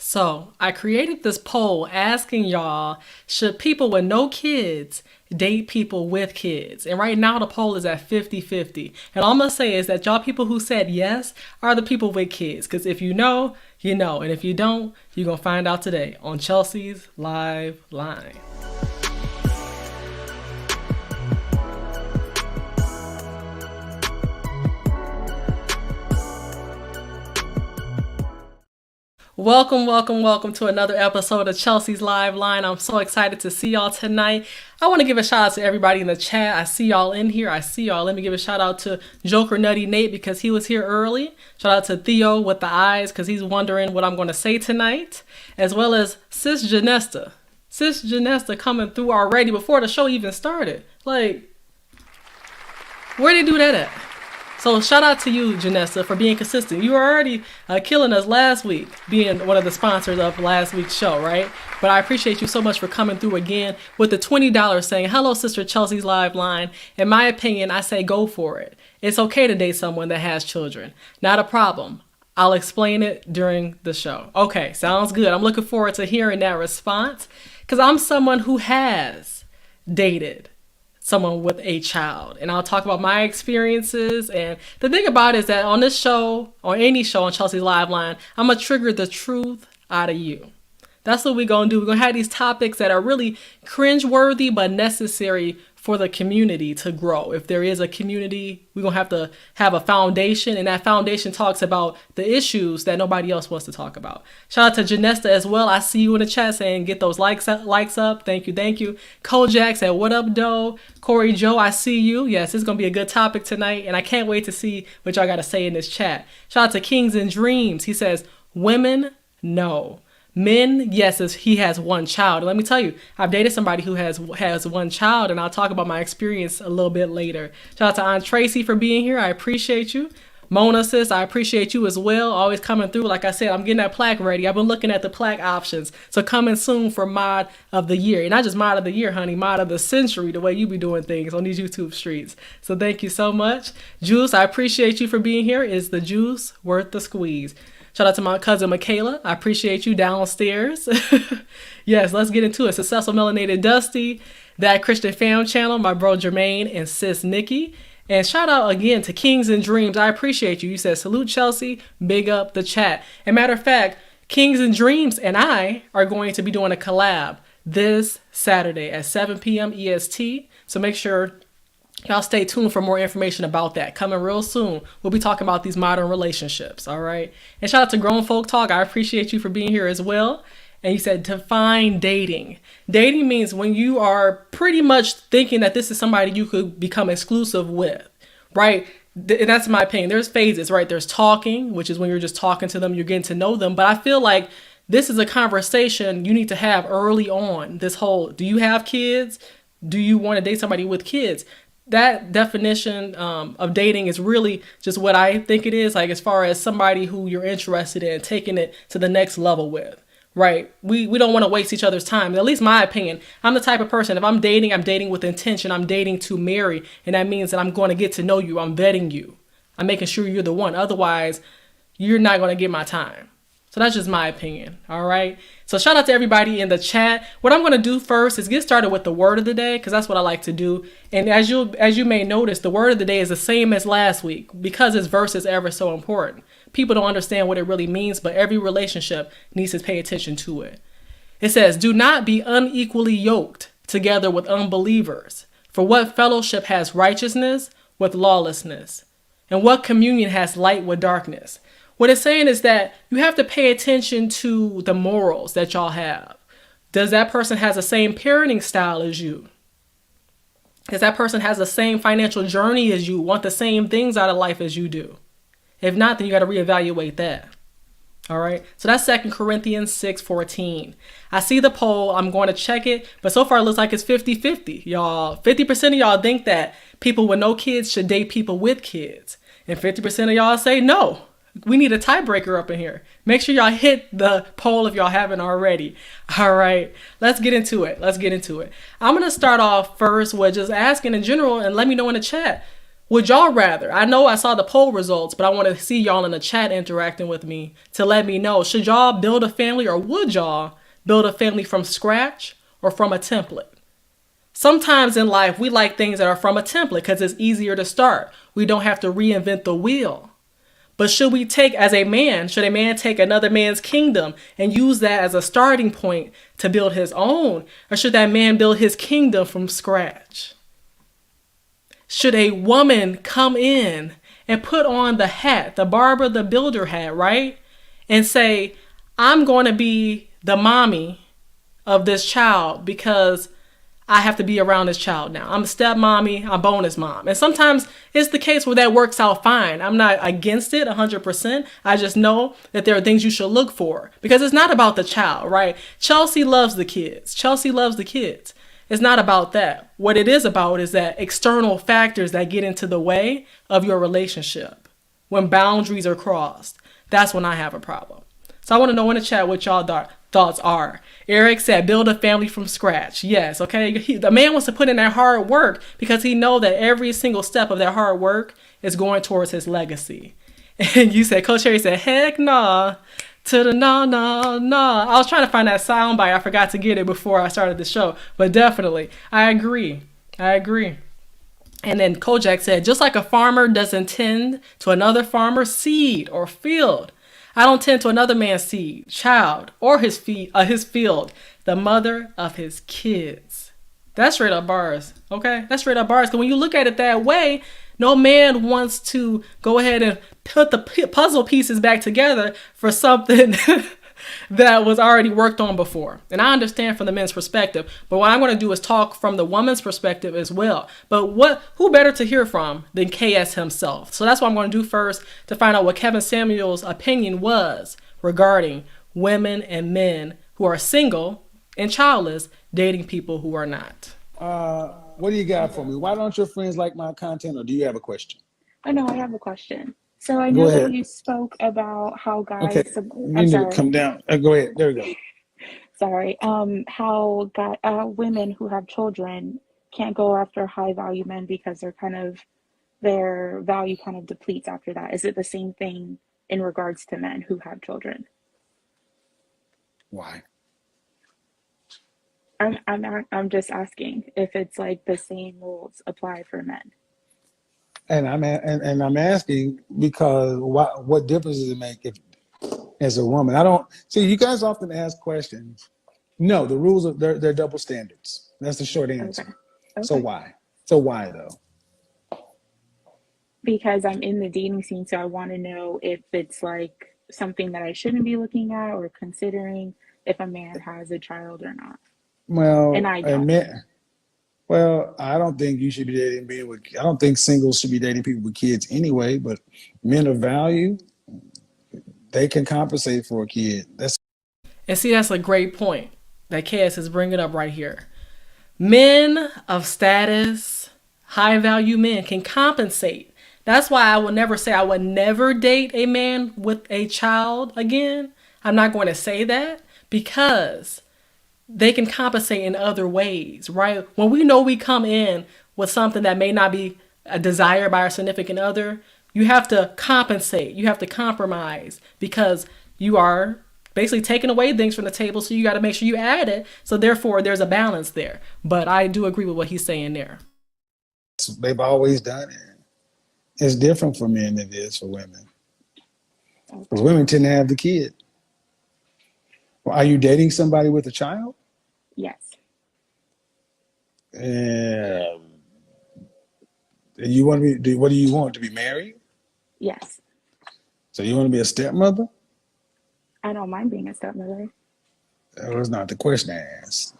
So I created this poll asking y'all, should people with no kids date people with kids? And right now the poll is at 50-50. And all I'm going to say is that y'all people who said yes are the people with kids. Because if you know, you know. And if you don't, you're going to find out today on Chelsea's Live Line. Welcome to another episode of Chelsea's Live Line. I'm so excited to see y'all tonight. I want to give a shout out to everybody in the chat. I see y'all in here. Let me give a shout out to Joker Nutty Nate because he was here early. Shout out to Theo with the eyes because he's wondering what I'm going to say tonight. As well as Sis Janesta. Sis Janesta coming through already before the show even started. Like, where did they do that at? So shout out to you, Janessa, for being consistent. You were already killing us last week, being one of the sponsors of last week's show, right? But I appreciate you so much for coming through again with the $20 saying, hello, Sister Chelsea's Live Line. In my opinion, I say go for it. It's okay to date someone that has children. Not a problem. I'll explain it during the show. Okay, sounds good. I'm looking forward to hearing that response because I'm someone who has dated someone with a child, and I'll talk about my experiences. And the thing about it is that on this show, or any show on Chelsea's Live Line, I'm gonna trigger the truth out of you. That's what we're gonna do. We're gonna have these topics that are really cringeworthy but necessary for the community to grow. If there is a community, we're gonna have to have a foundation, and that foundation talks about the issues that nobody else wants to talk about. Shout out to Janesta as well. I see you in the chat saying get those likes up. Thank you. Kojak said, what up, Doe? Corey Joe, I see you. Yes, it's gonna be a good topic tonight, and I can't wait to see what y'all gotta say in this chat. Shout out to Kings and Dreams. He says, women, no. Men, yes, he has one child. And let me tell you, I've dated somebody who has one child, and I'll talk about my experience a little bit later. Shout out to Aunt Tracy for being here. I appreciate you. Mona, sis, I appreciate you as well. Always coming through. Like I said, I'm getting that plaque ready. I've been looking at the plaque options. So coming soon for Mod of the Year. And not just Mod of the Year, honey. Mod of the Century, the way you be doing things on these YouTube streets. So thank you so much. Juice, I appreciate you for being here. Is the juice worth the squeeze? Shout out to my cousin Michaela. I appreciate you downstairs. Yes, let's get into it. Successful Melanated Dusty, That Christian Fam Channel, my bro Jermaine, and sis Nikki. And shout out again to Kings and Dreams. I appreciate you. You said, salute Chelsea, big up the chat. And matter of fact, Kings and Dreams and I are going to be doing a collab this Saturday at 7 p.m. EST. So make sure y'all stay tuned for more information about that. Coming real soon. We'll be talking about these modern relationships, all right? And shout out to Grown Folk Talk. I appreciate you for being here as well. And you said define dating. Dating means when you are pretty much thinking that this is somebody you could become exclusive with, right? And that's my opinion. There's phases, right? There's talking, which is when you're just talking to them, you're getting to know them. But I feel like this is a conversation you need to have early on. This whole, do you have kids? Do you want to date somebody with kids? That definition of dating is really just what I think it is, like as far as somebody who you're interested in taking it to the next level with, right? We don't want to waste each other's time. At least my opinion. I'm the type of person, if I'm dating with intention. I'm dating to marry. And that means that I'm going to get to know you. I'm vetting you. I'm making sure you're the one. Otherwise, you're not going to get my time. So that's just my opinion, all right? So shout out to everybody in the chat. What I'm going to do first is get started with the word of the day because that's what I like to do. And as you may notice, the word of the day is the same as last week because this verse is ever so important. People don't understand what it really means, but every relationship needs to pay attention to it. It says, do not be unequally yoked together with unbelievers. For what fellowship has righteousness with lawlessness? And what communion has light with darkness? What it's saying is that you have to pay attention to the morals that y'all have. Does that person has the same parenting style as you? Does that person has the same financial journey as you, want the same things out of life as you do? If not, then you got to reevaluate that. All right. So that's 2 Corinthians 6:14. I see the poll. I'm going to check it. But so far it looks like it's 50-50. Y'all, 50% of y'all think that people with no kids should date people with kids. And 50% of y'all say no. We need a tiebreaker up in here. Make sure y'all hit the poll if y'all haven't already. All right, let's get into it. I'm going to start off first with just asking in general and let me know in the chat. Would y'all rather? I know I saw the poll results, but I want to see y'all in the chat interacting with me to let me know. Should y'all build a family or would y'all build a family from scratch or from a template? Sometimes in life, we like things that are from a template because it's easier to start. We don't have to reinvent the wheel. But should we take, as a man, should a man take another man's kingdom and use that as a starting point to build his own? Or should that man build his kingdom from scratch? Should a woman come in and put on the hat, the Barbara the Builder hat, right? And say, I'm going to be the mommy of this child because I have to be around this child now. I'm a stepmommy, I'm bonus mom. And sometimes it's the case where that works out fine. I'm not against it 100%. I just know that there are things you should look for because it's not about the child, right? Chelsea loves the kids. Chelsea loves the kids. It's not about that. What it is about is that external factors that get into the way of your relationship. When boundaries are crossed, that's when I have a problem. So I want to know in the chat what y'all thoughts are. Eric said, build a family from scratch. Yes, okay. The man wants to put in that hard work because he know that every single step of that hard work is going towards his legacy. And you said, Coach Harry said, heck nah. To the nah, nah, nah. I was trying to find that soundbite. I forgot to get it before I started the show. But definitely, I agree. I agree. And then Kojak said, just like a farmer doesn't tend to another farmer's seed or field, I don't tend to another man's seed, child, or his field, the mother of his kids. That's straight up bars, okay? That's straight up bars. Because when you look at it that way, no man wants to go ahead and put the puzzle pieces back together for something that was already worked on before. And I understand from the men's perspective, but what I'm going to do is talk from the woman's perspective as well. But who better to hear from than KS himself? So that's what I'm going to do first to find out what Kevin Samuel's opinion was regarding women and men who are single and childless dating people who are not. What do you got for me? Why don't your friends like my content, or do you have a question? Oh no, I have a question. So I Go know that ahead. you spoke about how Okay, guys, you I'm need to sorry, come down. Go ahead. There we go. sorry, how women who have children can't go after high value men because their value kind of depletes after that. Is it the same thing in regards to men who have children? Why? I'm just asking if it's like the same rules apply for men. And I'm asking because what difference does it make if as a woman? I don't see you guys often ask questions. No, the rules are they're double standards. That's the short Okay. answer. So Okay. why? So why though? Because I'm in the dating scene, so I want to know if it's like something that I shouldn't be looking at or considering if a man has a child or not. And Well, I and don't. men, well, I don't think you should be dating being with. I don't think singles should be dating people with kids anyway. But men of value, they can compensate for a kid. That's And see, that's a great point that KS is bringing up right here. Men of status, high value men can compensate. That's why I will never say I would never date a man with a child again. I'm not going to say that because they can compensate in other ways, right? When we know we come in with something that may not be a desire by our significant other, you have to compensate. You have to compromise because you are basically taking away things from the table. So you got to make sure you add it. So therefore, there's a balance there. But I do agree with what he's saying there. they've always done it. It's different for men than it is for women. Because Okay. women tend to have the kid. Well, are you dating somebody with a child? Yes. And you want to be? What do you want to be married? Yes. So you want to be a stepmother? I don't mind being a stepmother. That was not the question I asked.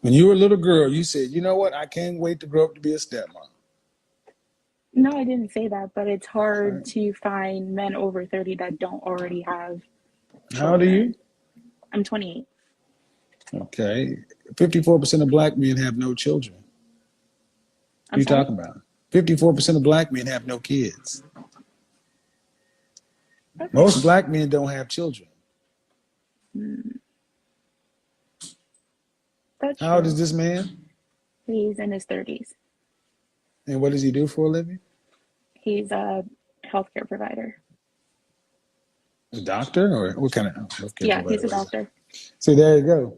When you were a little girl, you said, "You know what? I can't wait to grow up to be a stepmom." No, I didn't say that, but it's hard Right? to find men over 30 that don't already have How old are you? children. I'm 28. Okay, 54% of black men have no children. What are I'm you sorry? talking about? 54% of black men have no kids. Okay. Most black men don't have children. Hmm, that's How old is true. this man? He's in his 30s. And what does he do for a living? He's a healthcare provider. A doctor or what kind of healthcare Yeah, he's provider a was it? doctor. See, there you go.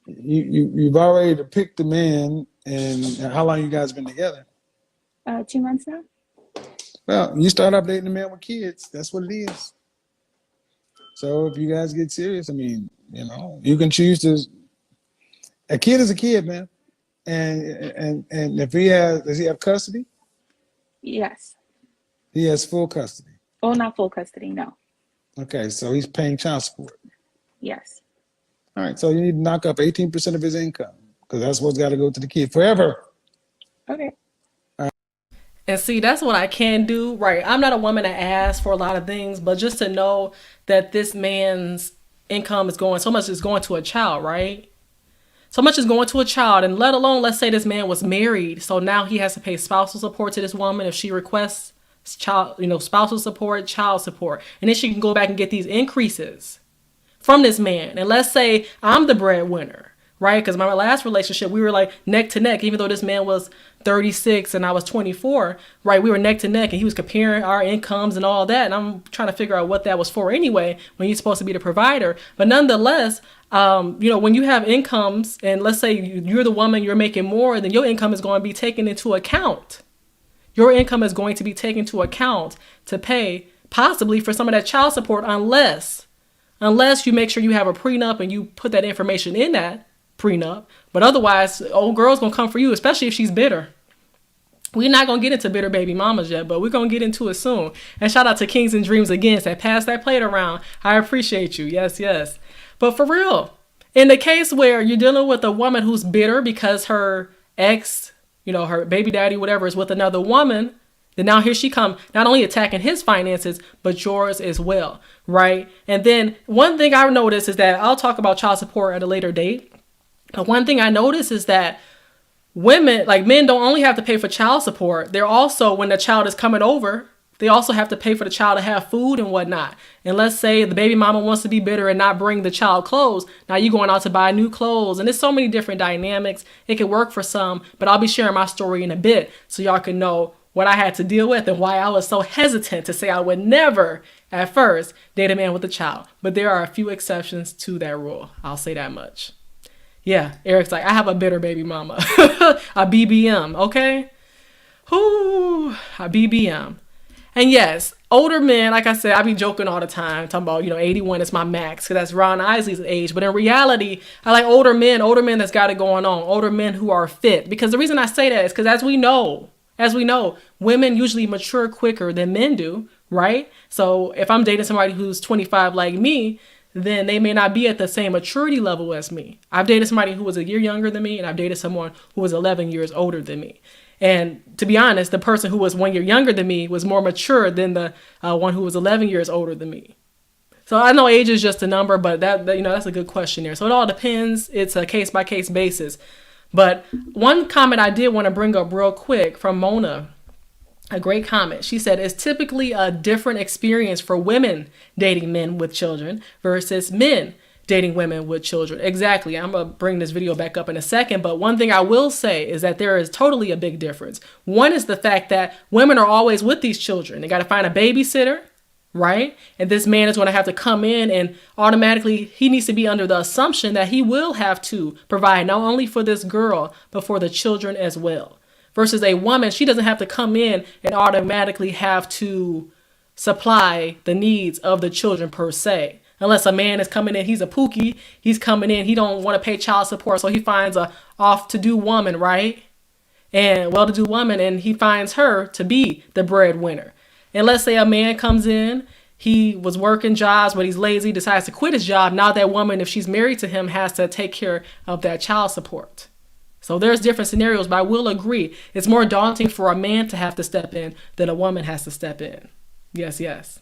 You've already picked the man, and how long you guys been together? 2 months now. Well, you start off dating a man with kids. That's what it is. So if you guys get serious, I mean, you can choose to. A kid is a kid, man. And if does he have custody? Yes. He has full custody. Well, not full custody. No. Okay, so he's paying child support. Yes. All right, so you need to knock up 18% of his income because that's what's got to go to the kid forever. Okay. And see, that's what I can do, right? I'm not a woman that asks for a lot of things, but just to know that this man's income is going, so much is going to a child, right? So much is going to a child, and let alone, let's say this man was married, so now he has to pay spousal support to this woman if she requests spousal support, child support, and then she can go back and get these increases from this man. And let's say I'm the breadwinner, right? Because my last relationship, we were like neck to neck, even though this man was 36 and I was 24, right? We were neck to neck and he was comparing our incomes and all that. And I'm trying to figure out what that was for anyway, when you're supposed to be the provider. But nonetheless, when you have incomes and let's say you're the woman, you're making more, then your income is going to be taken into account. Your income is going to be taken into account to pay possibly for some of that child support unless you make sure you have a prenup and you put that information in that prenup. But otherwise, old girl's going to come for you, especially if she's bitter. We're not going to get into bitter baby mamas yet, but we're going to get into it soon. And shout out to Kings and Dreams again, that pass that plate around. I appreciate you. Yes, yes. But for real, in the case where you're dealing with a woman who's bitter because her ex, her baby daddy, whatever, is with another woman, then now here she come, not only attacking his finances, but yours as well, right? And then one thing I noticed is that I'll talk about child support at a later date. But one thing I noticed is that women, like men, don't only have to pay for child support. They're also, when the child is coming over, they also have to pay for the child to have food and whatnot. And let's say the baby mama wants to be bitter and not bring the child clothes. Now you're going out to buy new clothes. And there's so many different dynamics. It can work for some, but I'll be sharing my story in a bit so y'all can know what I had to deal with and why I was so hesitant to say I would never, at first, date a man with a child. But there are a few exceptions to that rule. I'll say that much. Yeah, Eric's like, I have a bitter baby mama. A BBM, okay? A BBM. And yes, older men, like I said, I be joking all the time, talking about, 81 is my max, because that's Ron Isley's age. But in reality, I like older men that's got it going on, older men who are fit. Because the reason I say that is because as we know, women usually mature quicker than men do, right? So if I'm dating somebody who's 25 like me, then they may not be at the same maturity level as me. I've dated somebody who was a year younger than me, and I've dated someone who was 11 years older than me. And to be honest, the person who was 1 year younger than me was more mature than the one who was 11 years older than me. So I know age is just a number, but that's a good question there. So it all depends. It's a case by case basis. But one comment I did want to bring up real quick from Mona, a great comment. She said, it's typically a different experience for women dating men with children versus men dating women with children. Exactly. I'm going to bring this video back up in a second. But one thing I will say is that there is totally a big difference. One is the fact that women are always with these children. They got to find a babysitter, right? And this man is going to have to come in and automatically he needs to be under the assumption that he will have to provide not only for this girl, but for the children as well. Versus a woman, she doesn't have to come in and automatically have to supply the needs of the children per se. Unless a man is coming in, he's a pookie, he's coming in, he don't want to pay child support, so he finds a off-to-do woman, right? And well-to-do woman, and he finds her to be the breadwinner. And let's say a man comes in, he was working jobs, but he's lazy, decides to quit his job. Now that woman, if she's married to him, has to take care of that child support. So there's different scenarios, but I will agree. It's more daunting for a man to have to step in than a woman has to step in. Yes, yes.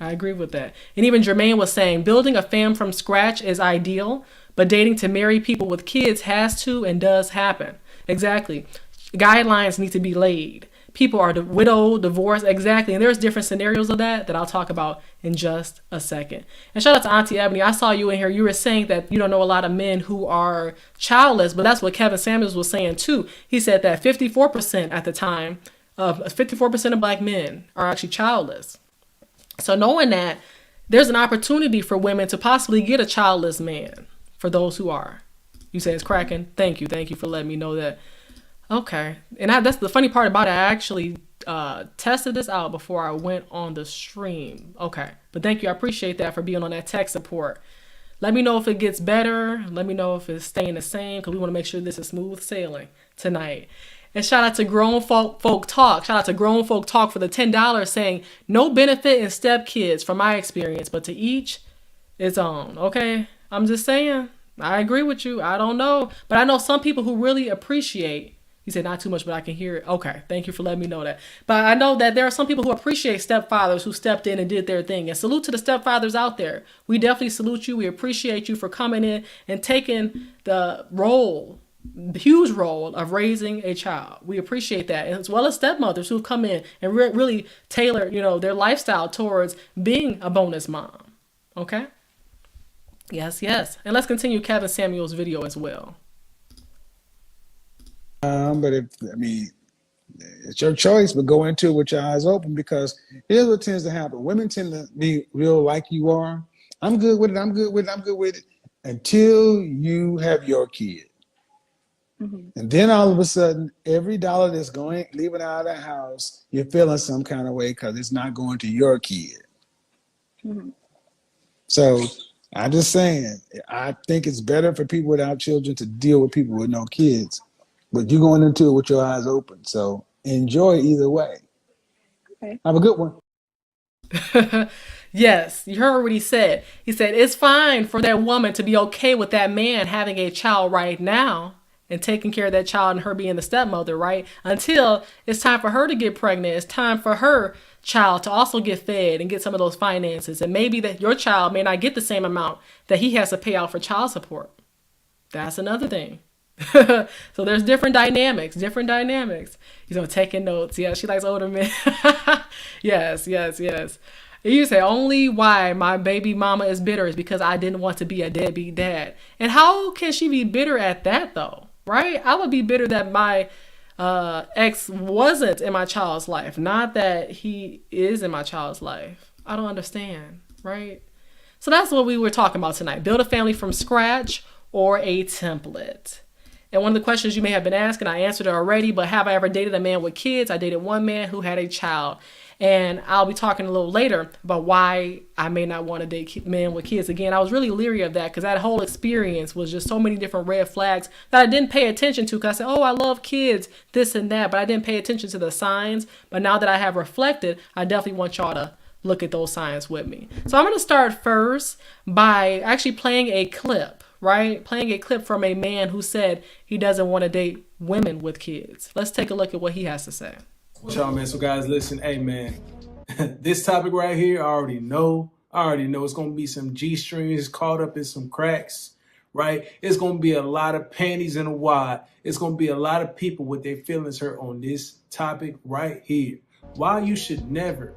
I agree with that. And even Jermaine was saying, building a fam from scratch is ideal, but dating to marry people with kids has to and does happen. Exactly. Guidelines need to be laid. People are widowed, divorced, exactly. And there's different scenarios of that I'll talk about in just a second. And shout out to Auntie Ebony. I saw you in here. You were saying that you don't know a lot of men who are childless, but that's what Kevin Samuels was saying too. He said that 54% at the time 54% of black men are actually childless. So knowing that, there's an opportunity for women to possibly get a childless man for those who are. You say it's cracking. Thank you. Thank you for letting me know that. Okay. And that's the funny part about it. I actually tested this out before I went on the stream. Okay. But thank you. I appreciate that for being on that tech support. Let me know if it gets better. Let me know if it's staying the same, because we want to make sure this is smooth sailing tonight. And shout out to Grown Folk Talk. Shout out to Grown Folk Talk for the $10 saying, no benefit in stepkids from my experience, but to each its own. Okay? I'm just saying. I agree with you. I don't know. But I know some people who really appreciate. He said not too much, but I can hear it. Okay. Thank you for letting me know that. But I know that there are some people who appreciate stepfathers who stepped in and did their thing. And salute to the stepfathers out there. We definitely salute you. We appreciate you for coming in and taking the huge role of raising a child. We appreciate that, as well as stepmothers who've come in and really tailor, their lifestyle towards being a bonus mom. Okay. Yes. And let's continue Kevin Samuel's video as well. But it's your choice, but go into it with your eyes open, because here's what tends to happen. Women tend to be real like you are. I'm good with it until you have your kid. Mm-hmm. And then all of a sudden, every dollar that's leaving out of the house, you're feeling some kind of way because it's not going to your kid. Mm-hmm. So I'm just saying, I think it's better for people without children to deal with people with no kids. But you're going into it with your eyes open. So enjoy either way. Okay. Have a good one. Yes, you heard what he said. He said it's fine for that woman to be okay with that man having a child right now and taking care of that child and her being the stepmother, right? Until it's time for her to get pregnant. It's time for her child to also get fed and get some of those finances. And maybe that your child may not get the same amount that he has to pay out for child support. That's another thing. So there's different dynamics. He's taking notes. Yeah, she likes older men. Yes. You say only why my baby mama is bitter is because I didn't want to be a deadbeat dad. And how can she be bitter at that though? Right? I would be bitter that my ex wasn't in my child's life, not that he is in my child's life. I don't understand, right? So that's what we were talking about tonight. Build a family from scratch or a template. And one of the questions you may have been asking, I answered it already, but have I ever dated a man with kids? I dated one man who had a child. And I'll be talking a little later about why I may not want to date men with kids. Again, I was really leery of that because that whole experience was just so many different red flags that I didn't pay attention to, because I said, oh, I love kids, this and that, but I didn't pay attention to the signs. But now that I have reflected, I definitely want y'all to look at those signs with me. So I'm going to start first by actually playing a clip. Right? Playing a clip from a man who said he doesn't want to date women with kids. Let's take a look at what he has to say. Y'all, man. So guys, listen, hey man, this topic right here, I already know it's going to be some G-strings caught up in some cracks, right? It's going to be a lot of panties in a wad. It's going to be a lot of people with their feelings hurt on this topic right here. Why you should never,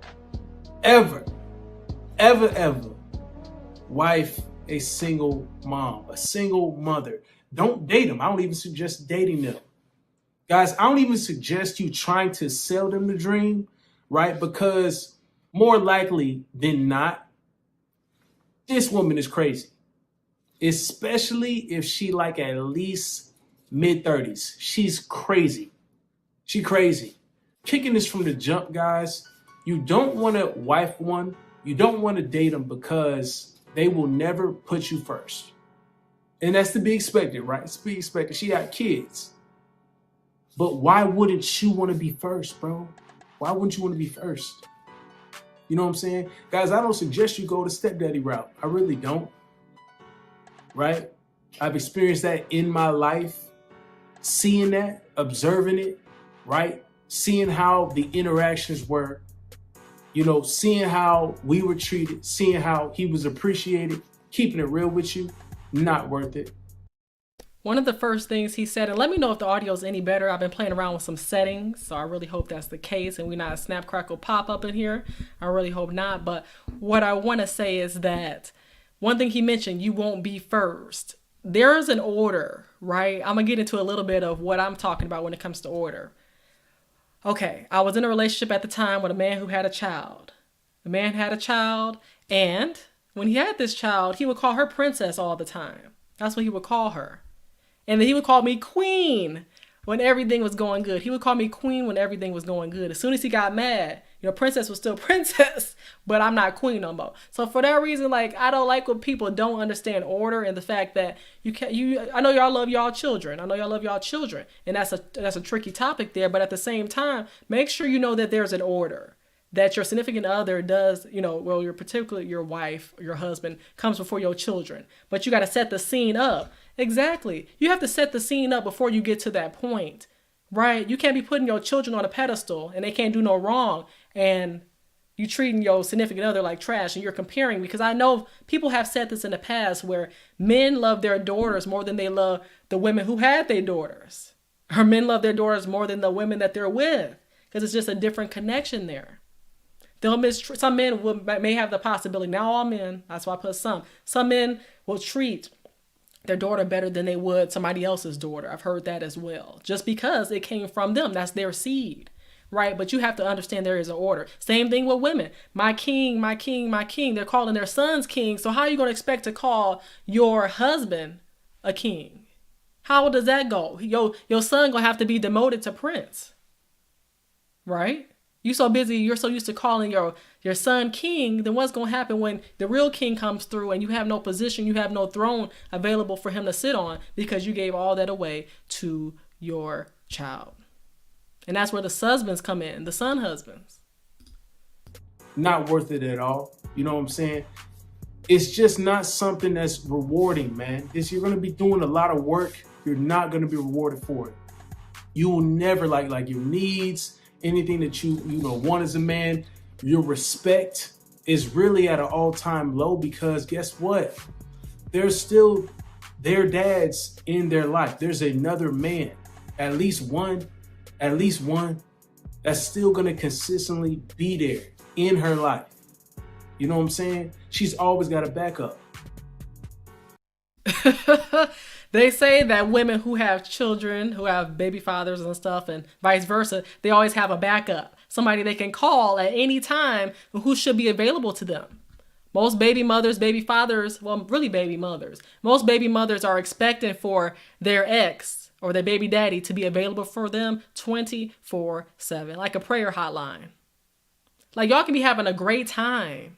ever wife a single mom, a single mother. Don't date them. I don't even suggest dating them. Guys, I don't even suggest you trying to sell them the dream, right? Because more likely than not, this woman is crazy. Especially if she like at least mid-30s. She's crazy. She crazy. Kicking this from the jump, guys. You don't want to wife one. You don't want to date them because they will never put you first. And that's to be expected, right? It's to be expected. She got kids. But why wouldn't you want to be first, bro? Why wouldn't you want to be first? You know what I'm saying? Guys, I don't suggest you go the stepdaddy route. I really don't. Right? I've experienced that in my life. Seeing that, observing it, right? Seeing how the interactions were. Seeing how we were treated, seeing how he was appreciated, keeping it real with you, not worth it. One of the first things he said, and let me know if the audio is any better. I've been playing around with some settings, so I really hope that's the case and we're not a snap crackle pop up in here. I really hope not. But what I want to say is that one thing he mentioned, you won't be first. There's an order, right? I'm going to get into a little bit of what I'm talking about when it comes to order. Okay, I was in a relationship at the time with a man who had a child. The man had a child, and when he had this child, he would call her princess all the time. That's what he would call her. And then he would call me queen when everything was going good. He would call me queen when everything was going good. As soon as he got mad, princess was still princess, but I'm not queen no more. So for that reason, like, I don't like when people don't understand order and the fact that I know y'all love y'all children. I know y'all love y'all children. And that's a tricky topic there. But at the same time, make sure you know that there's an order, that your significant other does, particularly your wife or your husband comes before your children. But you got to set the scene up. Exactly. You have to set the scene up before you get to that point, right? You can't be putting your children on a pedestal and they can't do no wrong, and you treating your significant other like trash, and you're comparing, because I know people have said this in the past where men love their daughters more than they love the women who had their daughters, or men love their daughters more than the women that they're with, because it's just a different connection there. Some men may have the possibility, not all men, that's why I put some men will treat their daughter better than they would somebody else's daughter. I've heard that as well, just because it came from them. That's their seed, right? But you have to understand there is an order. Same thing with women. My king, my king, my king. They're calling their sons king. So how are you going to expect to call your husband a king? How does that go? Your son going to have to be demoted to prince, right? You're so used to calling your son king, then what's going to happen when the real king comes through and you have no position, you have no throne available for him to sit on because you gave all that away to your child? And that's where the husbands come in, the son husbands. Not worth it at all. You know what I'm saying? It's just not something that's rewarding, man. You're going to be doing a lot of work. You're not going to be rewarded for it. You will never like your needs, anything that you want as a man, your respect is really at an all-time low, because guess what? There's still their dads in their life. There's another man, at least one, that's still going to consistently be there in her life. You know what I'm saying? She's always got a backup. They say that women who have children, who have baby fathers and stuff, and vice versa, they always have a backup. Somebody they can call at any time who should be available to them. Most baby mothers, baby fathers, well, really baby mothers. Most baby mothers are expecting for their ex or their baby daddy to be available for them 24/7, like a prayer hotline. Like, y'all can be having a great time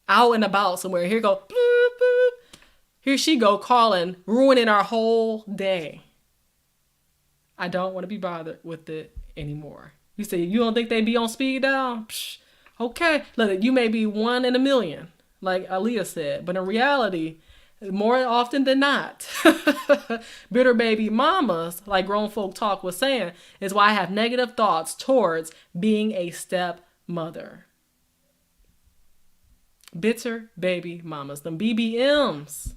out and about somewhere. Here go, boop, boop. Here she go calling, ruining our whole day. I don't want to be bothered with it anymore. You say, you don't think they be on speed dial? Psh, okay. Look, you may be 1 in a million, like Aaliyah said, but in reality, more often than not, bitter baby mamas, like Grown Folk Talk was saying, is why I have negative thoughts towards being a stepmother. Bitter baby mamas, them BBMs.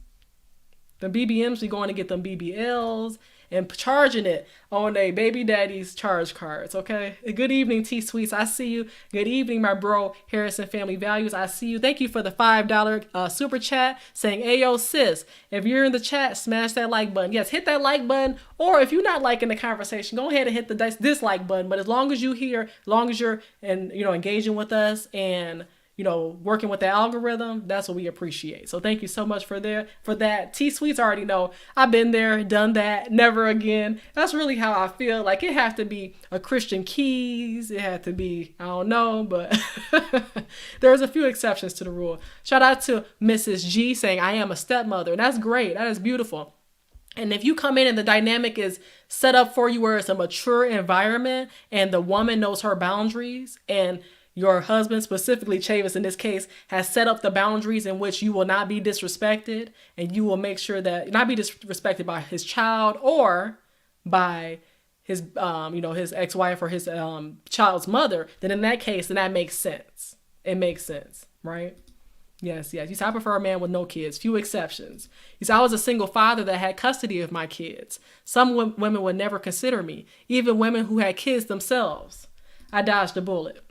The BBMs be going to get them BBLs and charging it on their baby daddy's charge cards, okay? Good evening, T-Sweets. I see you. Good evening, my bro, Harrison Family Values. I see you. Thank you for the $5 super chat saying, Ayo, sis, if you're in the chat, smash that like button. Yes, hit that like button. Or if you're not liking the conversation, go ahead and hit the dislike button. But as long as you here, as long as you're engaging with us and working with the algorithm, that's what we appreciate. So thank you so much for that. T-Sweets already know I've been there, done that, never again. That's really how I feel. Like, it has to be a Christian Keys. It had to be, I don't know, but there's a few exceptions to the rule. Shout out to Mrs. G saying, I am a stepmother. And that's great. That is beautiful. And if you come in and the dynamic is set up for you where it's a mature environment and the woman knows her boundaries, and your husband, specifically Chavis in this case, has set up the boundaries in which you will not be disrespected, and you will make sure that not be disrespected by his child or by his his ex-wife or his child's mother, then in that case, then that makes sense. It makes sense, right? Yes. You say, I prefer a man with no kids, few exceptions. You say, I was a single father that had custody of my kids. Some women would never consider me, even women who had kids themselves. I dodged a bullet.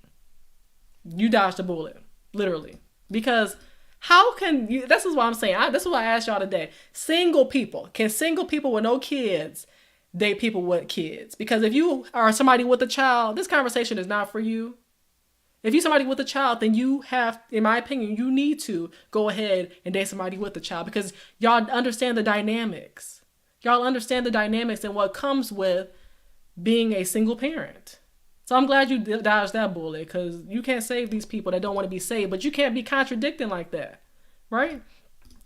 You dodged a bullet, literally. Because how can you, this is what I'm saying. This is what I asked y'all today. Can single people with no kids date people with kids. Because if you are somebody with a child, this conversation is not for you. If you're somebody with a child, then you have, in my opinion, you need to go ahead and date somebody with a child because y'all understand the dynamics. Y'all understand the dynamics and what comes with being a single parent. So I'm glad you dodged that bullet because you can't save these people that don't want to be saved, but you can't be contradicting like that, right?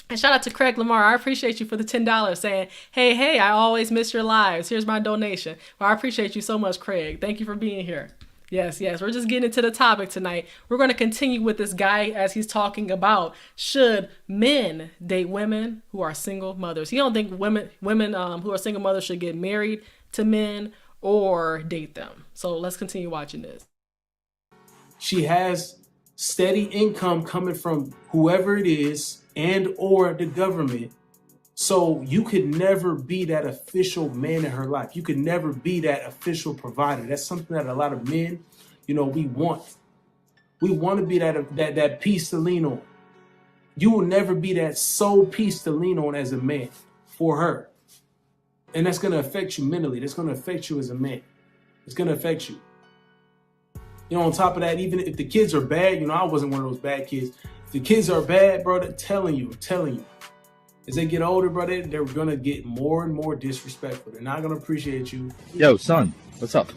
And shout out to Craig Lamar. I appreciate you for the $10 saying, hey, I always miss your lives. Here's my donation. Well, I appreciate you so much, Craig. Thank you for being here. Yes. We're just getting into the topic tonight. We're going to continue with this guy as he's talking about should men date women who are single mothers. He don't think women who are single mothers should get married to men or date them. So let's continue watching this. She has steady income coming from whoever it is and or the government. So you could never be that official man in her life. You could never be that official provider. That's something that a lot of men, we want. We want to be that piece to lean on. You will never be that sole piece to lean on as a man for her. And that's going to affect you mentally. That's going to affect you as a man. It's going to affect you. On top of that, even if the kids are bad, I wasn't one of those bad kids. If the kids are bad, bro, I'm telling you. As they get older, brother, they're going to get more and more disrespectful. They're not going to appreciate you. Yo, son, what's up?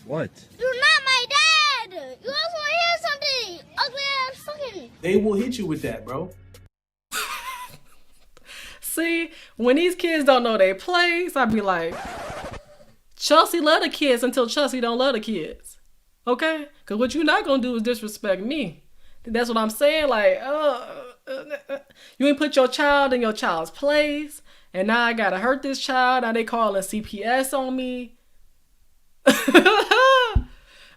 What? You're not my dad! You also want to hear something! Ugly ass fucking... They will hit you with that, bro. See, when these kids don't know their place, I'd be like, Chelsea love the kids until Chelsea don't love the kids. Okay? Because what you're not going to do is disrespect me. That's what I'm saying. Like, you ain't put your child in your child's place. And now I got to hurt this child. Now they calling CPS on me.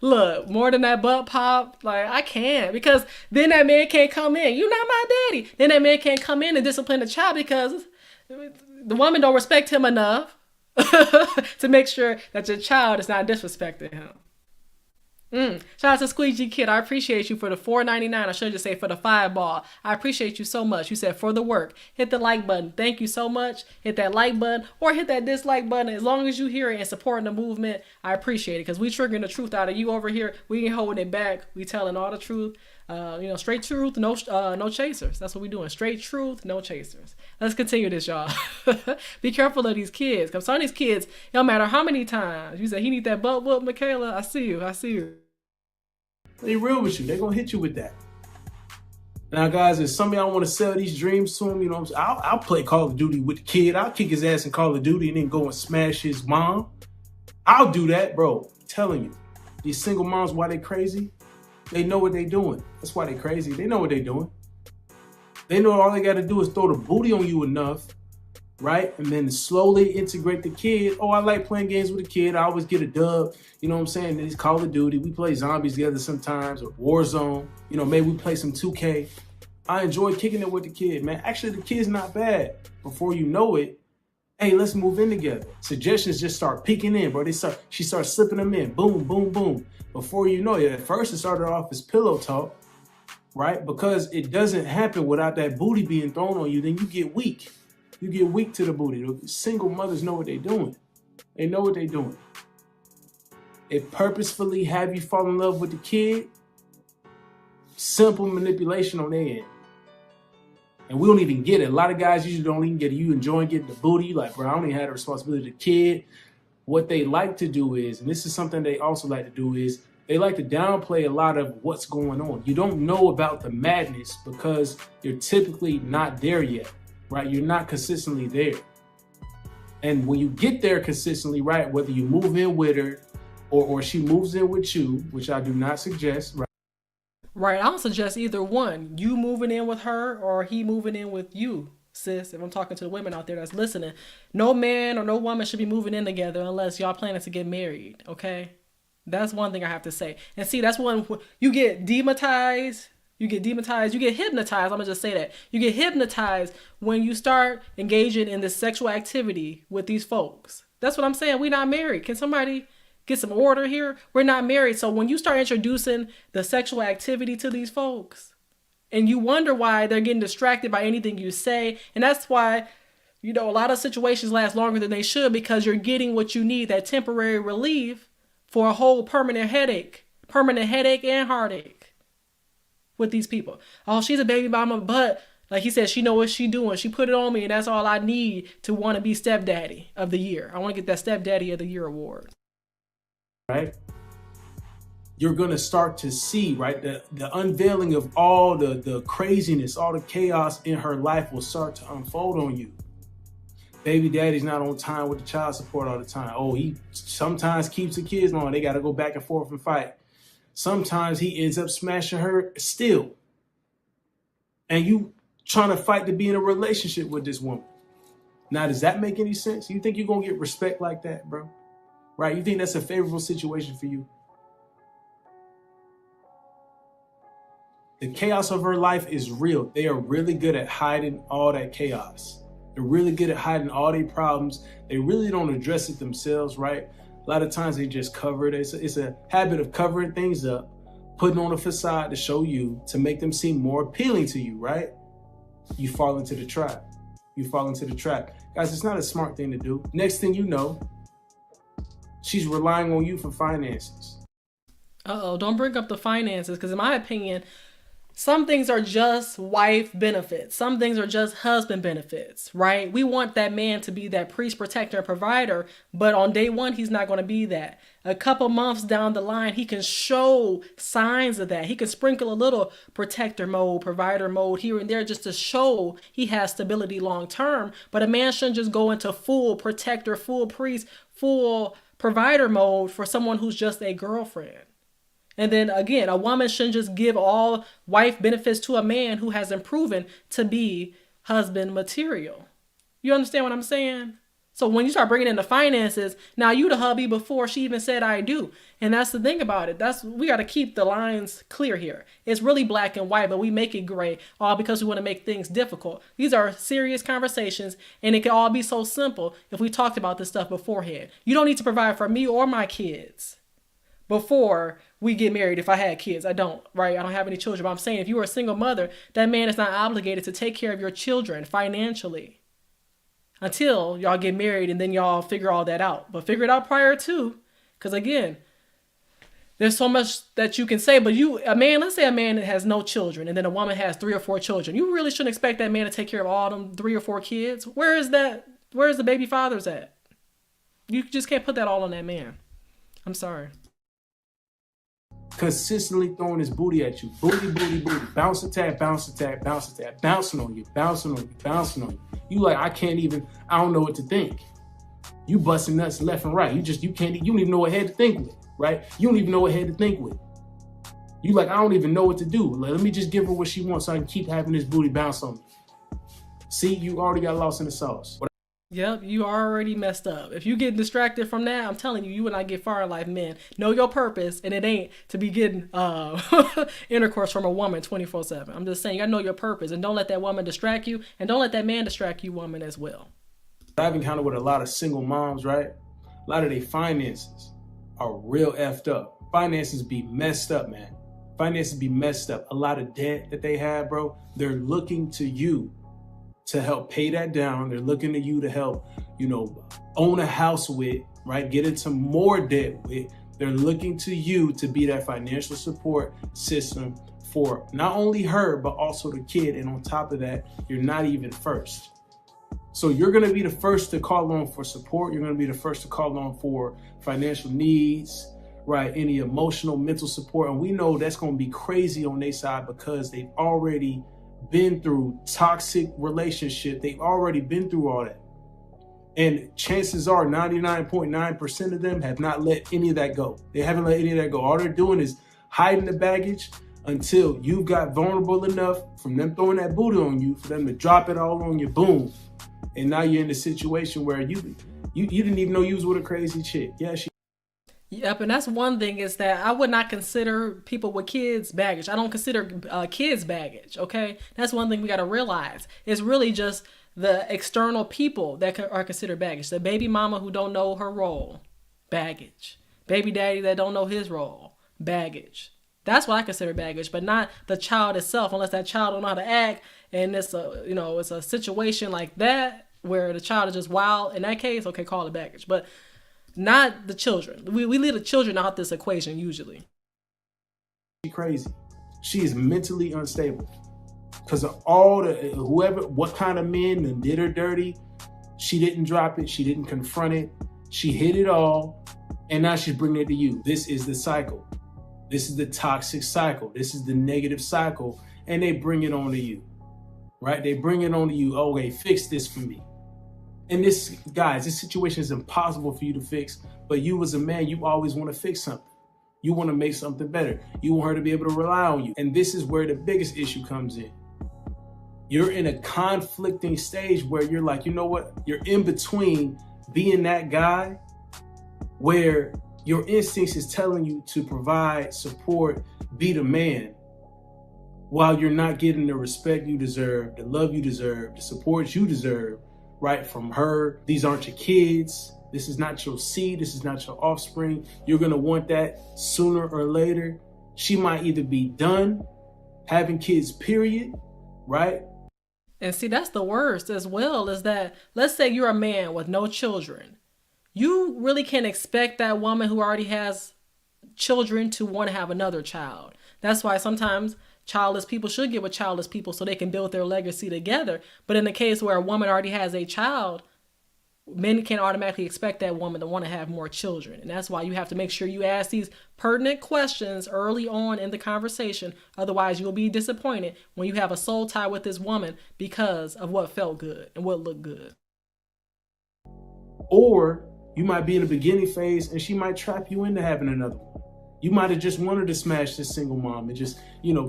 Look, more than that butt pop, like I can't, because then that man can't come in. You're not my daddy. Then that man can't come in and discipline the child because the woman don't respect him enough to make sure that your child is not disrespecting him. Shout out to Squeegee Kid. I appreciate you for the $4.99. I should just say for the $5. I appreciate you so much. You said for the work. Hit the like button. Thank you so much. Hit that like button or hit that dislike button. As long as you hear it and supporting the movement, I appreciate it because we triggering the truth out of you over here. We ain't holding it back. We telling all the truth. Straight truth, no chasers. That's what we doing. Straight truth, no chasers. Let's continue this, y'all. Be careful of these kids. Because some of these kids, no matter how many times you say he need that butt whoop, Michaela, I see you. They real with you. They're going to hit you with that. Now, guys, if some of y'all want to sell these dreams to him, I'll play Call of Duty with the kid. I'll kick his ass in Call of Duty and then go and smash his mom. I'll do that, bro. I'm telling you. These single moms, why they crazy? They know what they doing. That's why they crazy. They know what they doing. They know all they got to do is throw the booty on you enough, right? And then slowly integrate the kid. Oh, I like playing games with the kid. I always get a dub. You know what I'm saying? It's Call of Duty. We play zombies together sometimes, or Warzone. Maybe we play some 2K. I enjoy kicking it with the kid, man. Actually, the kid's not bad. Before you know it, hey, let's move in together. Suggestions just start peeking in, bro. She starts slipping them in. Boom, boom, boom. Before you know it, at first it started off as pillow talk, right? Because it doesn't happen without that booty being thrown on you. Then you get weak. You get weak to the booty. The single mothers know what they're doing. They know what they're doing. They purposefully have you fall in love with the kid. Simple manipulation on their end. And we don't even get it. A lot of guys usually don't even get it. You enjoying getting the booty. You like, bro, I don't even have the responsibility of the kid. What they like to do is, and this is something they also like to do, is they like to downplay a lot of what's going on. You don't know about the madness because you're typically not there yet, right? You're not consistently there. And when you get there consistently, right, whether you move in with her or she moves in with you, which I do not suggest, right? Right, I don't suggest either one. You moving in with her or he moving in with you, sis. If I'm talking to the women out there that's listening, no man or no woman should be moving in together unless y'all planning to get married, okay? That's one thing I have to say. And see, that's when you get demonetized. You get hypnotized. I'm gonna just say that. You get hypnotized when you start engaging in this sexual activity with these folks. That's what I'm saying. We're not married. Can somebody get some order here? We're not married. So when you start introducing the sexual activity to these folks and you wonder why they're getting distracted by anything you say, and that's why You know, a lot of situations last longer than they should because you're getting what you need, that temporary relief for a whole permanent headache and heartache with these people. Oh, she's a baby mama, but like he said, she know what she doing. She put it on me, and that's all I need to want to be stepdaddy of the year. I want to get that stepdaddy of the year award. Right? You're going to start to see, right, the unveiling of all the craziness, all the chaos in her life will start to unfold on you. Baby daddy's not on time with the child support all the time. Oh, he sometimes keeps the kids on. They got to go back and forth and fight. Sometimes he ends up smashing her still. And you trying to fight to be in a relationship with this woman. Now, does that make any sense? You think you're going to get respect like that, bro? Right? You think that's a favorable situation for you? The chaos of her life is real. They are really good at hiding all that chaos. They're really good at hiding all their problems. They really don't address it themselves, right? A lot of times they just cover it. It's a habit of covering things up, putting on a facade to show you, to make them seem more appealing to you, right? You fall into the trap. You fall into the trap. Guys, it's not a smart thing to do. Next thing you know, she's relying on you for finances. Uh-oh, don't bring up the finances, because in my opinion, some things are just wife benefits. Some things are just husband benefits, right? We want that man to be that priest, protector, and provider, but on day one, he's not going to be that. A couple months down the line, he can show signs of that. He can sprinkle a little protector mode, provider mode here and there just to show he has stability long term. But a man shouldn't just go into full protector, full priest, full provider mode for someone who's just a girlfriend. And then again, a woman shouldn't just give all wife benefits to a man who hasn't proven to be husband material. You understand what I'm saying? So when you start bringing in the finances, now you the hubby before she even said I do. And that's the thing about it. We got to keep the lines clear here. It's really black and white, but we make it gray all because we want to make things difficult. These are serious conversations, and it can all be so simple if we talked about this stuff beforehand. You don't need to provide for me or my kids before we get married. If I had kids, I don't, right? I don't have any children, but I'm saying if you were a single mother, that man is not obligated to take care of your children financially until y'all get married, and then y'all figure all that out. But figure it out prior to, because again, there's so much that you can say, but let's say a man has no children and then a woman has 3 or 4 children. You really shouldn't expect that man to take care of all them 3 or 4 kids. Where is the baby fathers at? You just can't put that all on that man. I'm sorry. Consistently throwing his booty at you. Booty, booty, booty. Bounce attack, bounce attack, bounce attack. Bouncing on you, bouncing on you, bouncing on you. You like, I don't know what to think. You busting nuts left and right. You don't even know what head to think with, right? You don't even know what head to think with. You like, I don't even know what to do. Like, let me just give her what she wants so I can keep having this booty bounce on me. See, you already got lost in the sauce. Yep, you already messed up. If you get distracted from that, I'm telling you, you will not get far in life, men. Know your purpose, and it ain't to be getting intercourse from a woman 24/7. I'm just saying, you gotta know your purpose, and don't let that woman distract you, and don't let that man distract you, woman, as well. I've encountered with a lot of single moms, right? A lot of their finances are real effed up. Finances be messed up, man. Finances be messed up. A lot of debt that they have, bro, they're looking to you to help pay that down. They're looking to you to help, own a house with, right? Get into more debt with. They're looking to you to be that financial support system for not only her, but also the kid. And on top of that, you're not even first. So you're going to be the first to call on for support. You're going to be the first to call on for financial needs, right? Any emotional, mental support. And we know that's going to be crazy on their side because they've already been through toxic relationship. They've already been through all that. And chances are 99.9% of them have not let any of that go. They haven't let any of that go. All they're doing is hiding the baggage until you got vulnerable enough from them throwing that booty on you for them to drop it all on you, boom. And now you're in a situation where you didn't even know you was with a crazy chick. Yeah, Yep, and that's one thing is that I would not consider people with kids baggage. I don't consider kids baggage, okay? That's one thing we got to realize. It's really just the external people that are considered baggage. The baby mama who don't know her role, baggage. Baby daddy that don't know his role, baggage. That's what I consider baggage, but not the child itself, unless that child don't know how to act and it's a situation like that. where the child is just wild. In that case, okay, call it baggage, but not the children. We leave the children out this equation usually. She crazy. She is mentally unstable because of all the whoever, what kind of men that did her dirty. She didn't drop it. She didn't confront it. She hid it all, and now she's bringing it to you. This is the cycle. This is the toxic cycle. This is the negative cycle, and they bring it on to you, right? They bring it on to you. Okay, fix this for me. And this, guys, this situation is impossible for you to fix, but you as a man, you always want to fix something. You want to make something better. You want her to be able to rely on you. And this is where the biggest issue comes in. You're in a conflicting stage where you're like, you know what? You're in between being that guy where your instincts is telling you to provide, support, be the man, while you're not getting the respect you deserve, the love you deserve, the support you deserve, right, from her. These aren't your kids. This is not your seed. This is not your offspring. You're going to want that sooner or later. She might either be done having kids, period, right? And see, that's the worst as well, is that let's say you're a man with no children. You really can't expect that woman who already has children to want to have another child. That's why sometimes childless people should get with childless people so they can build their legacy together. But in the case where a woman already has a child, men can't automatically expect that woman to want to have more children. And that's why you have to make sure you ask these pertinent questions early on in the conversation. Otherwise, you'll be disappointed when you have a soul tie with this woman because of what felt good and what looked good. Or you might be in the beginning phase and she might trap you into having another one. You might have just wanted to smash this single mom and just,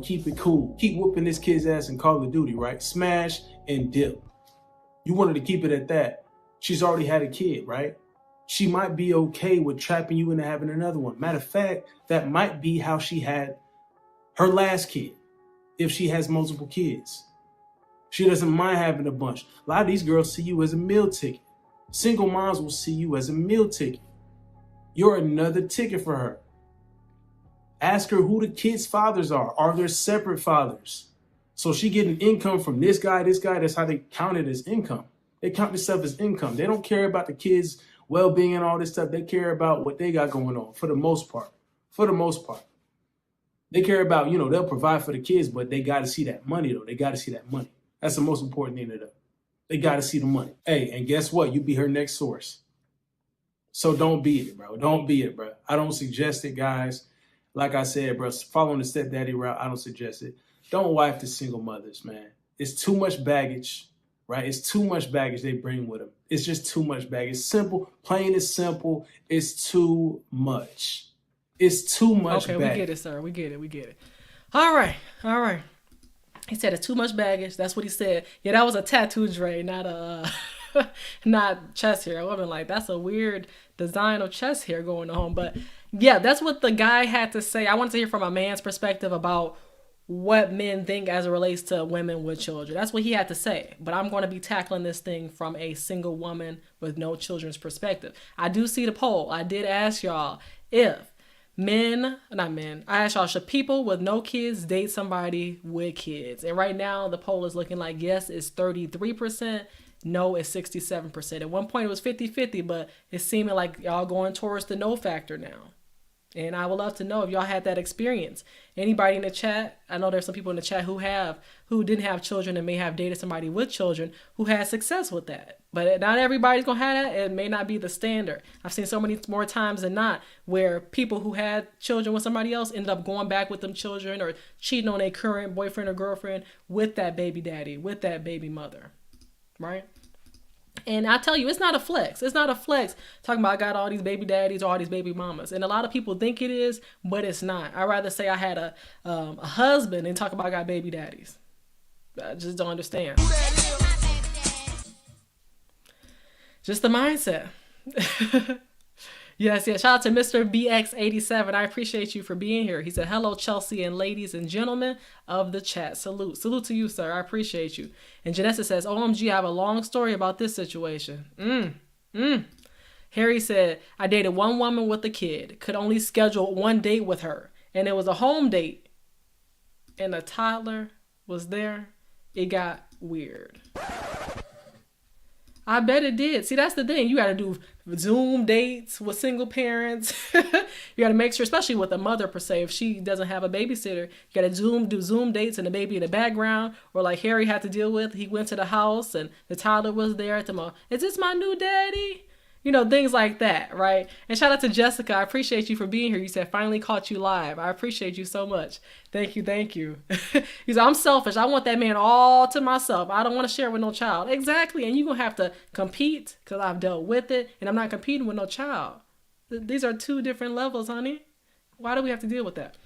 keep it cool. Keep whooping this kid's ass in Call of Duty, right? Smash and dip. You wanted to keep it at that. She's already had a kid, right? She might be okay with trapping you into having another one. Matter of fact, that might be how she had her last kid, if she has multiple kids. She doesn't mind having a bunch. A lot of these girls see you as a meal ticket. Single moms will see you as a meal ticket. You're another ticket for her. Ask her who the kids' fathers are. Are there separate fathers? So she getting income from this guy. That's how they count it as income. They count this stuff as income. They don't care about the kids' well-being and all this stuff. They care about what they got going on for the most part. For the most part. They care about, they'll provide for the kids, but they got to see that money, though. They got to see that money. That's the most important thing to them. They got to see the money. Hey, and guess what? You be her next source. So don't be it, bro. Don't be it, bro. I don't suggest it, guys. Like I said, bro, following the stepdaddy route, I don't suggest it. Don't wife the single mothers, man. It's too much baggage, right? It's too much baggage they bring with them. It's just too much baggage. It's simple, plain and simple. It's too much. It's too much baggage. We get it, sir. We get it. All right. He said it's too much baggage. That's what he said. Yeah, that was a tattoo, Dre, not a not chest hair. I would have been like, that's a weird design of chest hair going on. But yeah, that's what the guy had to say. I wanted to hear from a man's perspective about what men think as it relates to women with children. That's what he had to say. But I'm going to be tackling this thing from a single woman with no children's perspective. I do see the poll. I did ask y'all if I asked y'all, should people with no kids date somebody with kids? And right now the poll is looking like yes is 33%, no is 67%. At one point it was 50-50, but it's seeming like y'all going towards the no factor now. And I would love to know if y'all had that experience. Anybody in the chat? I know there's some people in the chat who didn't have children and may have dated somebody with children who had success with that. But not everybody's going to have that. It may not be the standard. I've seen so many more times than not where people who had children with somebody else ended up going back with them children or cheating on a current boyfriend or girlfriend with that baby daddy, with that baby mother, right? And I tell you, it's not a flex. It's not a flex talking about I got all these baby daddies or all these baby mamas. And a lot of people think it is, but it's not. I'd rather say I had a husband than talk about I got baby daddies. I just don't understand. Just the mindset. Yes. Shout out to Mr. BX87. I appreciate you for being here. He said, hello, Chelsea and ladies and gentlemen of the chat. Salute to you, sir. I appreciate you. And Janessa says, OMG, I have a long story about this situation. Harry said, I dated one woman with a kid. Could only schedule one date with her. And it was a home date. And a toddler was there. It got weird. I bet it did. See, that's the thing. You got to do Zoom dates with single parents. You got to make sure, especially with a mother per se, if she doesn't have a babysitter, you got to do Zoom dates and the baby in the background. Or like Harry had to deal with, he went to the house and the toddler was there at the moment. Is this my new daddy? You know, things like that, right? And shout out to Jessica. I appreciate you for being here. You said, finally caught you live. I appreciate you so much. Thank you, thank you. He said, I'm selfish. I want that man all to myself. I don't want to share with no child. Exactly. And you're going to have to compete because I've dealt with it. And I'm not competing with no child. These are two different levels, honey. Why do we have to deal with that?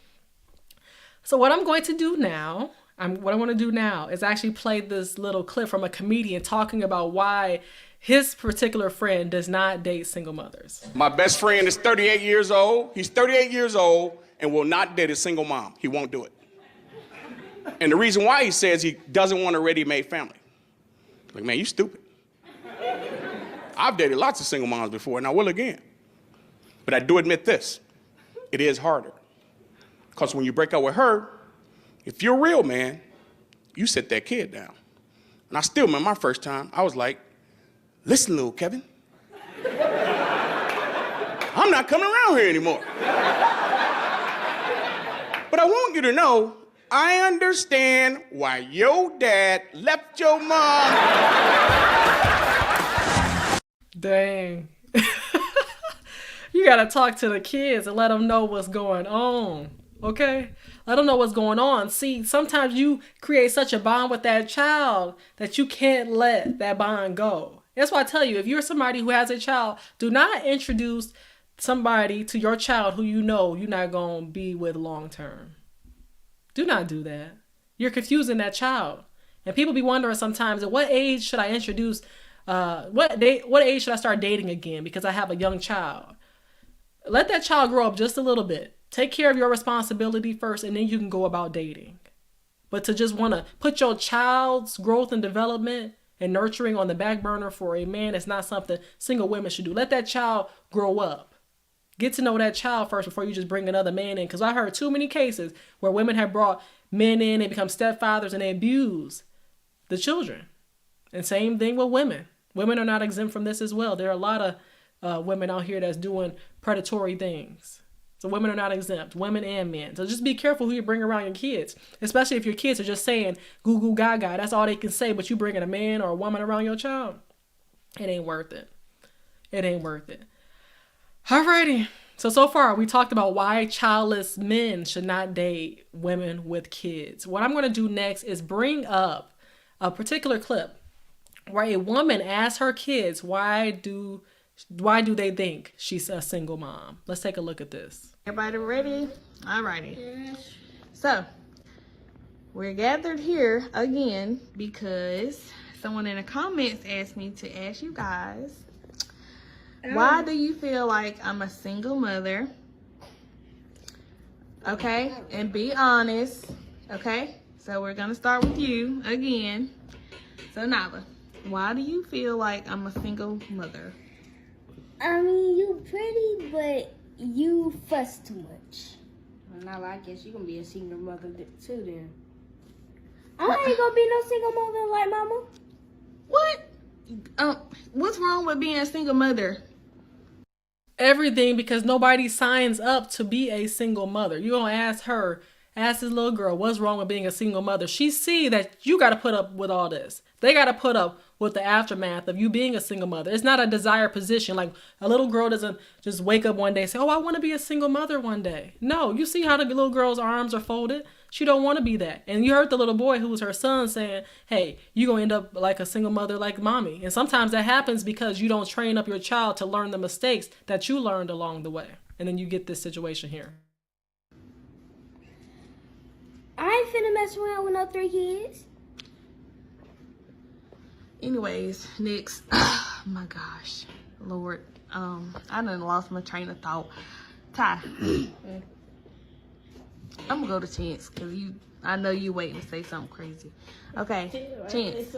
So what I'm going to do now, what I want to do now is actually play this little clip from a comedian talking about why his particular friend does not date single mothers. My best friend is 38 years old. He's 38 years old and will not date a single mom. He won't do it. And the reason why he says he doesn't want a ready-made family. Like, man, you stupid. I've dated lots of single moms before, and I will again. But I do admit this. It is harder. Because when you break up with her, if you're real, man, you sit that kid down. And I still remember my first time, I was like, listen, little Kevin, I'm not coming around here anymore. But I want you to know, I understand why your dad left your mom. Dang. You gotta talk to the kids and let them know what's going on, okay? Let them know what's going on. See, sometimes you create such a bond with that child that you can't let that bond go. That's why I tell you, if you're somebody who has a child, do not introduce somebody to your child who you know you're not going to be with long term. Do not do that. You're confusing that child. And people be wondering sometimes, at what age should I introduce, what age should I start dating again because I have a young child? Let that child grow up just a little bit. Take care of your responsibility first, and then you can go about dating. But to just want to put your child's growth and development and nurturing on the back burner for a man is not something single women should do. Let that child grow up. Get to know that child first before you just bring another man in. Because I heard too many cases where women have brought men in, they become stepfathers, and they abuse the children. And same thing with women. Women are not exempt from this as well. There are a lot of women out here that's doing predatory things. So women are not exempt, women and men. So just be careful who you bring around your kids, especially if your kids are just saying goo goo gaga. That's all they can say, but you bringing a man or a woman around your child, it ain't worth it. It ain't worth it. Alrighty. So far we talked about why childless men should not date women with kids. What I'm going to do next is bring up a particular clip where a woman asks her kids why do they think she's a single mom? Let's take a look at this. Everybody ready? Alrighty. So, we're gathered here again because someone in the comments asked me to ask you guys, why do you feel like I'm a single mother? Okay? And be honest. Okay? So, we're going to start with you again. So, Nala, why do you feel like I'm a single mother? I mean, you pretty, but you fuss too much. Well, now I guess you gonna be a single mother too then. I ain't gonna be no single mother like mama. What? What's wrong with being a single mother? Everything, because nobody signs up to be a single mother. You're going to ask this little girl, what's wrong with being a single mother? She see that you got to put up with all this. They got to put up with the aftermath of you being a single mother. It's not a desired position. Like a little girl doesn't just wake up one day and say, oh, I want to be a single mother one day. No, you see how the little girl's arms are folded? She don't want to be that. And you heard the little boy who was her son saying, hey, you're going to end up like a single mother like mommy. And sometimes that happens because you don't train up your child to learn the mistakes that you learned along the way. And then you get this situation here. I ain't finna mess around with no 3 kids. Anyways, next. Oh my gosh. Lord. I done lost my train of thought. Ty. I'm gonna go to Chance because I know you waiting to say something crazy. Okay, Chance.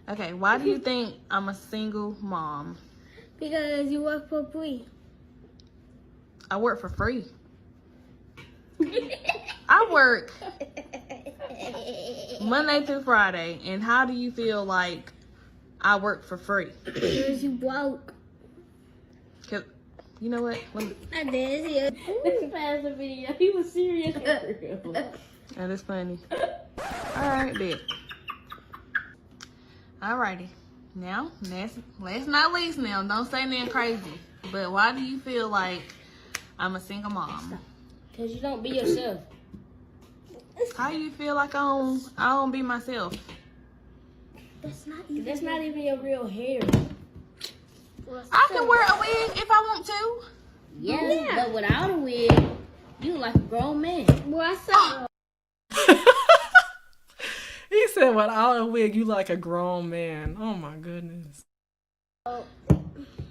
Okay, why do you think I'm a single mom? Because you work for free. I work for free. I work Monday through Friday, and how do you feel like I work for free. Because you broke. Cause, you know what? Let me, I did. This past the video, he was serious. that is funny. Alright, bet. Alrighty. Now, last not least now, don't say nothing crazy. But why do you feel like I'm a single mom? Because you don't be yourself. How you feel like I don't be myself? That's not even your real hair. I can wear a wig if I want to. Yeah, but without a wig, you look like a grown man. What's up? He said, without a wig, you like a grown man. Oh my goodness.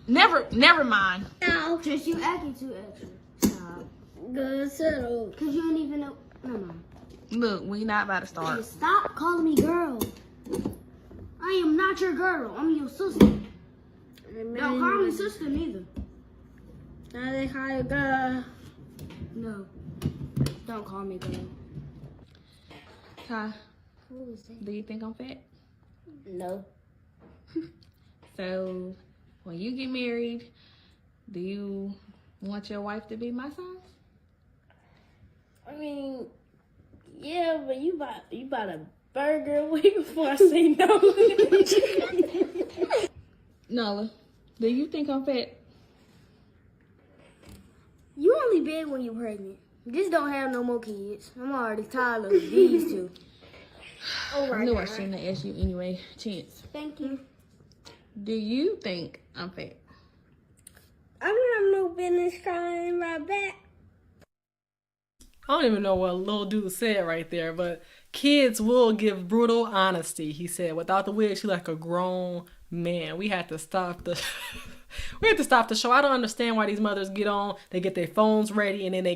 Never mind. No. Just you acting too extra. Stop. Good settle. Because you don't even know. No. Look, we not about to start. Stop calling me girl. I am not your girl. I'm your sister. Don't call me sister neither. Now they call you girl. No. Don't call me girl. Kai, Who is that? do you think I'm fat? No. So, when you get married, do you want your wife to be my size? I mean, yeah, but you bought a burger way before I say no. Nola, do you think I'm fat? You only big when you're pregnant. Just don't have no more kids. I'm already tired of these two. Oh I my knew God. I shouldn't have asked you anyway. Chance, Thank you. do you think I'm fat? I don't have no business crying my back. I don't even know what little dude said right there, but kids will give brutal honesty. He said, without the wig, she like a grown man. We had to stop the we had to stop the show. I don't understand why these mothers get on, they get their phones ready, and then they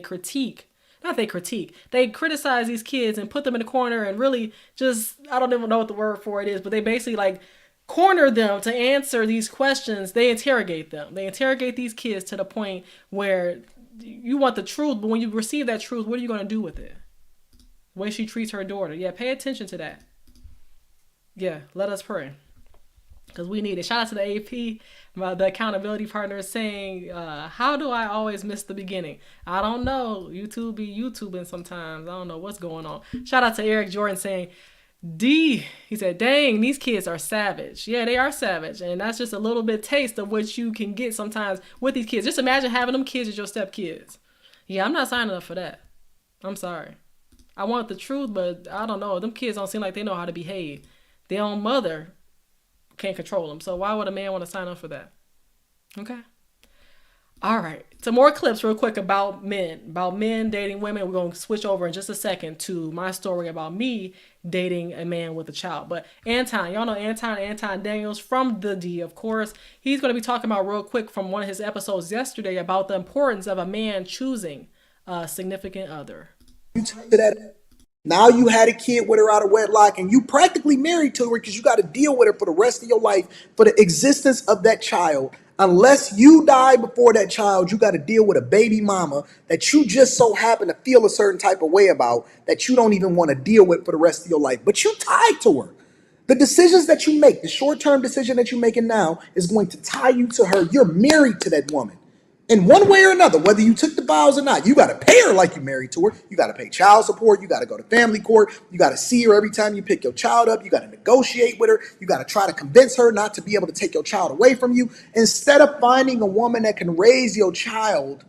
they criticize these kids and put them in the corner and really just, I don't even know what the word for it is, but they basically like corner them to answer these questions. They interrogate them. They interrogate these kids to the point where you want the truth, but when you receive that truth, what are you going to do with it? The way she treats her daughter. Yeah, pay attention to that. Yeah, let us pray. Because we need it. Shout out to the AP, the accountability partner, saying, how do I always miss the beginning? I don't know. YouTube be YouTubing sometimes. I don't know what's going on. Shout out to Eric Jordan saying, he said, dang, these kids are savage. Yeah, they are savage. And that's just a little bit taste of what you can get sometimes with these kids. Just imagine having them kids as your stepkids. Yeah, I'm not signing up for that. I'm sorry. I want the truth, but I don't know. Them kids don't seem like they know how to behave. Their own mother can't control them. So why would a man want to sign up for that? Okay. All right. Some more clips real quick about men dating women. We're going to switch over in just a second to my story about me dating a man with a child. But Anton, y'all know Anton Daniels from The D, of course. He's going to be talking about real quick from one of his episodes yesterday about the importance of a man choosing a significant other. Now you had a kid with her out of wedlock and you practically married to her because you got to deal with her for the rest of your life, for the existence of that child. Unless you die before that child, you got to deal with a baby mama that you just so happen to feel a certain type of way about that you don't even want to deal with for the rest of your life. But you tied to her. The decisions that you make, the short-term decision that you're making now is going to tie you to her. You're married to that woman. In one way or another, whether you took the vows or not, you got to pay her like you married to her. You got to pay child support. You got to go to family court. You got to see her every time you pick your child up. You got to negotiate with her. You got to try to convince her not to be able to take your child away from you. Instead of finding a woman that can raise your child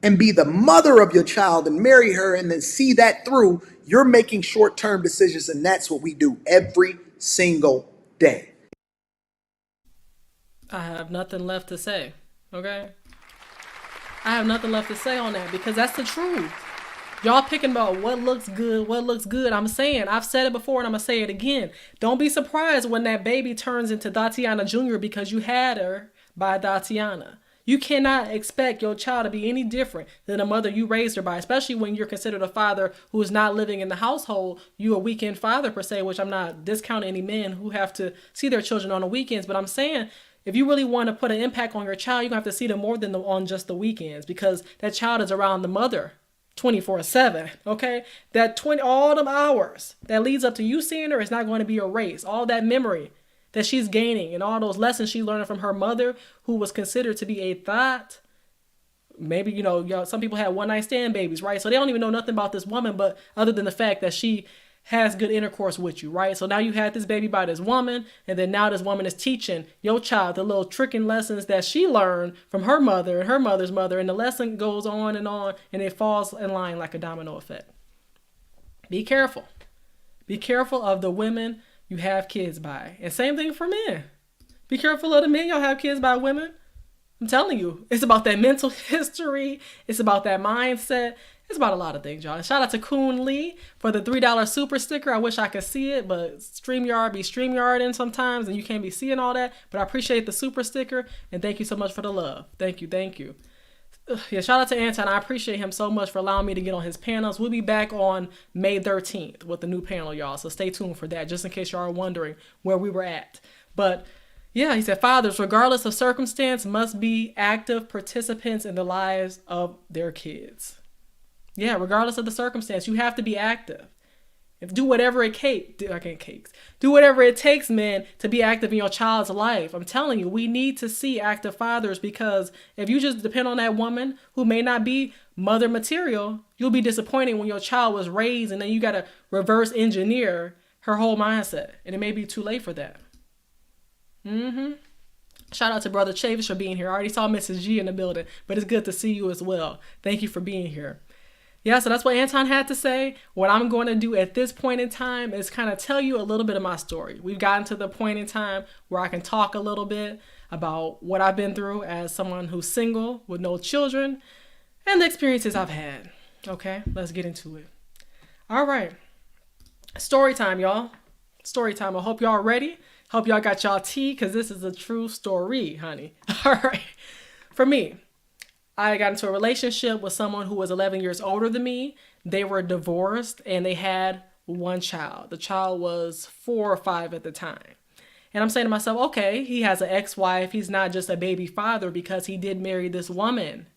and be the mother of your child and marry her and then see that through, you're making short-term decisions, and that's what we do every single day. I have nothing left to say. Okay? I have nothing left to say on that because that's the truth. Y'all picking about what looks good. I'm saying, I've said it before and I'm going to say it again. Don't be surprised when that baby turns into Tatiana Jr. because you had her by Tatiana. You cannot expect your child to be any different than the mother you raised her by, especially when you're considered a father who is not living in the household. You a weekend father per se, which I'm not discounting any men who have to see their children on the weekends, but I'm saying if you really want to put an impact on your child, you're going to have to see them more than on just the weekends because that child is around the mother 24/7, okay? All them hours that leads up to you seeing her is not going to be erased. All that memory that she's gaining and all those lessons she learned from her mother, who was considered to be a thought. Maybe, some people have one night stand babies, right? So they don't even know nothing about this woman, but other than the fact that she has good intercourse with you, right? So now you had this baby by this woman, and then now this woman is teaching your child the little tricking lessons that she learned from her mother and her mother's mother, and the lesson goes on, and it falls in line like a domino effect. Be careful. Be careful of the women you have kids by. And same thing for men. Be careful of the men y'all have kids by women. I'm telling you, it's about that mental history. It's about that mindset. It's about a lot of things, y'all. And shout out to Koon Lee for the $3 super sticker. I wish I could see it, but StreamYard be StreamYarding sometimes, and you can't be seeing all that. But I appreciate the super sticker, and thank you so much for the love. Thank you, thank you. Yeah, shout out to Anton. I appreciate him so much for allowing me to get on his panels. We'll be back on May 13th with the new panel, y'all. So stay tuned for that, just in case y'all are wondering where we were at. But yeah, he said, fathers, regardless of circumstance, must be active participants in the lives of their kids. Yeah, regardless of the circumstance, you have to be active. Do whatever it do whatever it takes, man, to be active in your child's life. I'm telling you, we need to see active fathers, because if you just depend on that woman who may not be mother material, you'll be disappointed when your child was raised and then you got to reverse engineer her whole mindset. And it may be too late for that. Shout out to Brother Chavis for being here. I already saw Mrs. G in the building, but it's good to see you as well. Thank you for being here. Yeah, so that's what Anton had to say. What I'm going to do at this point in time is kind of tell you a little bit of my story. We've gotten to the point in time where I can talk a little bit about what I've been through as someone who's single with no children and the experiences I've had. Okay, let's get into it. All right. Story time, y'all. Story time. I hope y'all are ready. Hope y'all got y'all tea, because this is a true story, honey. All right. For me, I got into a relationship with someone who was 11 years older than me. They were divorced and they had one child. The child was 4 or 5 at the time. And I'm saying to myself, okay, he has an ex-wife. He's not just a baby father, because he did marry this woman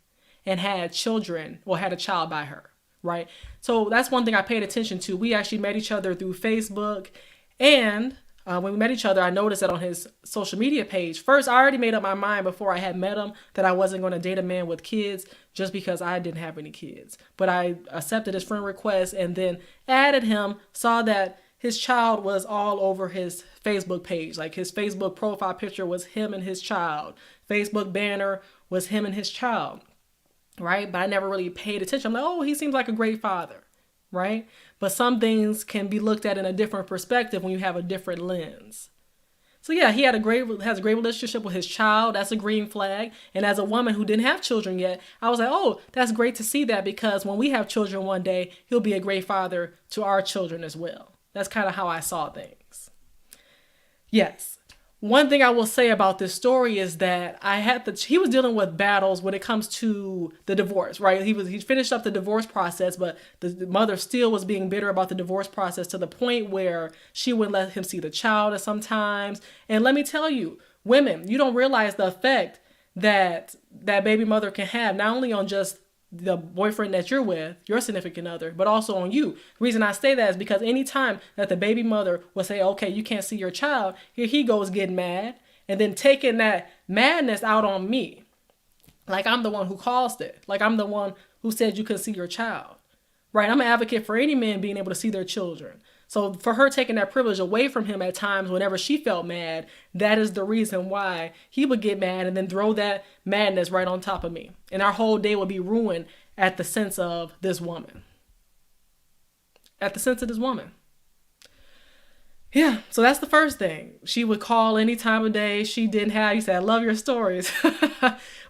and had children, or had a child by her, right? So that's one thing I paid attention to. We actually met each other through Facebook, and when we met each other, I noticed that on his social media page. First, I already made up my mind before I had met him that I wasn't going to date a man with kids, just because I didn't have any kids. But I accepted his friend request and then added him, saw that his child was all over his Facebook page. Like, his Facebook profile picture was him and his child. Facebook banner was him and his child, right? But I never really paid attention. I'm like, oh, he seems like a great father, right? But some things can be looked at in a different perspective when you have a different lens. So yeah, he has a great relationship with his child. That's a green flag. And as a woman who didn't have children yet, I was like, oh, that's great to see that, because when we have children one day, he'll be a great father to our children as well. That's kind of how I saw things. Yes. One thing I will say about this story is that he was dealing with battles when it comes to the divorce, right? He finished up the divorce process, but the mother still was being bitter about the divorce process, to the point where she wouldn't let him see the child at sometimes. And let me tell you, women, you don't realize the effect that baby mother can have, not only on just the boyfriend that you're with, your significant other, but also on you. The reason I say that is because anytime that the baby mother will say, okay, you can't see your child, here he goes getting mad, and then taking that madness out on me. Like I'm the one who caused it. Like I'm the one who said you couldn't see your child, right? I'm an advocate for any man being able to see their children. So for her taking that privilege away from him at times whenever she felt mad, that is the reason why he would get mad and then throw that madness right on top of me. And our whole day would be ruined at the sense of this woman. Yeah, so that's the first thing. She would call any time of day. She didn't have, you said, I love your stories.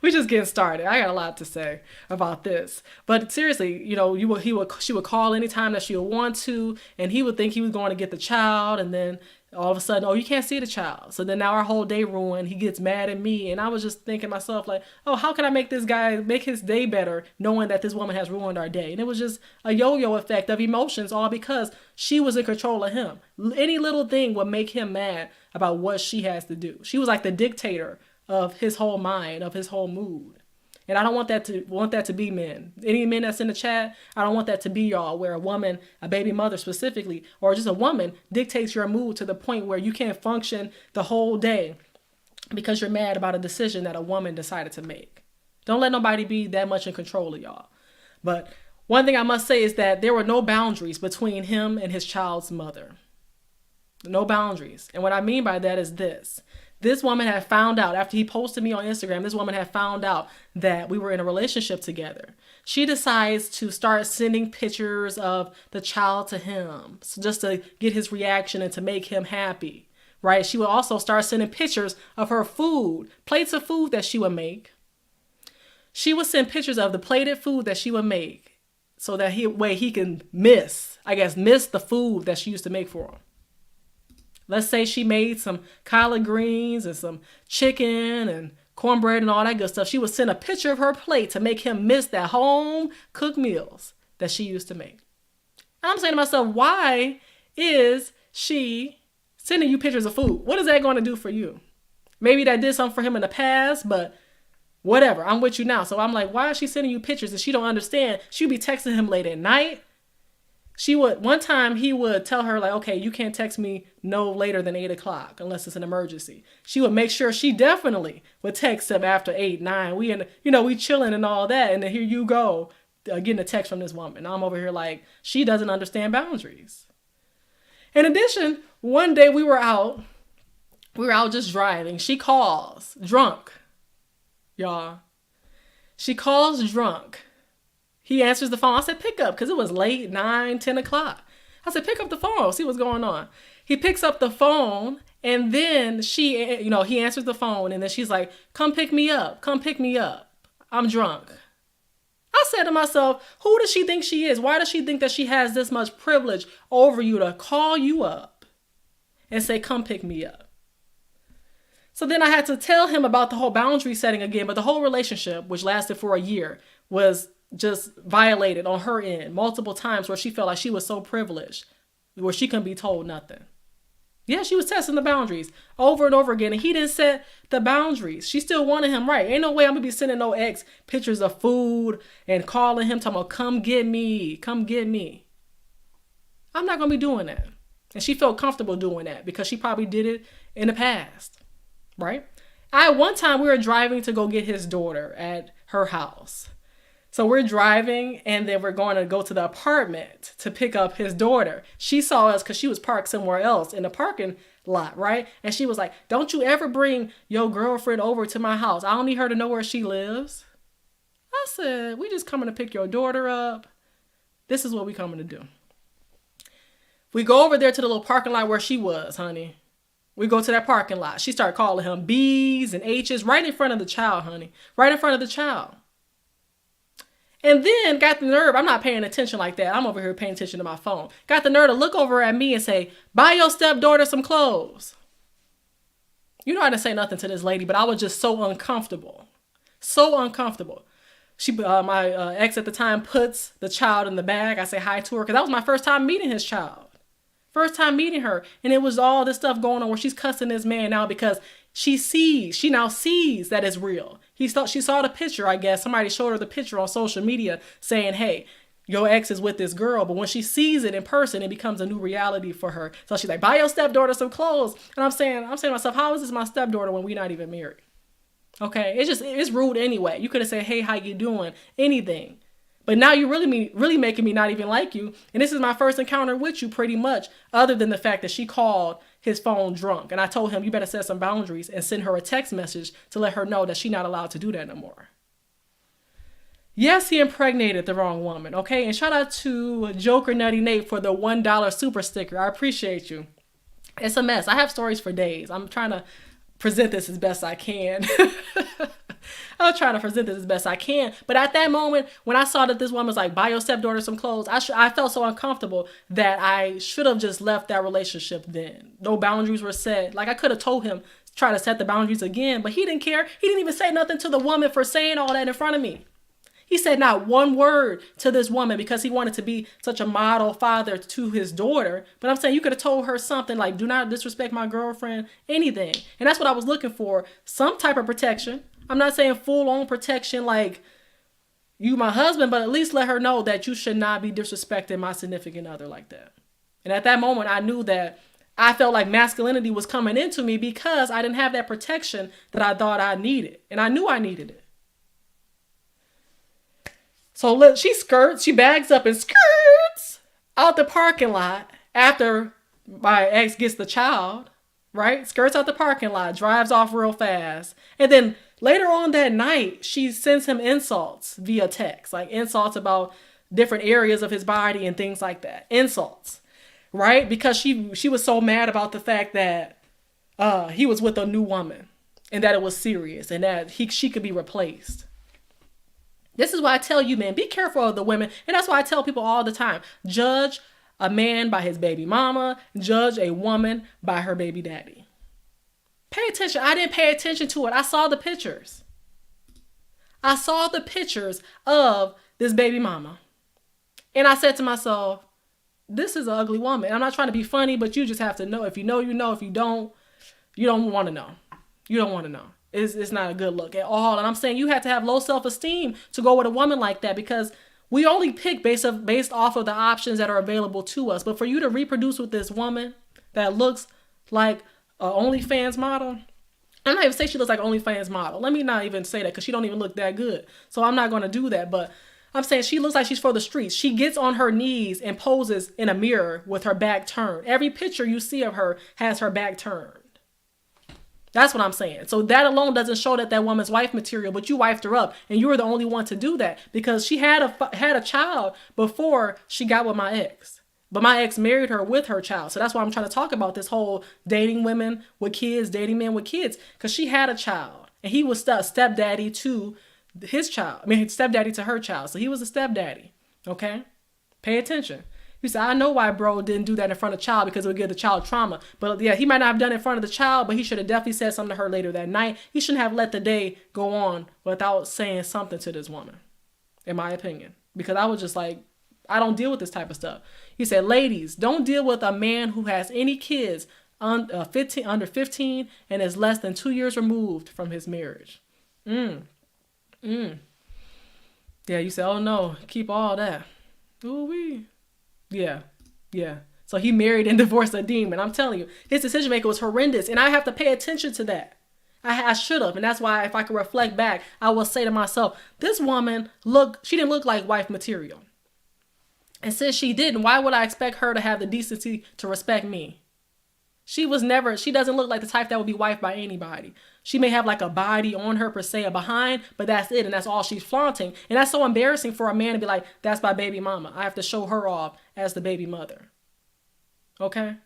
We just getting started. I got a lot to say about this. But seriously, she would call anytime that she would want to, and he would think he was going to get the child, and then all of a sudden, oh, you can't see the child. So then now our whole day ruined. He gets mad at me. And I was just thinking to myself, like, oh, how can I make this guy make his day better knowing that this woman has ruined our day? And it was just a yo-yo effect of emotions, all because she was in control of him. Any little thing would make him mad about what she has to do. She was like the dictator of his whole mind, of his whole mood. And I don't want that to be men. Any men that's in the chat, I don't want that to be y'all, where a woman, a baby mother specifically, or just a woman dictates your mood to the point where you can't function the whole day because you're mad about a decision that a woman decided to make. Don't let nobody be that much in control of y'all. But one thing I must say is that there were no boundaries between him and his child's mother. No boundaries. And what I mean by that is this. This woman had found out, after he posted me on Instagram, this woman had found out that we were in a relationship together. She decides to start sending pictures of the child to him, so just to get his reaction and to make him happy, right? She would also start sending pictures of her food, plates of food that she would make. She would send pictures of the plated food that she would make so that he can miss the food that she used to make for him. Let's say she made some collard greens and some chicken and cornbread and all that good stuff. She would send a picture of her plate to make him miss that home cooked meals that she used to make. And I'm saying to myself, why is she sending you pictures of food? What is that going to do for you? Maybe that did something for him in the past, but whatever. I'm with you now. So I'm like, why is she sending you pictures that she don't understand? She'd be texting him late at night. One time he would tell her like, okay, you can't text me no later than 8 o'clock unless it's an emergency. She would make sure she definitely would text him after 8, 9. We chilling and all that. And then here you go, getting a text from this woman. I'm over here like, she doesn't understand boundaries. In addition, one day we were out just driving. She calls drunk, y'all. She calls drunk. He answers the phone. I said, pick up, because it was late, 9, 10 o'clock. I said, pick up the phone, see what's going on. He picks up the phone, and then he answers the phone, and then she's like, come pick me up. I'm drunk. I said to myself, who does she think she is? Why does she think that she has this much privilege over you to call you up and say, come pick me up? So then I had to tell him about the whole boundary setting again, but the whole relationship, which lasted for a year, was just violated on her end multiple times, where she felt like she was so privileged, where she couldn't be told nothing. Yeah, she was testing the boundaries over and over again, and he didn't set the boundaries. She still wanted him, right? Ain't no way I'm gonna be sending no ex pictures of food and calling him, talking about, come get me. I'm not gonna be doing that. And she felt comfortable doing that because she probably did it in the past, right? One time we were driving to go get his daughter at her house. So we're driving, and then we're going to go to the apartment to pick up his daughter. She saw us because she was parked somewhere else in the parking lot, right? And she was like, don't you ever bring your girlfriend over to my house. I don't need her to know where she lives. I said, we just coming to pick your daughter up. This is what we coming to do. We go over there to the little parking lot where she was, honey. We go to that parking lot. She started calling him B's and H's right in front of the child, honey. Right in front of the child. And then got the nerve, I'm not paying attention like that. I'm over here paying attention to my phone. Got the nerve to look over at me and say, buy your stepdaughter some clothes. You know, I didn't say nothing to this lady, but I was just so uncomfortable. So uncomfortable. My ex at the time puts the child in the bag. I say hi to her because that was my first time meeting his child. First time meeting her. And it was all this stuff going on where she's cussing this man out because she now sees that it's real. She saw the picture, I guess. Somebody showed her the picture on social media saying, hey, your ex is with this girl. But when she sees it in person, it becomes a new reality for her. So she's like, buy your stepdaughter some clothes. And I'm saying to myself, how is this my stepdaughter when we're not even married? Okay, it's rude anyway. You could have said, hey, how you doing? Anything. But now you're really making me not even like you. And this is my first encounter with you pretty much, other than the fact that she called his phone drunk. And I told him, you better set some boundaries and send her a text message to let her know that she's not allowed to do that no more. Yes, he impregnated the wrong woman, okay? And shout out to Joker Nutty Nate for the $1 super sticker. I appreciate you. It's a mess. I have stories for days. I'm trying to present this as best I can. But at that moment, when I saw that this woman was like, buy your stepdaughter some clothes, I felt so uncomfortable that I should have just left that relationship then. No boundaries were set. Like, I could have told him, try to set the boundaries again, but he didn't care. He didn't even say nothing to the woman for saying all that in front of me. He said not one word to this woman because he wanted to be such a model father to his daughter. But I'm saying you could have told her something like, do not disrespect my girlfriend, anything. And that's what I was looking for. Some type of protection. I'm not saying full on protection like you my husband, but at least let her know that you should not be disrespecting my significant other like that. And at that moment, I knew that I felt like masculinity was coming into me because I didn't have that protection that I thought I needed. And I knew I needed it. So she bags up and skirts out the parking lot after my ex gets the child, right? Skirts out the parking lot, drives off real fast. And then later on that night, she sends him insults via text, like insults about different areas of his body and things like that. Insults, right? Because she was so mad about the fact that he was with a new woman and that it was serious and that she could be replaced. This is why I tell you, man, be careful of the women. And that's why I tell people all the time, judge a man by his baby mama, judge a woman by her baby daddy. Pay attention. I didn't pay attention to it. I saw the pictures. I saw the pictures of this baby mama. And I said to myself, this is an ugly woman. I'm not trying to be funny, but you just have to know. If you know, you know. If you don't want to know. You don't want to know. It's not a good look at all. And I'm saying you have to have low self-esteem to go with a woman like that because we only pick based off of the options that are available to us. But for you to reproduce with this woman that looks like an OnlyFans model, I'm not even saying she looks like an OnlyFans model. Let me not even say that because she don't even look that good. So I'm not going to do that. But I'm saying she looks like she's for the streets. She gets on her knees and poses in a mirror with her back turned. Every picture you see of her has her back turned. That's what I'm saying. So that alone doesn't show that woman's wife material, but you wifed her up and you were the only one to do that because she had a child before she got with my ex. But my ex married her with her child. So that's why I'm trying to talk about this whole dating women with kids, dating men with kids, because she had a child and he was stepdaddy to his child. I mean, stepdaddy to her child. So he was a stepdaddy. Okay? Pay attention. You said, I know why bro didn't do that in front of the child because it would give the child trauma. But yeah, he might not have done it in front of the child, but he should have definitely said something to her later that night. He shouldn't have let the day go on without saying something to this woman, in my opinion. Because I was just like, I don't deal with this type of stuff. He said, ladies, don't deal with a man who has any kids under 15 and is less than 2 years removed from his marriage. Yeah, you said, oh no, keep all that. Ooh-wee. Yeah. So he married and divorced a demon. I'm telling you, his decision making was horrendous. And I have to pay attention to that. I should have. And that's why if I could reflect back, I will say to myself, this woman, she didn't look like wife material. And since she didn't, why would I expect her to have the decency to respect me? She doesn't look like the type that would be wifed by anybody. She may have like a body on her per se, a behind, but that's it. And that's all she's flaunting. And that's so embarrassing for a man to be like, that's my baby mama. I have to show her off as the baby mother. Okay?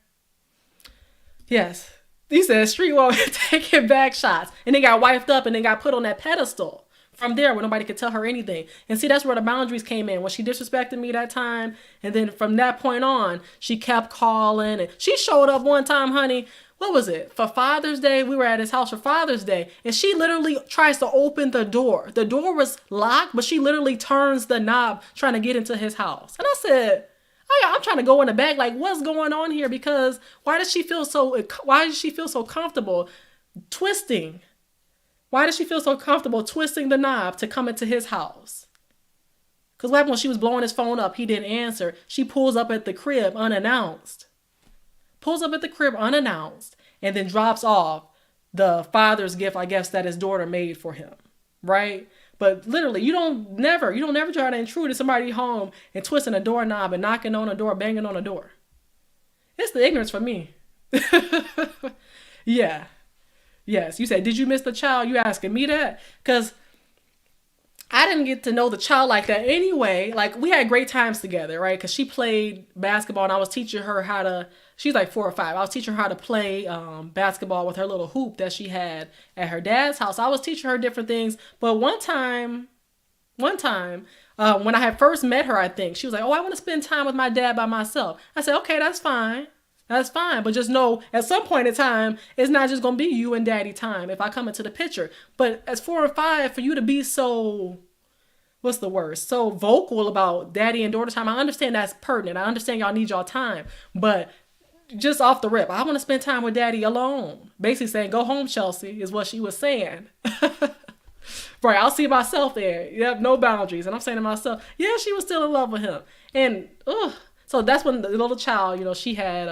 Yes. He said streetwalk taking back shots. And they got wifed up and then got put on that pedestal. From there, where nobody could tell her anything. And see, that's where the boundaries came in. When she disrespected me that time, and then from that point on, she kept calling. And she showed up one time, honey, what was it? For Father's Day, we were at his house for Father's Day. And she literally tries to open the door. The door was locked, but she literally turns the knob trying to get into his house. And I said, I'm trying to go in the back, like, what's going on here? Because why does she feel so comfortable twisting? Why does she feel so comfortable twisting the knob to come into his house? Because what happened when she was blowing his phone up, he didn't answer. She pulls up at the crib unannounced. And then drops off the father's gift, I guess, that his daughter made for him. Right? But literally, you don't never try to intrude in somebody's home and twisting a doorknob and knocking on a door, banging on a door. It's the ignorance for me. Yeah. Yes, you said, did you miss the child? You asking me that? Because I didn't get to know the child like that anyway. Like, we had great times together, right? Because she played basketball and I was teaching her she's like 4 or 5. I was teaching her how to play basketball with her little hoop that she had at her dad's house. I was teaching her different things. But one time, when I had first met her, I think, she was like, oh, I want to spend time with my dad by myself. I said, okay, that's fine. That's fine. But just know at some point in time, it's not just going to be you and daddy time if I come into the picture. But as 4 and 5, for you to be so, what's the word? So vocal about daddy and daughter time. I understand that's pertinent. I understand y'all need y'all time. But just off the rip, I want to spend time with daddy alone. Basically saying, go home, Chelsea, is what she was saying. Right, I'll see myself there. Yep, no boundaries. And I'm saying to myself, yeah, she was still in love with him. And so that's when the little child, she had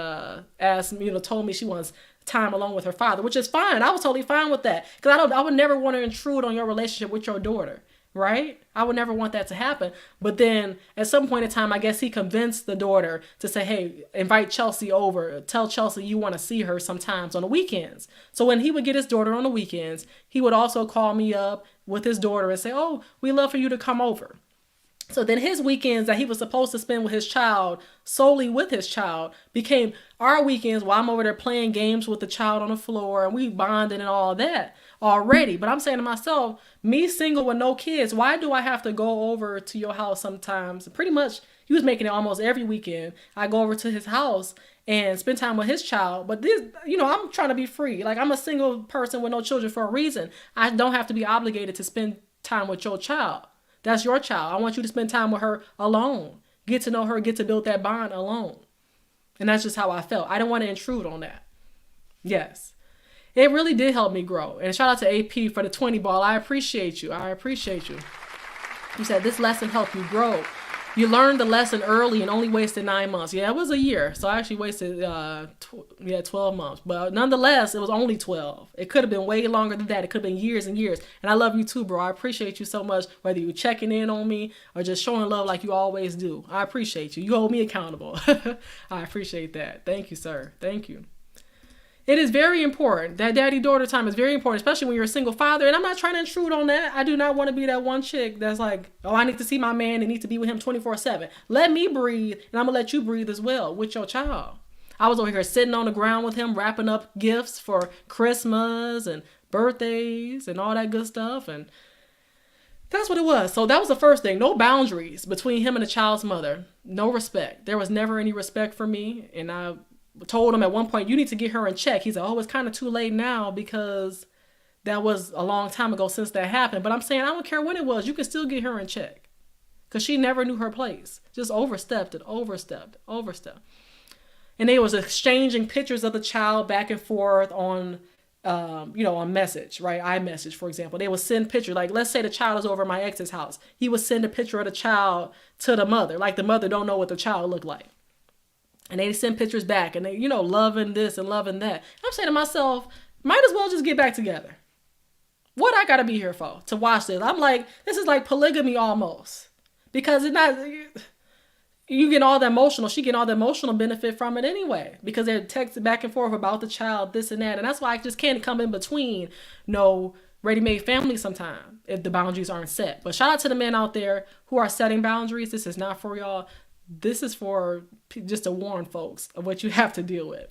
asked me, told me she wants time alone with her father, which is fine. I was totally fine with that. Because I would never want to intrude on your relationship with your daughter. Right? I would never want that to happen. But then at some point in time, I guess he convinced the daughter to say, hey, invite Chelsea over. Tell Chelsea you want to see her sometimes on the weekends. So when he would get his daughter on the weekends, he would also call me up with his daughter and say, oh, we love for you to come over. So then his weekends that he was supposed to spend with his child, solely with his child, became our weekends while I'm over there playing games with the child on the floor and we bonding and all that already. But I'm saying to myself, me single with no kids, why do I have to go over to your house sometimes? Pretty much, he was making it almost every weekend. I go over to his house and spend time with his child. But this, I'm trying to be free. Like, I'm a single person with no children for a reason. I don't have to be obligated to spend time with your child. That's your child. I want you to spend time with her alone. Get to know her, get to build that bond alone. And that's just how I felt. I didn't want to intrude on that. Yes. It really did help me grow. And shout out to AP for the 20 ball. I appreciate you. You said this lesson helped you grow. You learned the lesson early and only wasted 9 months. Yeah, it was a year. So I actually wasted 12 months. But nonetheless, it was only 12. It could have been way longer than that. It could have been years and years. And I love you too, bro. I appreciate you so much, whether you're checking in on me or just showing love like you always do. I appreciate you. You hold me accountable. I appreciate that. Thank you, sir. Thank you. It is very important. That daddy-daughter time is very important, especially when you're a single father. And I'm not trying to intrude on that. I do not want to be that one chick that's like, oh, I need to see my man and need to be with him 24/7. Let me breathe, and I'm going to let you breathe as well with your child. I was over here sitting on the ground with him, wrapping up gifts for Christmas and birthdays and all that good stuff. And that's what it was. So that was the first thing. No boundaries between him and the child's mother. No respect. There was never any respect for me. And I told him at one point, you need to get her in check. He said, oh, it's kind of too late now because that was a long time ago since that happened. But I'm saying, I don't care when it was. You can still get her in check because she never knew her place. Just overstepped. And they was exchanging pictures of the child back and forth on, on message, right? iMessage, for example. They would send pictures. Like, let's say the child is over at my ex's house. He would send a picture of the child to the mother. Like the mother don't know what the child looked like. And they send pictures back and they, loving this and loving that. I'm saying to myself, might as well just get back together. What I got to be here for? To watch this. I'm like, this is like polygamy almost. Because it's not, you get all the emotional, she getting all the emotional benefit from it anyway. Because they're texting back and forth about the child, this and that. And that's why I just can't come in between no ready-made family sometime if the boundaries aren't set. But shout out to the men out there who are setting boundaries. This is not for y'all. This is for just to warn folks of what you have to deal with.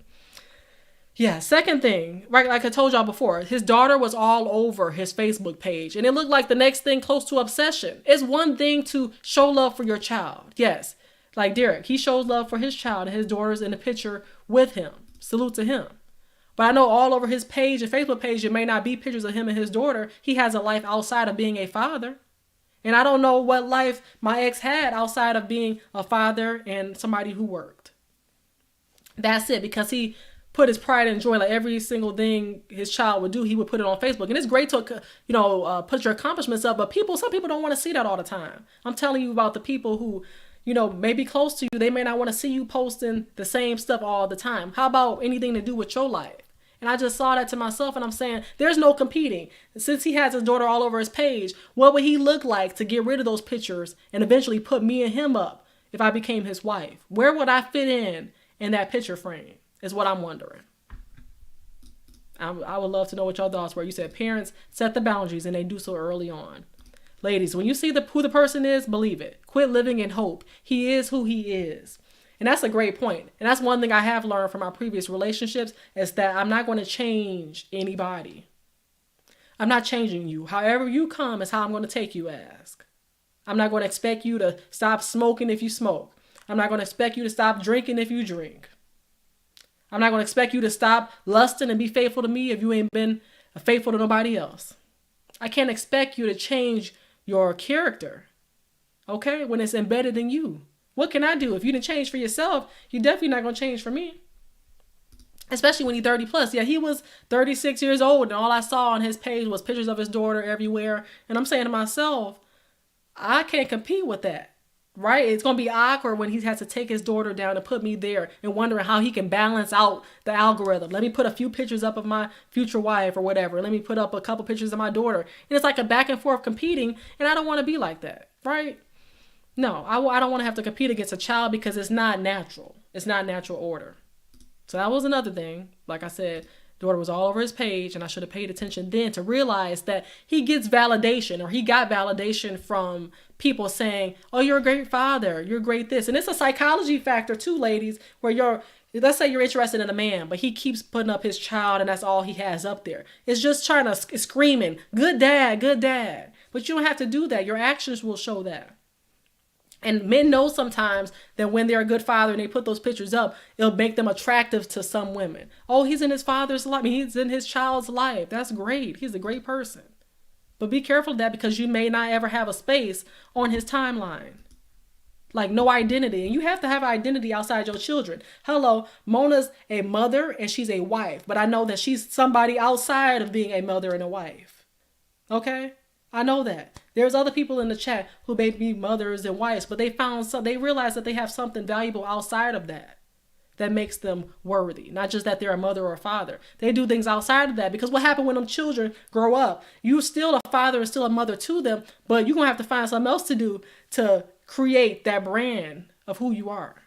Yeah, second thing, right, like I told y'all before, his daughter was all over his Facebook page. And it looked like the next thing close to obsession. It's one thing to show love for your child. Yes, like Derek, he shows love for his child and his daughter's in the picture with him. Salute to him. But I know all over his page and Facebook page, it may not be pictures of him and his daughter. He has a life outside of being a father. And I don't know what life my ex had outside of being a father and somebody who worked. That's it, because he put his pride and joy, like every single thing his child would do, he would put it on Facebook. And it's great to, put your accomplishments up, but some people don't want to see that all the time. I'm telling you about the people who, may be close to you. They may not want to see you posting the same stuff all the time. How about anything to do with your life? And I just saw that to myself and I'm saying, there's no competing. Since he has his daughter all over his page, what would he look like to get rid of those pictures and eventually put me and him up if I became his wife? Where would I fit in that picture frame is what I'm wondering. I would love to know what your thoughts were. You said parents set the boundaries and they do so early on. Ladies, when you see who the person is, believe it. Quit living in hope. He is who he is. And that's a great point. And that's one thing I have learned from our previous relationships is that I'm not going to change anybody. I'm not changing you. However you come is how I'm going to take you as. I'm not going to expect you to stop smoking if you smoke. I'm not going to expect you to stop drinking if you drink. I'm not going to expect you to stop lusting and be faithful to me if you ain't been faithful to nobody else. I can't expect you to change your character, okay, when it's embedded in you. What can I do? If you didn't change for yourself, you're definitely not going to change for me. Especially when he's 30 plus. Yeah, he was 36 years old, and all I saw on his page was pictures of his daughter everywhere. And I'm saying to myself, I can't compete with that, right? It's going to be awkward when he has to take his daughter down and put me there and wondering how he can balance out the algorithm. Let me put a few pictures up of my future wife or whatever. Let me put up a couple pictures of my daughter. And it's like a back and forth competing, and I don't want to be like that, right? No, I don't want to have to compete against a child because it's not natural. It's not natural order. So that was another thing. Like I said, daughter was all over his page, and I should have paid attention then to realize that he gets validation, or he got validation from people saying, oh, you're a great father, you're great this. And it's a psychology factor too, ladies, where let's say you're interested in a man, but he keeps putting up his child and that's all he has up there. It's just trying to screaming, good dad, good dad. But you don't have to do that. Your actions will show that. And men know sometimes that when they're a good father and they put those pictures up, it'll make them attractive to some women. Oh, he's in his father's life. He's in his child's life. That's great. He's a great person. But be careful of that, because you may not ever have a space on his timeline. Like no identity. And you have to have identity outside your children. Hello, Mona's a mother and she's a wife. But I know that she's somebody outside of being a mother and a wife. Okay? I know that. There's other people in the chat who may be mothers and wives, but they realize that they have something valuable outside of that makes them worthy. Not just that they're a mother or a father. They do things outside of that, because what happened when them children grow up? You still a father and still a mother to them, but you're going to have to find something else to do to create that brand of who you are.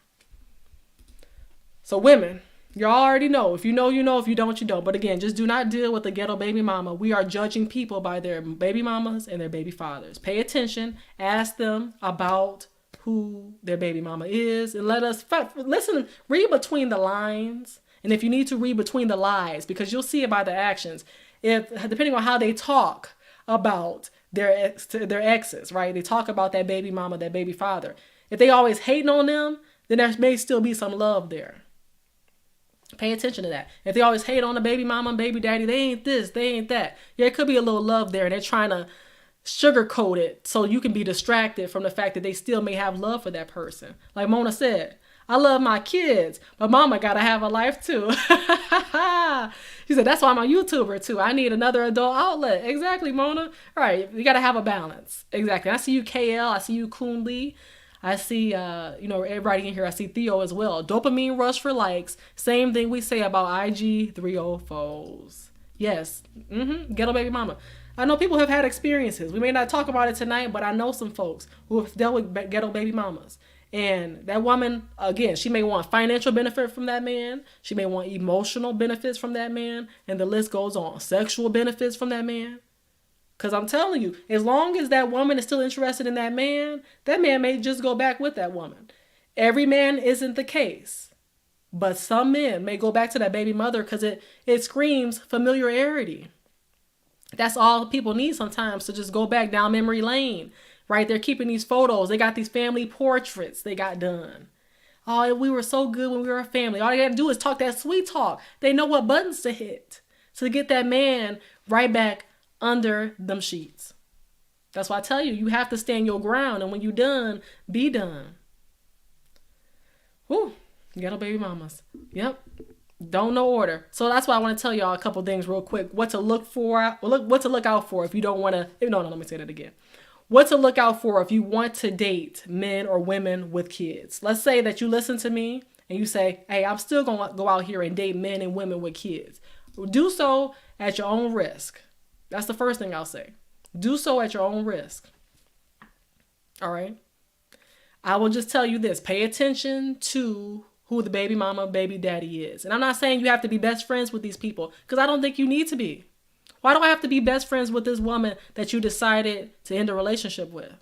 So women, you already know. If you know, you know. If you don't, you don't. But again, just do not deal with the ghetto baby mama. We are judging people by their baby mamas and their baby fathers. Pay attention. Ask them about who their baby mama is. And let us listen, read between the lines. And if you need to, read between the lies, because you'll see it by the actions. Depending on how they talk about their exes, right? They talk about that baby mama, that baby father. If they always hating on them, then there may still be some love there. Pay attention to that. If they always hate on the baby mama and baby daddy, they ain't this, they ain't that. Yeah, it could be a little love there, and they're trying to sugarcoat it so you can be distracted from the fact that they still may have love for that person. Like Mona said, I love my kids, but mama gotta have a life too. She said, that's why I'm a YouTuber too. I need another adult outlet. Exactly, Mona. All right, you gotta have a balance. Exactly. I see you, KL. I see you, Kun Lee. I see, everybody in here. I see Theo as well. Dopamine rush for likes. Same thing we say about IG 304s. Yes. Ghetto baby mama. I know people have had experiences. We may not talk about it tonight, but I know some folks who have dealt with ghetto baby mamas. And that woman, again, she may want financial benefit from that man. She may want emotional benefits from that man. And the list goes on. Sexual benefits from that man. Because I'm telling you, as long as that woman is still interested in that man may just go back with that woman. Every man isn't the case. But some men may go back to that baby mother because it screams familiarity. That's all people need sometimes, to just go back down memory lane. Right? They're keeping these photos. They got these family portraits they got done. Oh, we were so good when we were a family. All they got to do is talk that sweet talk. They know what buttons to hit to get that man right back under them sheets. That's why I tell you, you have to stand your ground. And when you done, be done. Whew. Ghetto baby mamas. Yep. Don't know order. So that's why I want to tell y'all a couple things real quick. What to look for. What to look out for if you don't want to. No, let me say that again. What to look out for if you want to date men or women with kids. Let's say that you listen to me and you say, hey, I'm still going to go out here and date men and women with kids. Do so at your own risk. That's the first thing I'll say. Do so at your own risk. All right. I will just tell you this. Pay attention to who the baby mama, baby daddy is. And I'm not saying you have to be best friends with these people, because I don't think you need to be. Why do I have to be best friends with this woman that you decided to end a relationship with?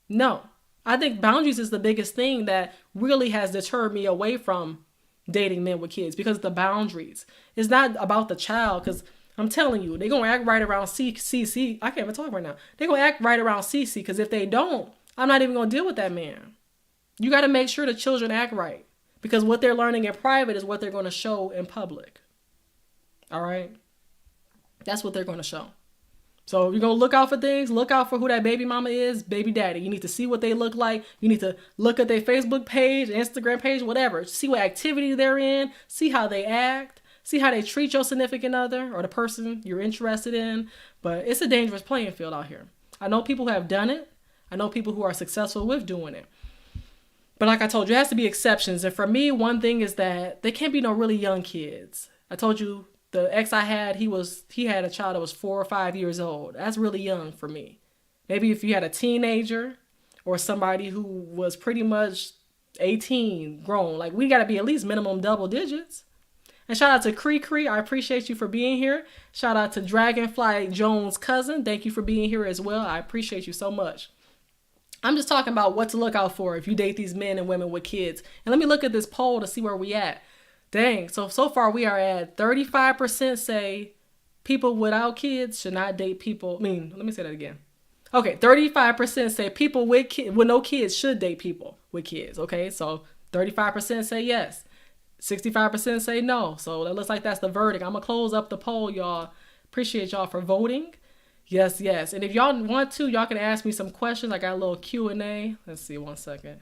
No. I think boundaries is the biggest thing that really has deterred me away from dating men with kids, because the boundaries. It's not about the child, because I'm telling you, they're going to act right around CC. I can't even talk right now. They're going to act right around CC, because if they don't, I'm not even going to deal with that man. You got to make sure the children act right, because what they're learning in private is what they're going to show in public. All right? That's what they're going to show. So if you're going to look out for things, look out for who that baby mama is, baby daddy. You need to see what they look like. You need to look at their Facebook page, Instagram page, whatever. See what activity they're in. See how they act. See how they treat your significant other or the person you're interested in. But it's a dangerous playing field out here. I know people who have done it. I know people who are successful with doing it. But like I told you, it has to be exceptions. And for me, one thing is that they can't be no really young kids. I told you the ex I had, he had a child that was 4 or 5 years old. That's really young for me. Maybe if you had a teenager or somebody who was pretty much 18, grown, like we got to be at least minimum double digits. And shout out to Cree Cree. I appreciate you for being here. Shout out to Dragonfly Jones' cousin. Thank you for being here as well. I appreciate you so much. I'm just talking about what to look out for if you date these men and women with kids. And let me look at this poll to see where we at. Dang, so far we are at 35% say people without kids should not date people. Let me say that again. Okay, 35% say people with no kids should date people with kids. Okay, so 35% say yes. 65% say no. So that looks like that's the verdict. I'm going to close up the poll, y'all. Appreciate y'all for voting. Yes. And if y'all want to, y'all can ask me some questions. I got a little Q&A. Let's see, 1 second.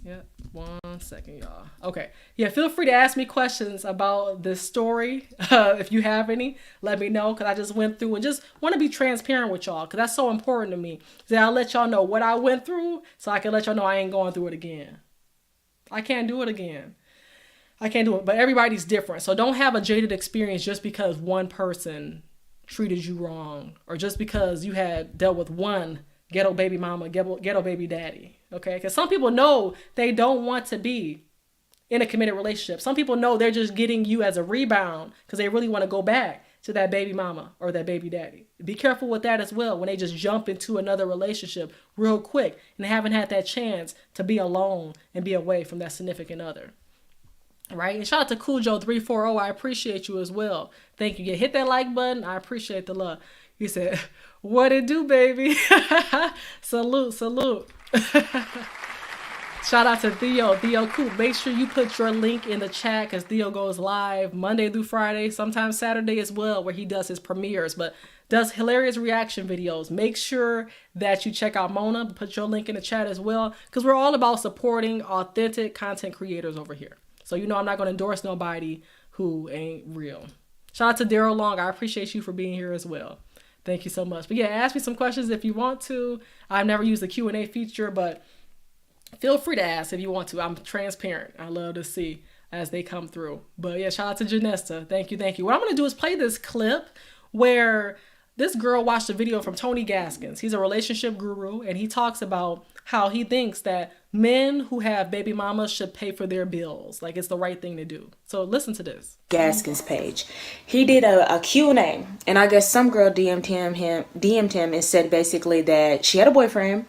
Yeah, 1 second, y'all. Okay. Yeah, feel free to ask me questions about this story. If you have any, let me know, because I just went through and just want to be transparent with y'all, because that's so important to me. So I'll let y'all know what I went through so I can let y'all know I ain't going through it again. I can't do it again. I can't do it, but everybody's different. So don't have a jaded experience just because one person treated you wrong or just because you had dealt with one ghetto baby mama, ghetto baby daddy. Okay, because some people know they don't want to be in a committed relationship. Some people know they're just getting you as a rebound because they really want to go back to that baby mama or that baby daddy. Be careful with that as well when they just jump into another relationship real quick and haven't had that chance to be alone and be away from that significant other. Right? And shout out to Cujo340. I appreciate you as well. Thank you. Yeah, hit that like button. I appreciate the love. He said, what it do, baby? Salute. Shout out to Theo Coop. Make sure you put your link in the chat because Theo goes live Monday through Friday, sometimes Saturday as well, where he does his premieres, but does hilarious reaction videos. Make sure that you check out Mona. Put your link in the chat as well because we're all about supporting authentic content creators over here. So you know I'm not going to endorse nobody who ain't real. Shout out to Daryl Long. I appreciate you for being here as well. Thank you so much. But yeah, ask me some questions if you want to. I've never used the Q&A feature, but feel free to ask if you want to. I'm transparent. I love to see as they come through. But yeah, shout out to Janesta. Thank you. What I'm going to do is play this clip where this girl watched a video from Tony Gaskins. He's a relationship guru, and he talks about how he thinks that men who have baby mamas should pay for their bills. Like it's the right thing to do. So listen to this. Gaskins page. He did a Q&A, and I guess some girl DM'd him and said basically that she had a boyfriend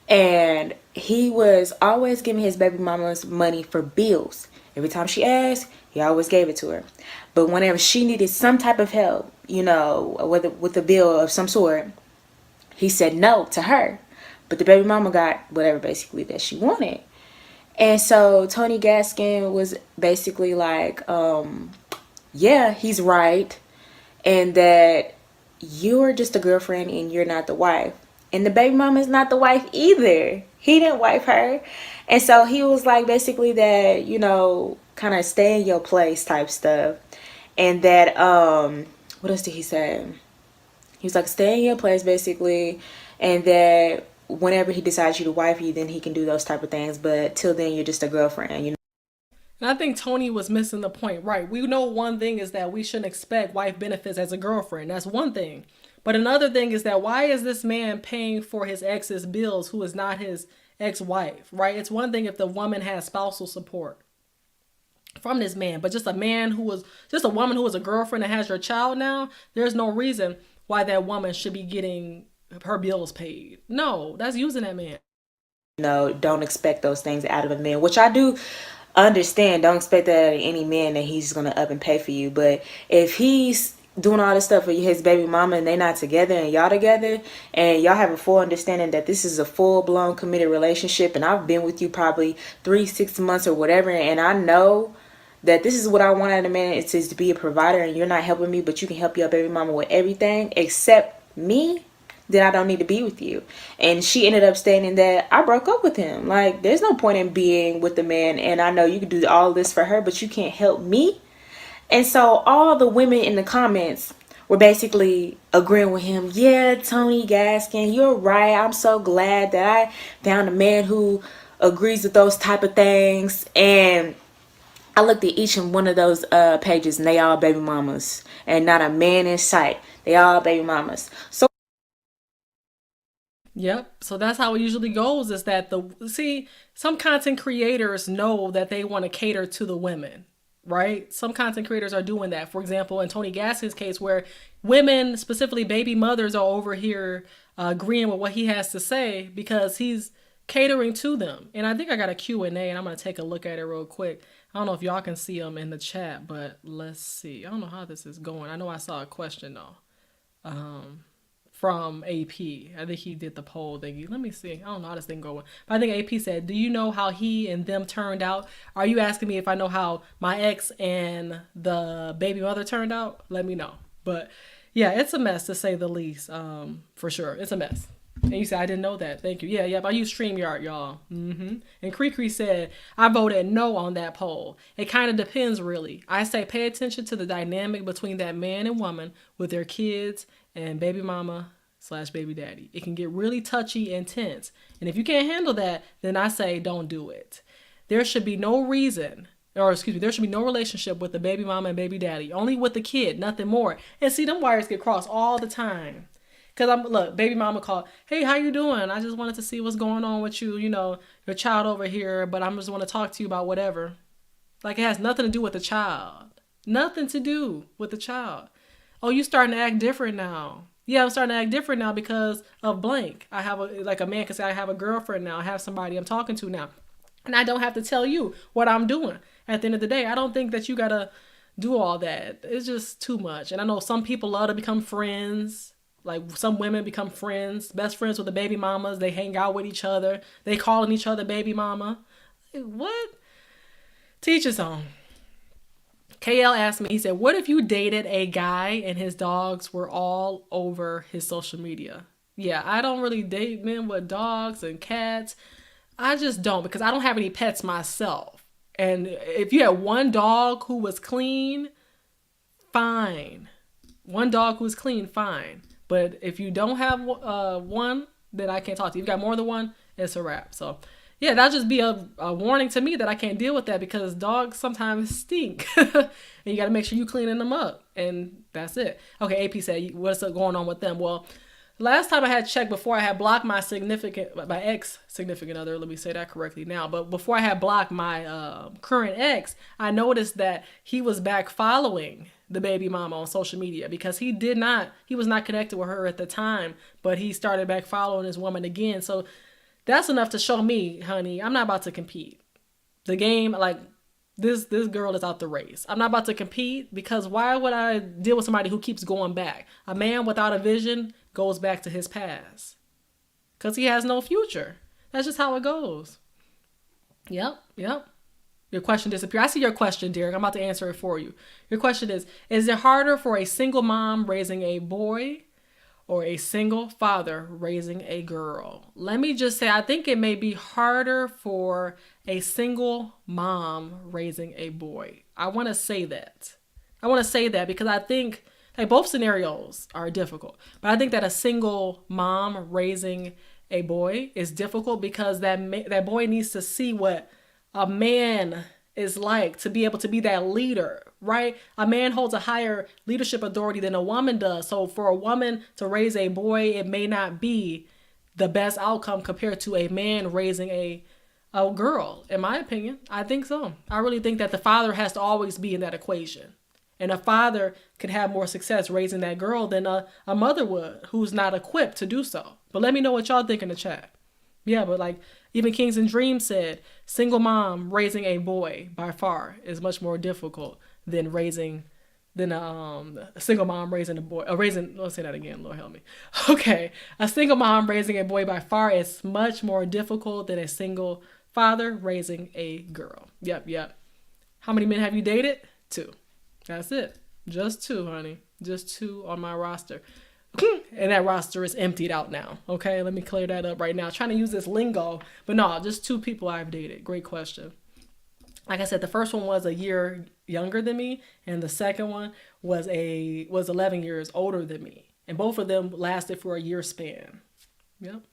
and he was always giving his baby mama's money for bills. Every time she asked, he always gave it to her. But whenever she needed some type of help, you know, whether with a bill of some sort, he said no to her. But the baby mama got whatever basically that she wanted. And so Tony Gaskin was basically like, yeah, he's right. And that you're just a girlfriend and you're not the wife. And the baby mama is not the wife either. He didn't wife her. And so he was like basically that, you know, kind of stay in your place type stuff. And that, what else did he say? He was like, stay in your place basically. And that whenever he decides you to wife you, then he can do those type of things. But till then, you're just a girlfriend, you know. And I think Tony was missing the point. Right. We know one thing is that we shouldn't expect wife benefits as a girlfriend. That's one thing. But another thing is that why is this man paying for his ex's bills who is not his ex-wife, right? It's one thing if the woman has spousal support from this man, but just a woman who was a girlfriend and has your child now, there's no reason why that woman should be getting her bills paid. No, that's using that man. No, don't expect those things out of a man, which I do understand. Don't expect that out of any man that he's going to up and pay for you. But if he's doing all this stuff for his baby mama and they not together and y'all together and y'all have a full understanding that this is a full-blown committed relationship and I've been with you probably 3-6 months or whatever, and I know that this is what I want out of a man, it's to be a provider, and you're not helping me, but you can help your baby mama with everything except me, then I don't need to be with you. And she ended up stating that I broke up with him. Like, there's no point in being with the man, and I know you can do all this for her, but you can't help me. And so all the women in the comments were basically agreeing with him. Yeah, Tony Gaskin, you're right. I'm so glad that I found a man who agrees with those type of things. And I looked at each and one of those pages, and they all baby mamas, and not a man in sight. They all baby mamas. So Yep. So that's how it usually goes, is that some content creators know that they want to cater to the women, right? Some content creators are doing that. For example, in Tony Gaskin's case, where women, specifically baby mothers, are over here agreeing with what he has to say because he's catering to them. And I think I got a Q&A, and I'm going to take a look at it real quick. I don't know if y'all can see them in the chat, but let's see. I don't know how this is going. I know I saw a question though. From AP. I think he did the poll thingy. Let me see. I don't know how this thing going. But I think AP said, do you know how he and them turned out? Are you asking me if I know how my ex and the baby mother turned out? Let me know. But yeah, it's a mess to say the least. For sure. It's a mess. And you said, I didn't know that. Thank you. Yeah, I use StreamYard, y'all. And Cree said, I voted no on that poll. It kind of depends, really. I say pay attention to the dynamic between that man and woman with their kids and baby mama / baby daddy. It can get really touchy and tense. And if you can't handle that, then I say don't do it. There should be no relationship with the baby mama and baby daddy. Only with the kid, nothing more. And see, them wires get crossed all the time. Cause baby mama called, hey, how you doing? I just wanted to see what's going on with you, your child over here, but I just want to talk to you about whatever. Like, it has nothing to do with the child. Nothing to do with the child. Oh, you starting to act different now. Yeah, I'm starting to act different now because of blank. I have a man can say, I have a girlfriend now. I have somebody I'm talking to now. And I don't have to tell you what I'm doing. At the end of the day, I don't think that you got to do all that. It's just too much. And I know some people love to become friends. Like, some women become friends, best friends with the baby mamas. They hang out with each other. They calling each other baby mama. What? Teach his own. KL asked me, he said, what if you dated a guy and his dogs were all over his social media? Yeah, I don't really date men with dogs and cats. I just don't, because I don't have any pets myself. And if you had one dog who was clean, fine. One dog who was clean, fine. But if you don't have one, then I can't talk to you. If you got more than one, it's a wrap. So yeah, that'll just be a warning to me that I can't deal with that, because dogs sometimes stink. And you got to make sure you cleaning them up. And that's it. Okay, AP said, what's going on with them? Well, last time I had checked, before I had blocked my ex-significant other, let me say that correctly now, but before I had blocked my current ex, I noticed that he was back following the baby mama on social media, because he was not connected with her at the time, but he started back following his woman again. So that's enough to show me, honey, I'm not about to compete. The game, like, this girl is out the race. I'm not about to compete, because why would I deal with somebody who keeps going back? A man without a vision goes back to his past, because he has no future. That's just how it goes. Yep. Your question disappeared. I see your question, Derek. I'm about to answer it for you. Your question is it harder for a single mom raising a boy or a single father raising a girl? Let me just say, I think it may be harder for a single mom raising a boy. I want to say that because I think, like, both scenarios are difficult, but I think that a single mom raising a boy is difficult, because that boy needs to see what a man is like, to be able to be that leader, right? A man holds a higher leadership authority than a woman does. So for a woman to raise a boy, it may not be the best outcome compared to a man raising a girl, in my opinion. I think so. I really think that the father has to always be in that equation. And a father could have more success raising that girl than a mother would, who's not equipped to do so. But let me know what y'all think in the chat. Yeah, but like, even Kings and Dreams said, single mom raising a boy by far is much more difficult than a single mom raising a boy. Let's say that again, Lord help me. Okay, a single mom raising a boy by far is much more difficult than a single father raising a girl. Yep. How many men have you dated? 2. That's it. Just 2, honey. Just 2 on my roster. And that roster is emptied out now. Okay, let me clear that up right now. Trying to use this lingo, but no, just 2 people I've dated. Great question. Like I said, the first one was a year younger than me, and the second one was 11 years older than me. And both of them lasted for a year span. Yep.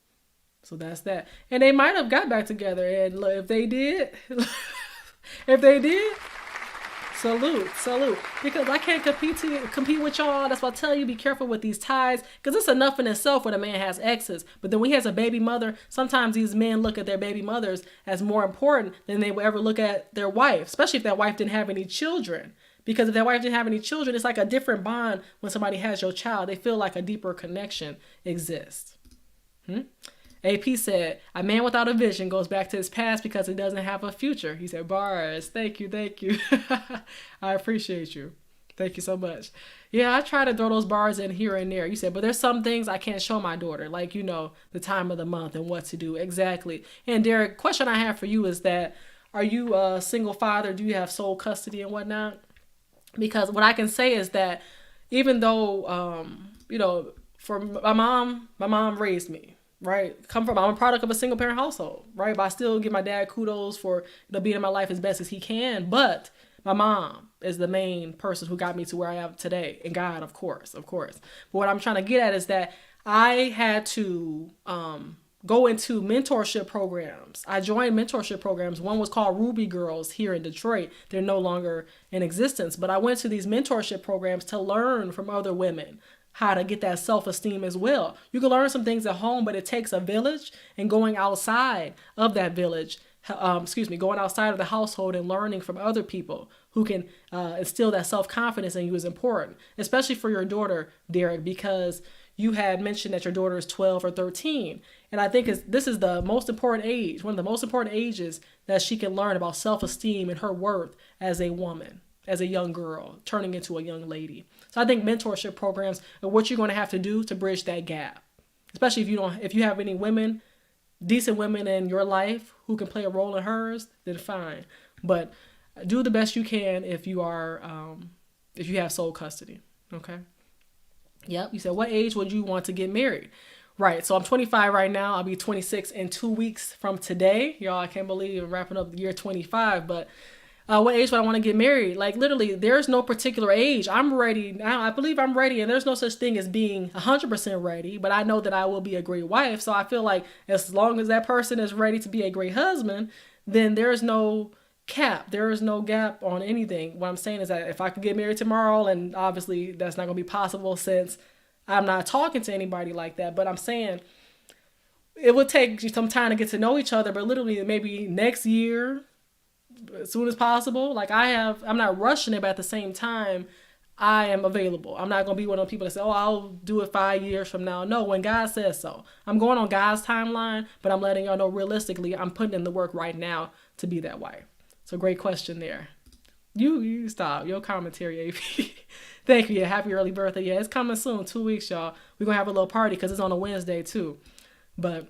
So that's that. And they might have got back together. And look, if they did, salute. Because I can't compete with y'all. That's why I tell you, be careful with these ties. Because it's enough in itself when a man has exes. But then when he has a baby mother, sometimes these men look at their baby mothers as more important than they would ever look at their wife. Especially if that wife didn't have any children. Because if that wife didn't have any children, it's like a different bond when somebody has your child. They feel like a deeper connection exists. AP said, a man without a vision goes back to his past because he doesn't have a future. He said, bars. Thank you. I appreciate you. Thank you so much. Yeah, I try to throw those bars in here and there. You said, but there's some things I can't show my daughter, like, the time of the month and what to do. Exactly. And Derek, question I have for you is that, are you a single father? Do you have sole custody and whatnot? Because what I can say is that even though, for my mom raised me. Right? I'm a product of a single parent household, right? But I still give my dad kudos for being in my life as best as he can. But my mom is the main person who got me to where I am today. And God, of course. But what I'm trying to get at is that I had to go into mentorship programs. I joined mentorship programs. One was called Ruby Girls here in Detroit. They're no longer in existence. But I went to these mentorship programs to learn from other women how to get that self-esteem as well. You can learn some things at home, but it takes a village, and going outside of that village, going outside of the household and learning from other people who can instill that self-confidence in you is important, especially for your daughter, Derek, because you had mentioned that your daughter is 12 or 13. And I think this is the most important age, one of the most important ages that she can learn about self-esteem and her worth as a woman, as a young girl, turning into a young lady. So I think mentorship programs are what you're going to have to do to bridge that gap, especially if you have any women, decent women in your life who can play a role in hers, then fine. But do the best you can if you have sole custody. Okay. Yep. You said, what age would you want to get married? Right. So I'm 25 right now. I'll be 26 in 2 weeks from today. Y'all, I can't believe I'm wrapping up the year 25, but what age would I want to get married? Like, literally, there's no particular age. I'm ready now. I believe I'm ready, and there's no such thing as being 100% ready, but I know that I will be a great wife. So I feel like as long as that person is ready to be a great husband, then there's no cap. There is no gap on anything. What I'm saying is that if I could get married tomorrow, and obviously that's not going to be possible since I'm not talking to anybody like that, but I'm saying it would take some time to get to know each other, but literally maybe next year, as soon as possible. Like I'm not rushing it, but at the same time, I am available. I'm not going to be one of those people that say, oh, I'll do it 5 years from now. No, when God says so. I'm going on God's timeline, but I'm letting y'all know realistically, I'm putting in the work right now to be that wife. So great question there. You stop. Your commentary, AP. Thank you. Yeah, happy early birthday. Yeah, it's coming soon. 2 weeks, y'all. We're going to have a little party because it's on a Wednesday too. But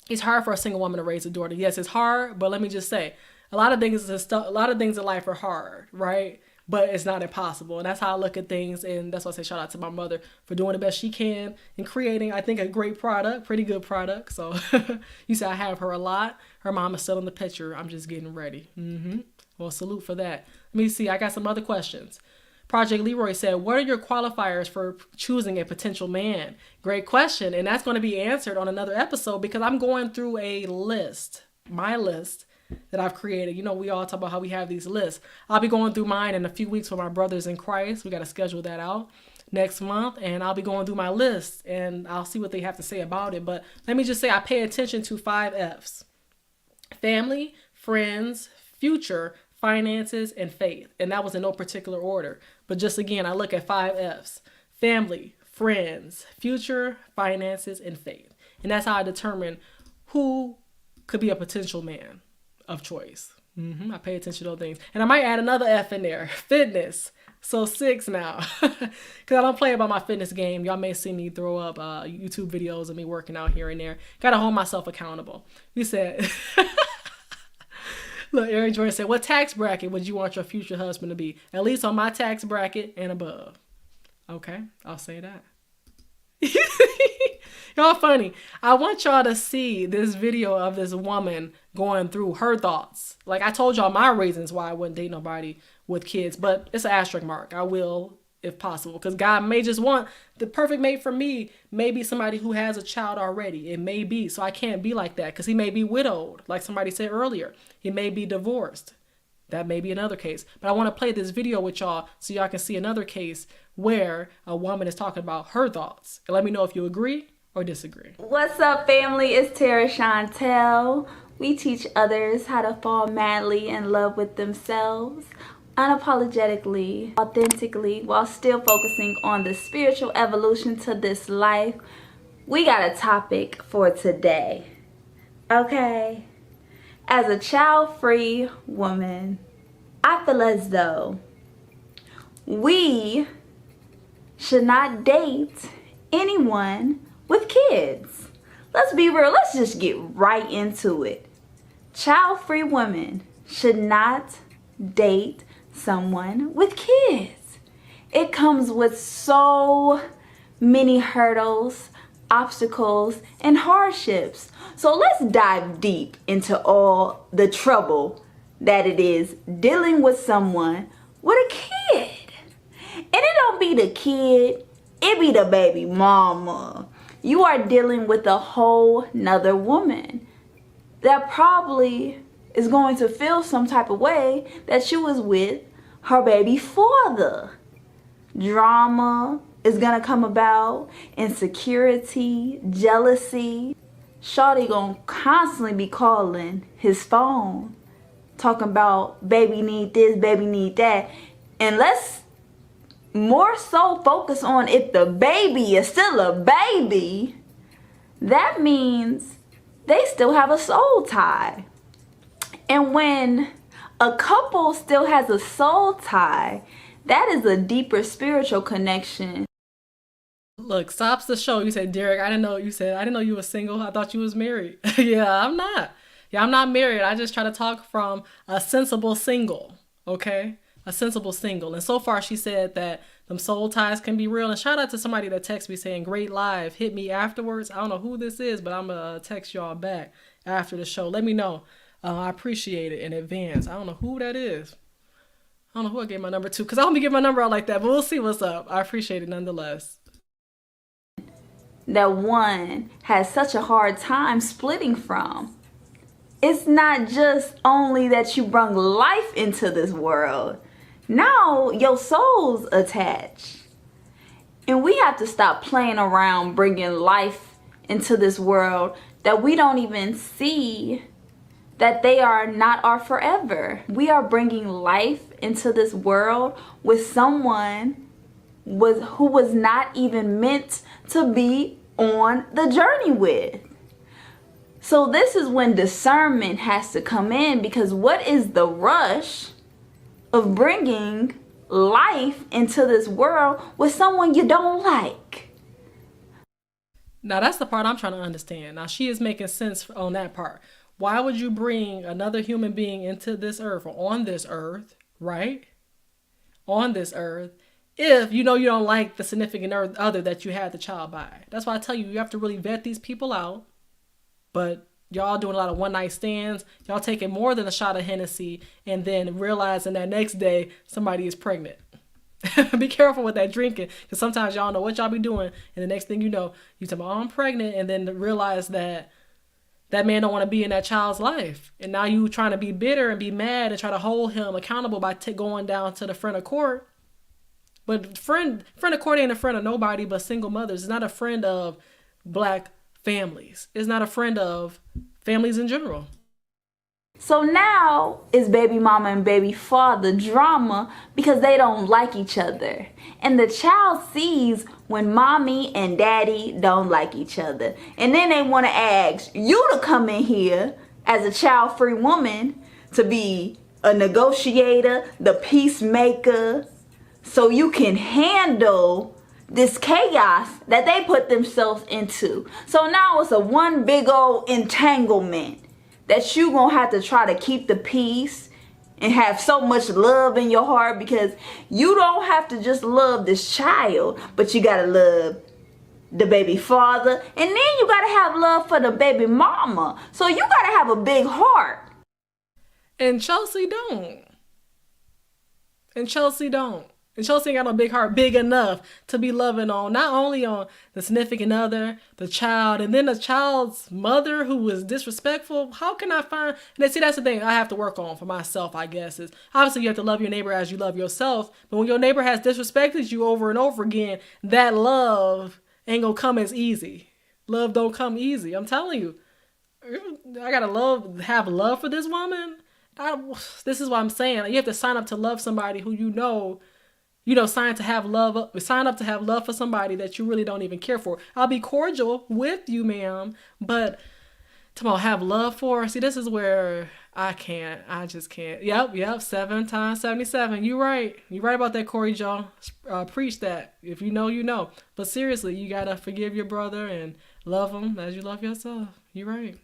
it's hard for a single woman to raise a daughter. Yes, it's hard, but let me just say, a lot of things in life are hard, right? But it's not impossible. And that's how I look at things. And that's why I say shout out to my mother for doing the best she can and creating, I think, a great product, pretty good product. So you say I have her a lot. Her mom is still in the picture. I'm just getting ready. Well, salute for that. Let me see. I got some other questions. Project Leroy said, what are your qualifiers for choosing a potential man? Great question. And that's going to be answered on another episode because I'm going through a list, my list, that I've created. You know, we all talk about how we have these lists. I'll be going through mine in a few weeks for my brothers in Christ. We got to schedule that out next month. And I'll be going through my list and I'll see what they have to say about it. But let me just say I pay attention to 5 F's. Family, friends, future, finances, and faith. And that was in no particular order. But just again, I look at 5 F's. Family, friends, future, finances, and faith. And that's how I determine who could be a potential man of choice. I pay attention to those things. And I might add another F in there. Fitness. So 6 now. Because I don't play about my fitness game. Y'all may see me throw up YouTube videos of me working out here and there. Got to hold myself accountable. You said... Look, Eric Jordan said, what tax bracket would you want your future husband to be? At least on my tax bracket and above. Okay, I'll say that. Y'all funny. I want y'all to see this video of this woman going through her thoughts. Like I told y'all my reasons why I wouldn't date nobody with kids, but it's an asterisk mark. I will if possible, because God may just want the perfect mate for me. Maybe somebody who has a child already. It may be. So I can't be like that, because he may be widowed, like somebody said earlier. He may be divorced. That may be another case. But I want to play this video with y'all so y'all can see another case where a woman is talking about her thoughts. And let me know if you agree or disagree. What's up, family? It's Tara Chantel. We teach others how to fall madly in love with themselves, unapologetically, authentically, while still focusing on the spiritual evolution to this life. We got a topic for today, okay? As a child-free woman, I feel as though we should not date anyone with kids. Let's be real. Let's just get right into it. Child-free women should not date someone with kids. It comes with so many hurdles, obstacles, and hardships. So let's dive deep into all the trouble that it is dealing with someone with a kid. And it don't be the kid, it be the baby mama. You are dealing with a whole nother woman that probably is going to feel some type of way that she was with her baby father. Drama is gonna come about, insecurity, jealousy. Shawty gonna constantly be calling his phone, talking about baby need this, baby need that. And let's more so focus on if the baby is still a baby, that means they still have a soul tie. And when a couple still has a soul tie, that is a deeper spiritual connection. Look, stops the show. You said, Derek, I didn't know you were single. I thought you was married. Yeah, I'm not. Yeah, I'm not married. I just try to talk from a sensible single, okay? A sensible single. And so far she said that them soul ties can be real. And shout out to somebody that texted me saying, great live, hit me afterwards. I don't know who this is, but I'm going to text y'all back after the show. Let me know. I appreciate it in advance. I don't know who that is. I don't know who I gave my number to, because I don't be giving my number out like that, but we'll see what's up. I appreciate it nonetheless. That one has such a hard time splitting from. It's not just only that you brung life into this world. Now your soul's attached. And we have to stop playing around bringing life into this world that we don't even see that they are not our forever. We are bringing life into this world with someone who was not even meant to be on the journey with. So this is when discernment has to come in, because what is the rush of bringing life into this world with someone you don't like? Now that's the part I'm trying to understand. Now she is making sense on that part. Why would you bring another human being into this earth, or on this earth, right? On this earth, if you know you don't like the significant other that you had the child by. That's why I tell you, you have to really vet these people out. But y'all doing a lot of one-night stands. Y'all taking more than a shot of Hennessy and then realizing that next day somebody is pregnant. Be careful with that drinking, because sometimes y'all know what y'all be doing, and the next thing you know, you tell me, oh, I'm pregnant, and then realize that that man don't want to be in that child's life. And now you trying to be bitter and be mad and try to hold him accountable by going down to the friend of court. But friend of court ain't a friend of nobody but single mothers. It's not a friend of black families. It's not a friend of families in general. So now it's baby mama and baby father drama because they don't like each other. And the child sees when mommy and daddy don't like each other. And then they want to ask you to come in here as a child-free woman to be a negotiator, the peacemaker, so you can handle this chaos that they put themselves into. So now it's a one big old entanglement that you gonna have to try to keep the peace and have so much love in your heart, because you don't have to just love this child, but you gotta love the baby father, and then you gotta have love for the baby mama. So you gotta have a big heart. And Chelsea don't. And Chelsea don't. And Chelsea ain't got no big heart big enough to be loving on, not only on the significant other, the child, and then the child's mother who was disrespectful. How can I find, and see, that's the thing I have to work on for myself, I guess, is obviously you have to love your neighbor as you love yourself. But when your neighbor has disrespected you over and over again, that love ain't gonna come as easy. Love don't come easy. I'm telling you. I gotta have love for this woman. This is what I'm saying. You have to sign up to love somebody who sign up to have love for somebody that you really don't even care for. I'll be cordial with you, ma'am, but to have love for, see, this is where I just can't. Yep, 7 times 77. You right about that, Corey Joe. Preach that. If you know, you know. But seriously, you gotta forgive your brother and love him as you love yourself. You right.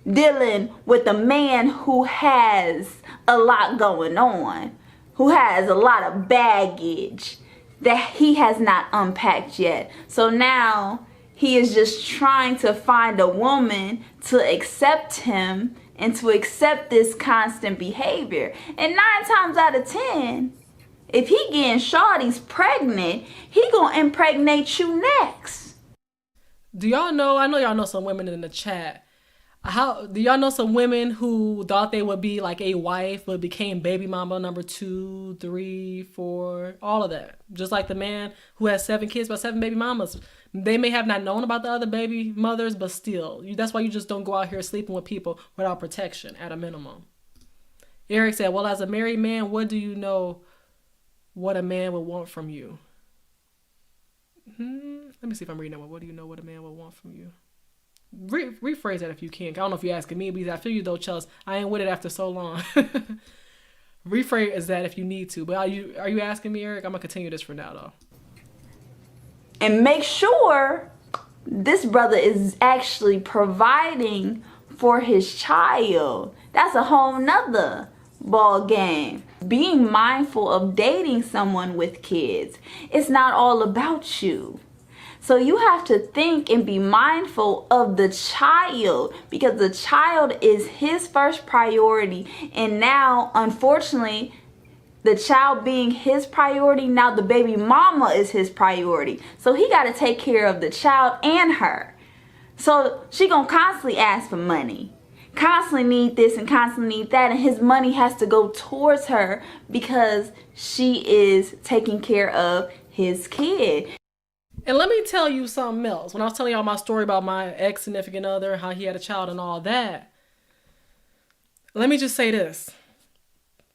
Dealing with a man who has a lot going on, who has a lot of baggage that he has not unpacked yet. So now he is just trying to find a woman to accept him and to accept this constant behavior. And 9 times out of 10, if he getting shawty's pregnant, he gonna impregnate you next. Do y'all know, I know y'all know some women in the chat. How do y'all know some women who thought they would be like a wife but became baby mama number 2, 3, 4, all of that? Just like the man who has 7 kids but 7 baby mamas. They may have not known about the other baby mothers, but still, that's why you just don't go out here sleeping with people without protection at a minimum. Eric said, well, as a married man, what do you know what a man would want from you? Let me see if I'm reading that one. What do you know what a man would want from you? Rephrase that if you can. I don't know if you're asking me, but I feel you though, Chelsea. I ain't with it after so long. Rephrase that if you need to. But are you asking me, Eric? I'm gonna continue this for now though. And make sure this brother is actually providing for his child. That's a whole nother ball game. Being mindful of dating someone with kids. It's not all about you. So you have to think and be mindful of the child, because the child is his first priority. And now, unfortunately, the child being his priority, now the baby mama is his priority. So he got to take care of the child and her. So she gonna constantly ask for money, constantly need this and constantly need that. And his money has to go towards her because she is taking care of his kid. And let me tell you something else. When I was telling y'all my story about my ex-significant other, how he had a child and all that, let me just say this.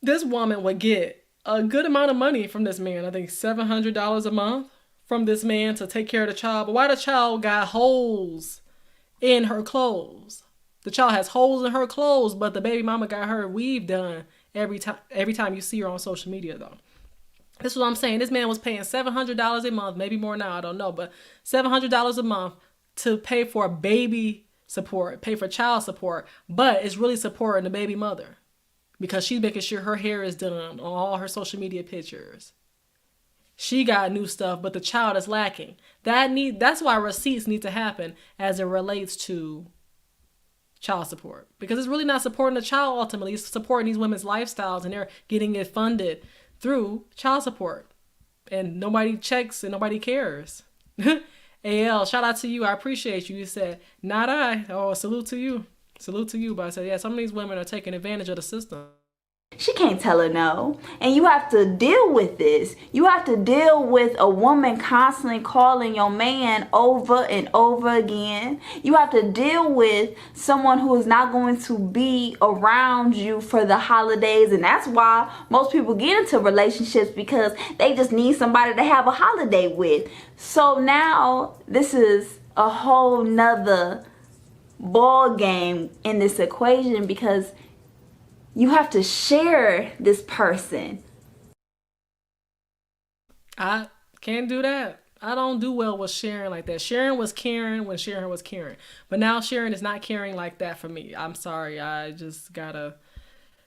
This woman would get a good amount of money from this man. I think $700 a month from this man to take care of the child. But why the child got holes in her clothes? The child has holes in her clothes, but the baby mama got her weave done every time you see her on social media, though. This is what I'm saying. This man was paying $700 a month, maybe more now, I don't know, but $700 a month to pay for baby support, pay for child support, but it's really supporting the baby mother because she's making sure her hair is done on all her social media pictures. She got new stuff, but the child is lacking. That's why receipts need to happen as it relates to child support, because it's really not supporting the child ultimately. It's supporting these women's lifestyles, and they're getting it funded through child support, and nobody checks and nobody cares. AL, shout out to you. I appreciate you. You said, not I. Oh, salute to you. But I said, yeah, some of these women are taking advantage of the system. She can't tell her no. And you have to deal with this. You have to deal with a woman constantly calling your man over and over again. You have to deal with someone who is not going to be around you for the holidays. And that's why most people get into relationships, because they just need somebody to have a holiday with. So now this is a whole nother ball game in this equation, because you have to share this person. I can't do that. I don't do well with sharing like that. Sharing was caring when sharing was caring. But now sharing is not caring like that for me. I'm sorry. I just gotta,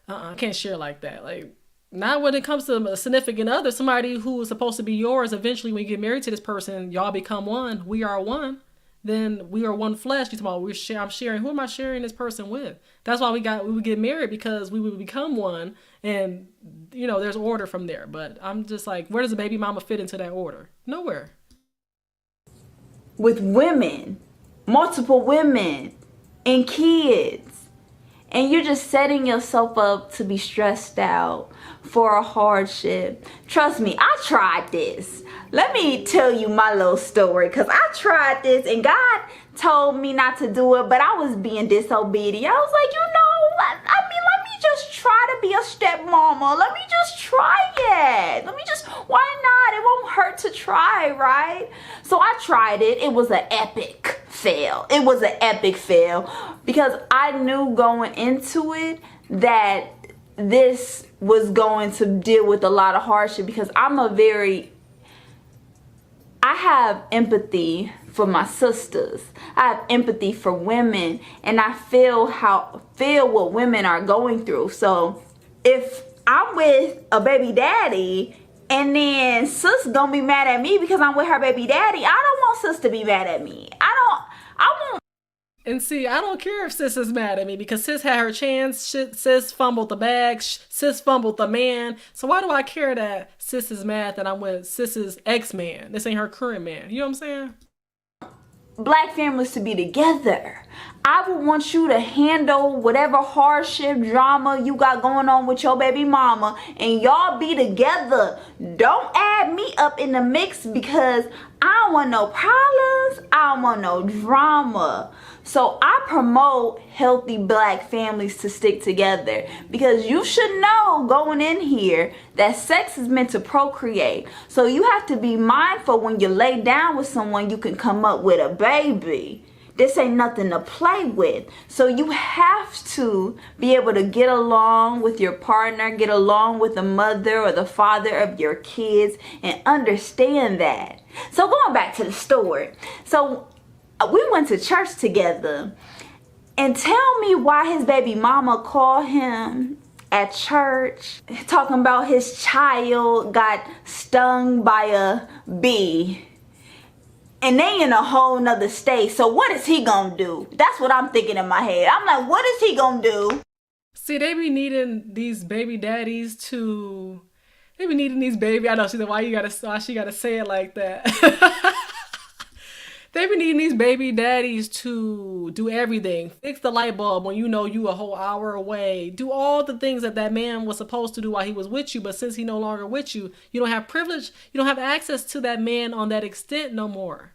I can't share like that. Like, Not when it comes to a significant other, somebody who is supposed to be yours. Eventually, when you get married to this person, y'all become one. We are one. Then we are one flesh. You talking about I'm sharing. Who am I sharing this person with? That's why we would get married, because we would become one, and there's order from there. But I'm just like, where does a baby mama fit into that order? Nowhere. With women, multiple women, and kids. And you're just setting yourself up to be stressed out for a hardship. Trust me, I tried this. Let me tell you my little story, because I tried this and God told me not to do it, but I was being disobedient. I was like, let me just try to be a stepmama. Let me just try it. Why not? It won't hurt to try, right? So I tried it. It was an epic fail. Because I knew going into it that this was going to deal with a lot of hardship, because I have empathy for my sisters. I have empathy for women, and I feel what women are going through. So if I'm with a baby daddy and then sis gonna be mad at me because I'm with her baby daddy, I don't want sis to be mad at me. I won't. And see, I don't care if sis is mad at me, because sis had her chance. Sis fumbled the bag. Sis fumbled the man. So why do I care that sis is mad that I'm with sis's ex-man? This ain't her current man. You know what I'm saying? Black families to be together. I would want you to handle whatever hardship, drama you got going on with your baby mama, and y'all be together. Don't add me up in the mix, because I don't want no problems. I don't want no drama. So I promote healthy Black families to stick together, because you should know going in here that sex is meant to procreate. So you have to be mindful when you lay down with someone, you can come up with a baby. This ain't nothing to play with. So you have to be able to get along with your partner, get along with the mother or the father of your kids, and understand that. So going back to the story. So we went to church together, and tell me why his baby mama called him at church talking about his child got stung by a bee. And they in a whole nother state. So what is he gonna do? That's what I'm thinking in my head. I'm like, what is he gonna do? See, they be needing these baby daddies to... They be needing these baby... I know, she said, why she gotta say it like that? They be needing these baby daddies to do everything. Fix the light bulb when you know you a whole hour away. Do all the things that man was supposed to do while he was with you. But since he no longer with you, you don't have privilege. You don't have access to that man on that extent no more.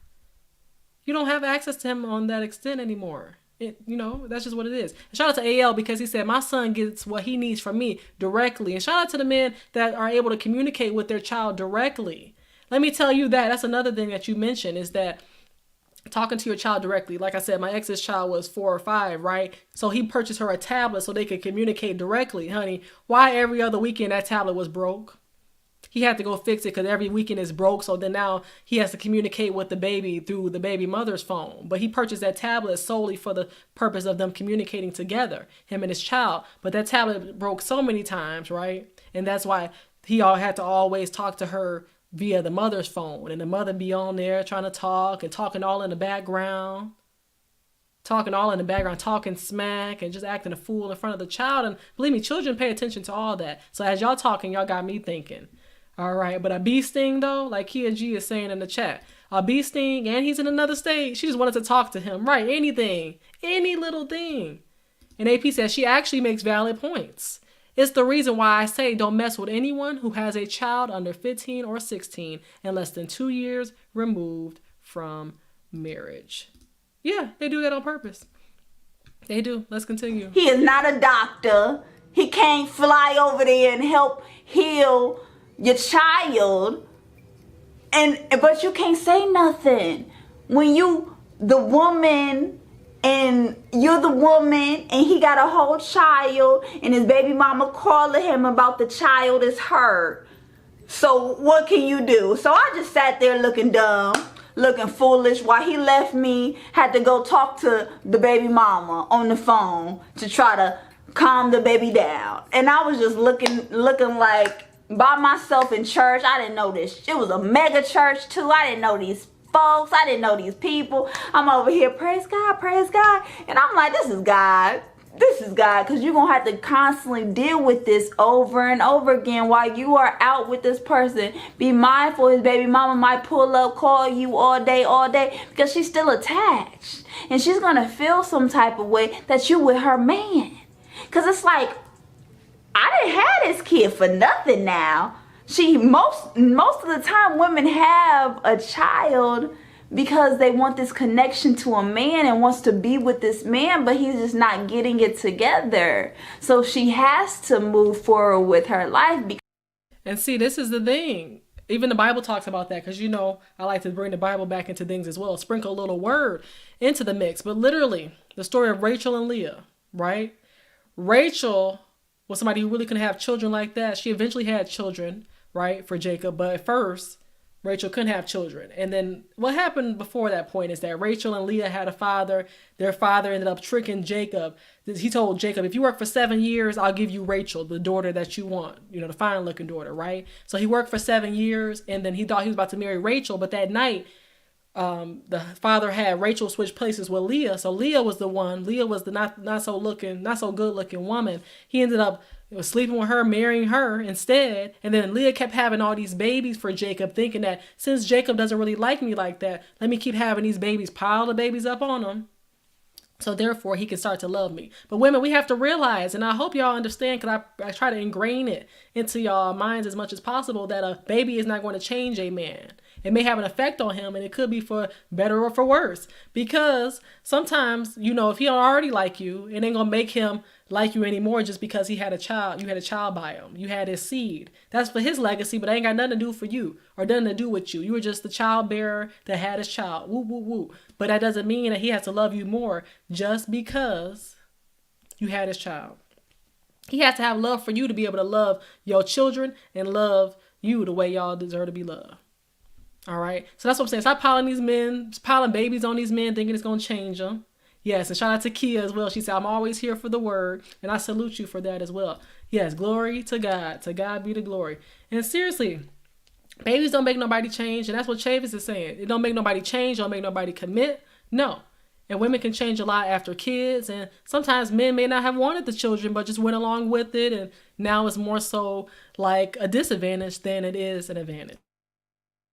You don't have access to him on that extent anymore. That's just what it is. And shout out to AL, because he said, my son gets what he needs from me directly. And shout out to the men that are able to communicate with their child directly. Let me tell you that's another thing that you mentioned, is that talking to your child directly. Like I said, my ex's child was 4 or 5, right? So he purchased her a tablet so they could communicate directly. Honey, why every other weekend that tablet was broke? He had to go fix it because every weekend is broke. So then now he has to communicate with the baby through the baby mother's phone. But he purchased that tablet solely for the purpose of them communicating together, him and his child. But that tablet broke so many times, right? And that's why he had to always talk to her via the mother's phone, and the mother be on there trying to talk and talking all in the background, talking smack and just acting a fool in front of the child. And believe me, children pay attention to all that. So as y'all talking, y'all got me thinking. All right, but a bee sting though, like Kia G is saying in the chat, a bee sting, and he's in another state. She just wanted to talk to him, right? Anything, any little thing. And AP says she actually makes valid points. It's the reason why I say don't mess with anyone who has a child under 15 or 16 and less than 2 years removed from marriage. Yeah, they do that on purpose. They do. Let's continue. He is not a doctor. He can't fly over there and help heal your child. But you can't say nothing. When the woman... and you're the woman, and he got a whole child, and his baby mama calling him about the child is hurt. So what can you do? So I just sat there looking dumb, looking foolish, while he left me, had to go talk to the baby mama on the phone to try to calm the baby down. And I was just looking like by myself in church. I didn't know this. It was a mega church too. I didn't know these folks. I didn't know these people. I'm over here, praise God, praise God. And I'm like, this is God. This is God, because you're going to have to constantly deal with this over and over again while you are out with this person. Be mindful his baby mama might pull up, call you all day, because she's still attached. And she's going to feel some type of way that you with her man. Because it's like, I didn't have this kid for nothing now. Most of the time, women have a child because they want this connection to a man and wants to be with this man, but he's just not getting it together. So she has to move forward with her life. And see, this is the thing. Even the Bible talks about that, because, you know, I like to bring the Bible back into things as well. Sprinkle a little word into the mix. But literally, the story of Rachel and Leah, right? Rachel was somebody who really couldn't have children like that. She eventually had children, right, for Jacob. But at first, Rachel couldn't have children. And then what happened before that point is that Rachel and Leah had a father. Their father ended up tricking Jacob. He told Jacob, if you work for 7 years, I'll give you Rachel, the daughter that you want, you know, the fine looking daughter, right? So he worked for 7 years, and then he thought he was about to marry Rachel. But that night, the father had Rachel switch places with Leah. So Leah was the one. Leah was the not so good looking woman. He ended up sleeping with her, marrying her instead. And then Leah kept having all these babies for Jacob, thinking that since Jacob doesn't really like me like that, let me keep having these babies, pile the babies up on him, so therefore he can start to love me. But women, we have to realize, and I hope y'all understand, because I try to ingrain it into y'all minds as much as possible, that a baby is not going to change a man. It may have an effect on him, and it could be for better or for worse. Because sometimes, you know, if he don't already like you, it ain't gonna make him like you anymore just because he had a child. You had a child by him. You had his seed. That's for his legacy, but it ain't got nothing to do for you or nothing to do with you. You were just the child bearer that had his child. Woo, woo, woo. But that doesn't mean that he has to love you more just because you had his child. He has to have love for you to be able to love your children and love you the way y'all deserve to be loved. All right. So that's what I'm saying. Stop piling babies on these men, thinking it's going to change them. Yes. And shout out to Kia as well. She said, I'm always here for the word. And I salute you for that as well. Yes. Glory to God. To God be the glory. And seriously, babies don't make nobody change. And that's what Chavis is saying. It don't make nobody change. Don't make nobody commit. No. And women can change a lot after kids. And sometimes men may not have wanted the children, but just went along with it. And now it's more so like a disadvantage than it is an advantage.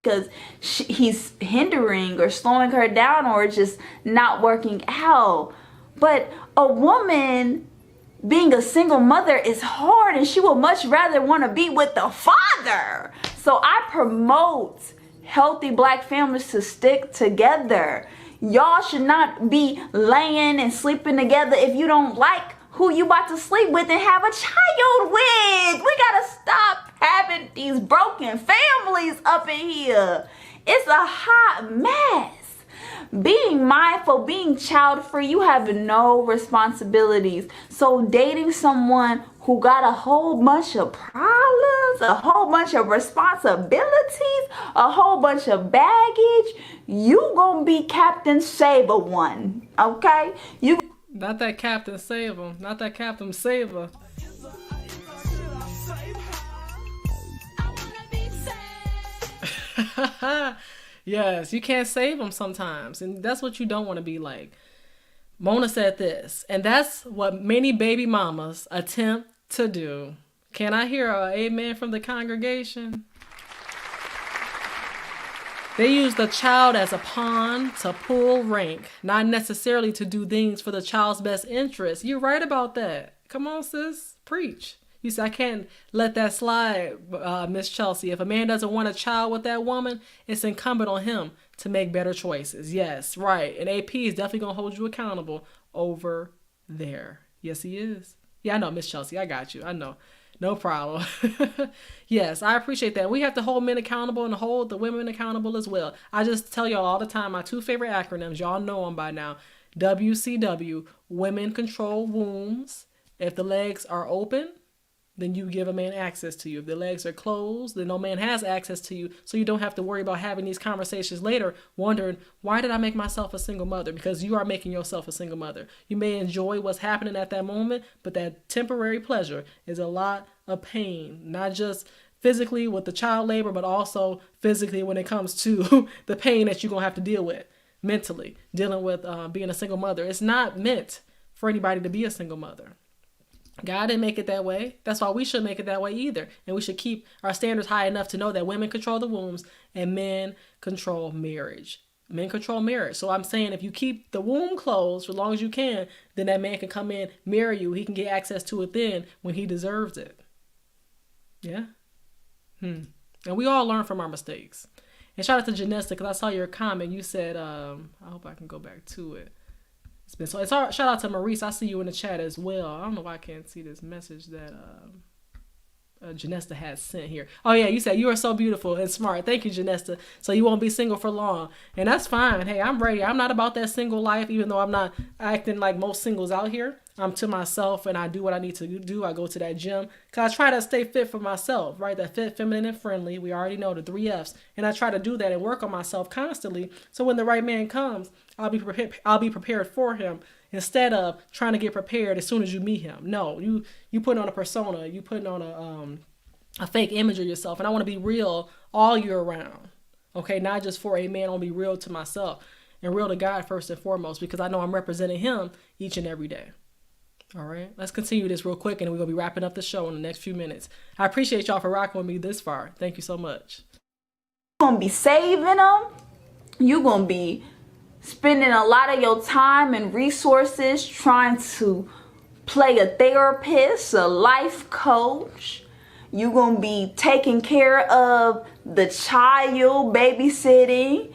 Because he's hindering or slowing her down or just not working out. But a woman being a single mother is hard, and she would much rather want to be with the father. So I promote healthy Black families to stick together. Y'all should not be laying and sleeping together if you don't like who you about to sleep with and have a child with. We gotta stop having these broken families up in here. It's a hot mess. Being mindful, being child free, you have no responsibilities. So dating someone who got a whole bunch of problems, a whole bunch of responsibilities, a whole bunch of baggage, you gonna be Captain Saver one, okay? Not that Captain Saver. Not that Captain Saver. Yes, you can't save them sometimes. And that's what you don't want to be like. Mona said this, and that's what many baby mamas attempt to do. Can I hear an amen from the congregation? They use the child as a pawn to pull rank, not necessarily to do things for the child's best interest. You're right about that. Come on, sis. Preach. You said, I can't let that slide, Miss Chelsea. If a man doesn't want a child with that woman, it's incumbent on him to make better choices. Yes, right. And AP is definitely going to hold you accountable over there. Yes, he is. Yeah, I know, Miss Chelsea. I got you. I know. No problem. Yes, I appreciate that. We have to hold men accountable and hold the women accountable as well. I just tell y'all all the time, my two favorite acronyms, y'all know them by now. WCW, women control wombs. If the legs are open, then you give a man access to you. If the legs are closed, then no man has access to you. So you don't have to worry about having these conversations later, wondering, why did I make myself a single mother? Because you are making yourself a single mother. You may enjoy what's happening at that moment, but that temporary pleasure is a lot of pain, not just physically with the child labor, but also physically when it comes to the pain that you're going to have to deal with mentally, dealing with being a single mother. It's not meant for anybody to be a single mother. God didn't make it that way. That's why we shouldn't make it that way either. And we should keep our standards high enough to know that women control the wombs and men control marriage. Men control marriage. So I'm saying if you keep the womb closed for as long as you can, then that man can come in, marry you. He can get access to it then when he deserves it. Yeah? And we all learn from our mistakes. And shout out to Janessa, because I saw your comment. You said, I hope I can go back to it. It's hard. Shout out to Maurice. I see you in the chat as well. I don't know why I can't see this message that Janessa has sent here. Oh yeah, you said you are so beautiful and smart. Thank you, Janessa. So you won't be single for long, and that's fine. Hey, I'm ready. I'm not about that single life, even though I'm not acting like most singles out here. I'm to myself, and I do what I need to do. I go to that gym because I try to stay fit for myself, right? That fit, feminine, and friendly. We already know the 3 Fs, and I try to do that and work on myself constantly. So when the right man comes, I'll be prepared for him instead of trying to get prepared as soon as you meet him. No, you put on a persona, you putting on a fake image of yourself, and I want to be real all year round. Okay, not just for a man. I want to be real to myself and real to God first and foremost, because I know I'm representing Him each and every day. All right, let's continue this real quick, and we're gonna be wrapping up the show in the next few minutes. I appreciate y'all for rocking with me this far. Thank you so much. You're gonna be saving them. You're gonna be spending a lot of your time and resources trying to play a therapist, a life coach. You're gonna be taking care of the child, babysitting.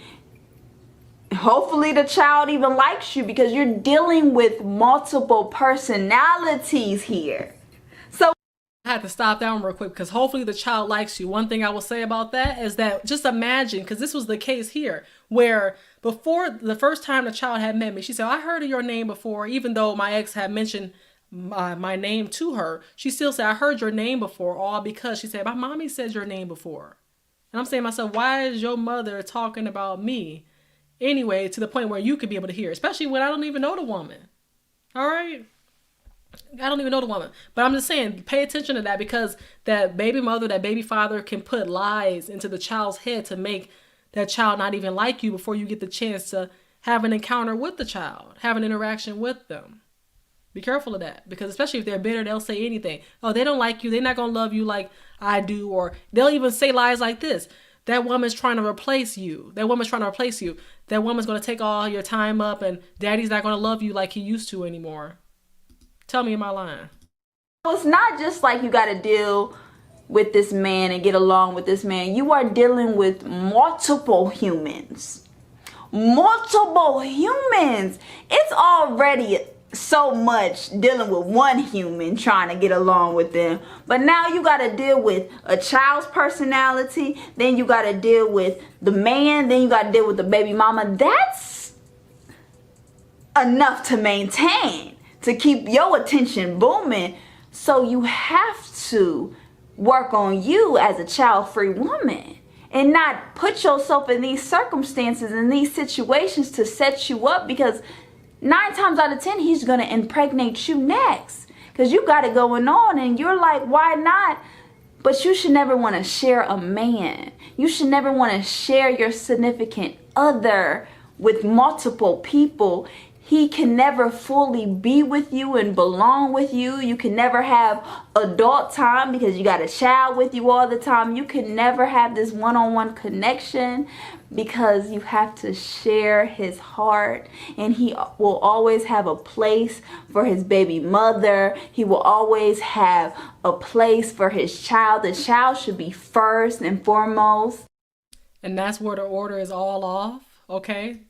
Hopefully the child even likes you, because you're dealing with multiple personalities here. So I had to stop that one real quick, because hopefully the child likes you. One thing I will say about that is that just imagine, because this was the case here, where before the first time the child had met me, she said, I heard of your name before, even though my ex had mentioned my name to her. She still said, I heard your name before, all because she said, my mommy said your name before. And I'm saying to myself, why is your mother talking about me anyway, to the point where you could be able to hear, especially when I don't even know the woman. All right? I don't even know the woman. But I'm just saying, pay attention to that, because that baby mother, that baby father can put lies into the child's head to make that child not even like you before you get the chance to have an encounter with the child, have an interaction with them. Be careful of that, because especially if they're bitter, they'll say anything. Oh, they don't like you. They're not going to love you like I do. Or they'll even say lies like this. That woman's trying to replace you. That woman's trying to replace you. That woman's going to take all your time up, and daddy's not going to love you like he used to anymore. Tell me, am I lying? it's not just like you got to deal with this man and get along with this man. You are dealing with multiple humans. Multiple humans. It's already so much dealing with one human trying to get along with them, but now you got to deal with a child's personality, then you got to deal with the man, then you got to deal with the baby mama. That's enough to maintain, to keep your attention booming. So you have to work on you as a child-free woman and not put yourself in these circumstances, in these situations to set you up, because 9 times out of 10, he's going to impregnate you next, because you got it going on and you're like, why not? But you should never want to share a man. You should never want to share your significant other with multiple people. He can never fully be with you and belong with you. You can never have adult time because you got a child with you all the time. You can never have this one-on-one connection because you have to share his heart. And he will always have a place for his baby mother. He will always have a place for his child. The child should be first and foremost. And that's where the order is all off, okay?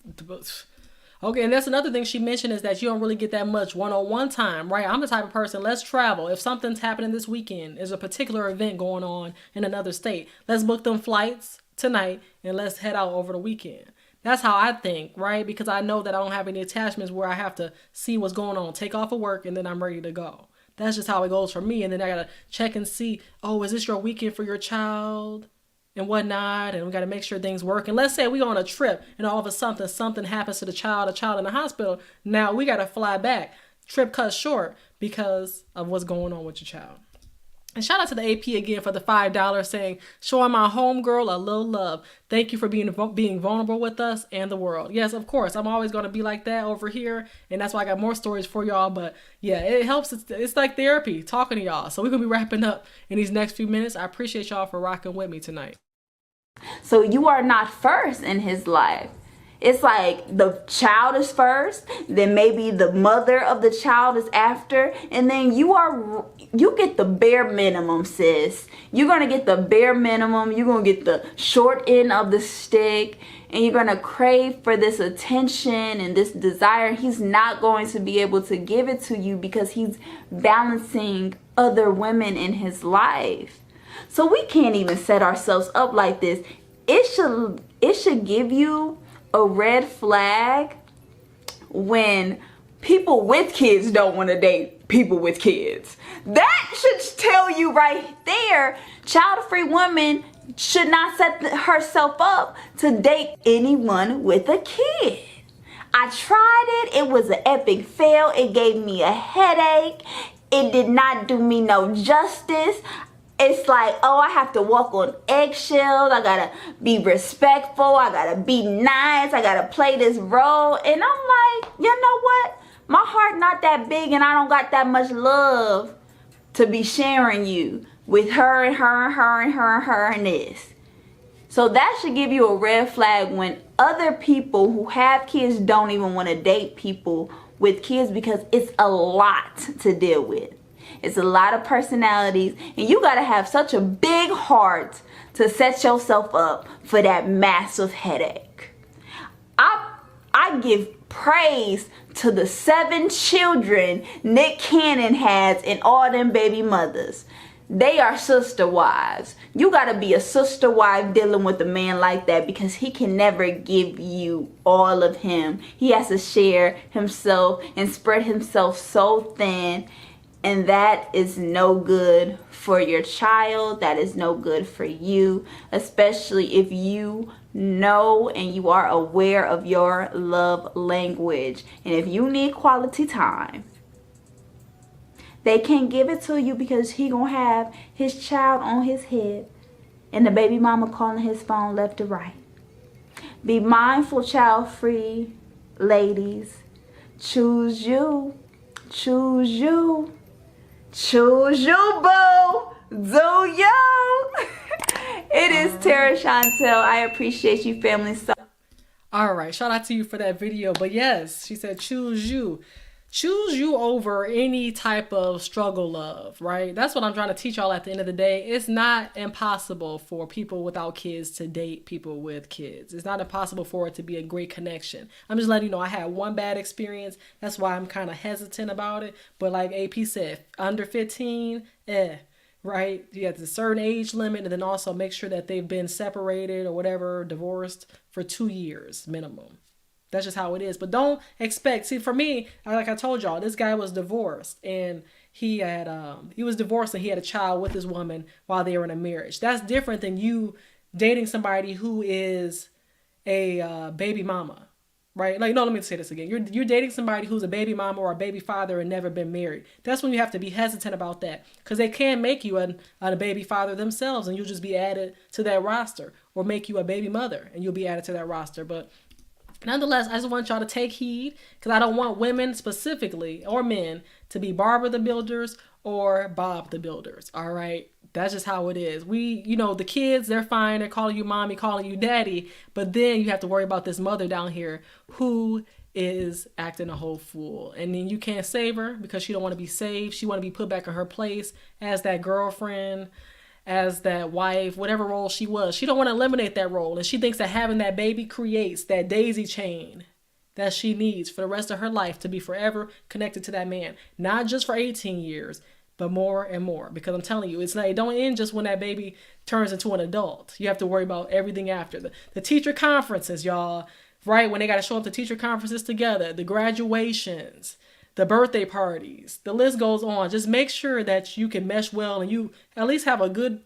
Okay, and that's another thing she mentioned, is that you don't really get that much one-on-one time, right? I'm the type of person, let's travel. If something's happening this weekend, there's a particular event going on in another state, let's book them flights tonight and let's head out over the weekend. That's how I think, right? Because I know that I don't have any attachments where I have to see what's going on, take off of work, and then I'm ready to go. That's just how it goes for me. And then I gotta check and see, oh, is this your weekend for your child and whatnot? And we gotta make sure things work. And let's say we go on a trip and all of a sudden something happens to the child, a child in the hospital. Now we gotta fly back. Trip cut short because of what's going on with your child. And shout out to the AP again for the $5 saying, showing my homegirl a little love. Thank you for being vulnerable with us and the world. Yes, of course. I'm always going to be like that over here. And that's why I got more stories for y'all. But yeah, it helps. It's like therapy talking to y'all. So we're going to be wrapping up in these next few minutes. I appreciate y'all for rocking with me tonight. So you are not first in his life. It's like the child is first, then maybe the mother of the child is after, and then you get the bare minimum, sis. You're going to get the bare minimum. You're going to get the short end of the stick, and you're going to crave for this attention and this desire. He's not going to be able to give it to you because he's balancing other women in his life. So we can't even set ourselves up like this. It should give you a red flag when people with kids don't want to date people with kids. That should tell you right there, child-free woman should not set herself up to date anyone with a kid. I tried it. It was an epic fail. It gave me a headache. It did not do me no justice. It's like, oh, I have to walk on eggshells. I gotta be respectful. I gotta be nice. I gotta play this role. And I'm like, you know what? My heart not that big and I don't got that much love to be sharing you with her and her and her and her and her and this. So that should give you a red flag when other people who have kids don't even want to date people with kids because it's a lot to deal with. It's a lot of personalities, and you got to have such a big heart to set yourself up for that massive headache. I give praise to the 7 children Nick Cannon has and all them baby mothers. They are sister wives. You got to be a sister wife dealing with a man like that because he can never give you all of him. He has to share himself and spread himself so thin. And that is no good for your child. That is no good for you, especially if you know and you are aware of your love language. And if you need quality time, they can't give it to you because he gonna have his child on his hip and the baby mama calling his phone left to right. Be mindful, child-free ladies. Choose you. Choose you. Choose you, boo. Do you? It is Tara Chantel. I appreciate you, family. So all right, shout out to you for that video. But yes, she said choose you. Choose you over any type of struggle love, right? That's what I'm trying to teach y'all at the end of the day. It's not impossible for people without kids to date people with kids. It's not impossible for it to be a great connection. I'm just letting you know I had one bad experience. That's why I'm kind of hesitant about it. But like AP said, under 15, right? You have a certain age limit, and then also make sure that they've been separated or whatever, divorced for 2 years minimum. That's just how it is. But don't expect, see, for me, like I told y'all, this guy was divorced and he was divorced and he had a child with his woman while they were in a marriage. That's different than you dating somebody who is a baby mama, right? Like, no, let me say this again. You're dating somebody who's a baby mama or a baby father and never been married. That's when you have to be hesitant about that because they can make you a baby father themselves and you'll just be added to that roster, or make you a baby mother and you'll be added to that roster. But nonetheless, I just want y'all to take heed because I don't want women specifically or men to be Barbara the Builders or Bob the Builders. All right. That's just how it is. The kids, they're fine. They're calling you mommy, calling you daddy. But then you have to worry about this mother down here who is acting a whole fool. And then you can't save her because she don't want to be saved. She want to be put back in her place as that girlfriend, as that wife, whatever role she was. She don't want to eliminate that role. And she thinks that having that baby creates that daisy chain that she needs for the rest of her life to be forever connected to that man. Not just for 18 years, but more and more. Because I'm telling you, it's not, it don't end just when that baby turns into an adult. You have to worry about everything after. The teacher conferences, y'all, right? When they got to show up to teacher conferences together, the graduations, the birthday parties. The list goes on. Just make sure that you can mesh well and you at least have a good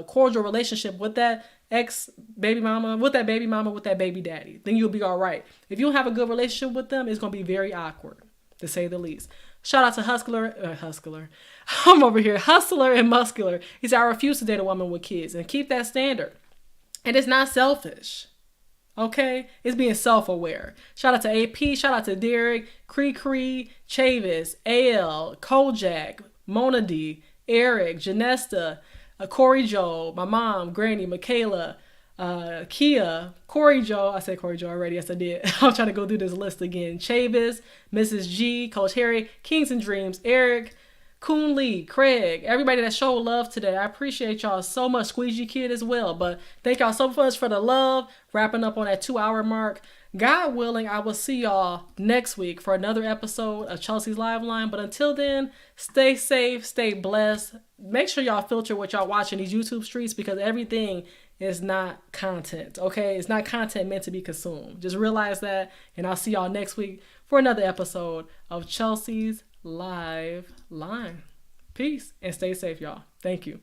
cordial relationship with that ex baby mama, with that baby daddy. Then you'll be all right. If you don't have a good relationship with them, it's going to be very awkward, to say the least. Shout out to Hustler. I'm over here. Hustler and Muscular. He said, I refuse to date a woman with kids, and keep that standard. And it's not selfish. Okay? It's being self-aware. Shout out to AP. Shout out to Derek, Cree, Chavis, AL, Kojak, Mona D, Eric, Janesta, Corey Joe, my mom, Granny, Michaela, Kia, Corey Joe. I said Corey Joe already. Yes, I did. I'm trying to go through this list again. Chavis, Mrs. G, Coach Harry, Kings and Dreams, Eric, Coon Lee, Craig, everybody that showed love today. I appreciate y'all so much. Squeegee Kid as well. But thank y'all so much for the love. Wrapping up on that 2-hour mark. God willing, I will see y'all next week for another episode of Chelsea's Live Line. But until then, stay safe, stay blessed. Make sure y'all filter what y'all watching these YouTube streets, because everything is not content, okay? It's not content meant to be consumed. Just realize that, and I'll see y'all next week for another episode of Chelsea's Live Line. Peace, and stay safe, y'all. Thank you.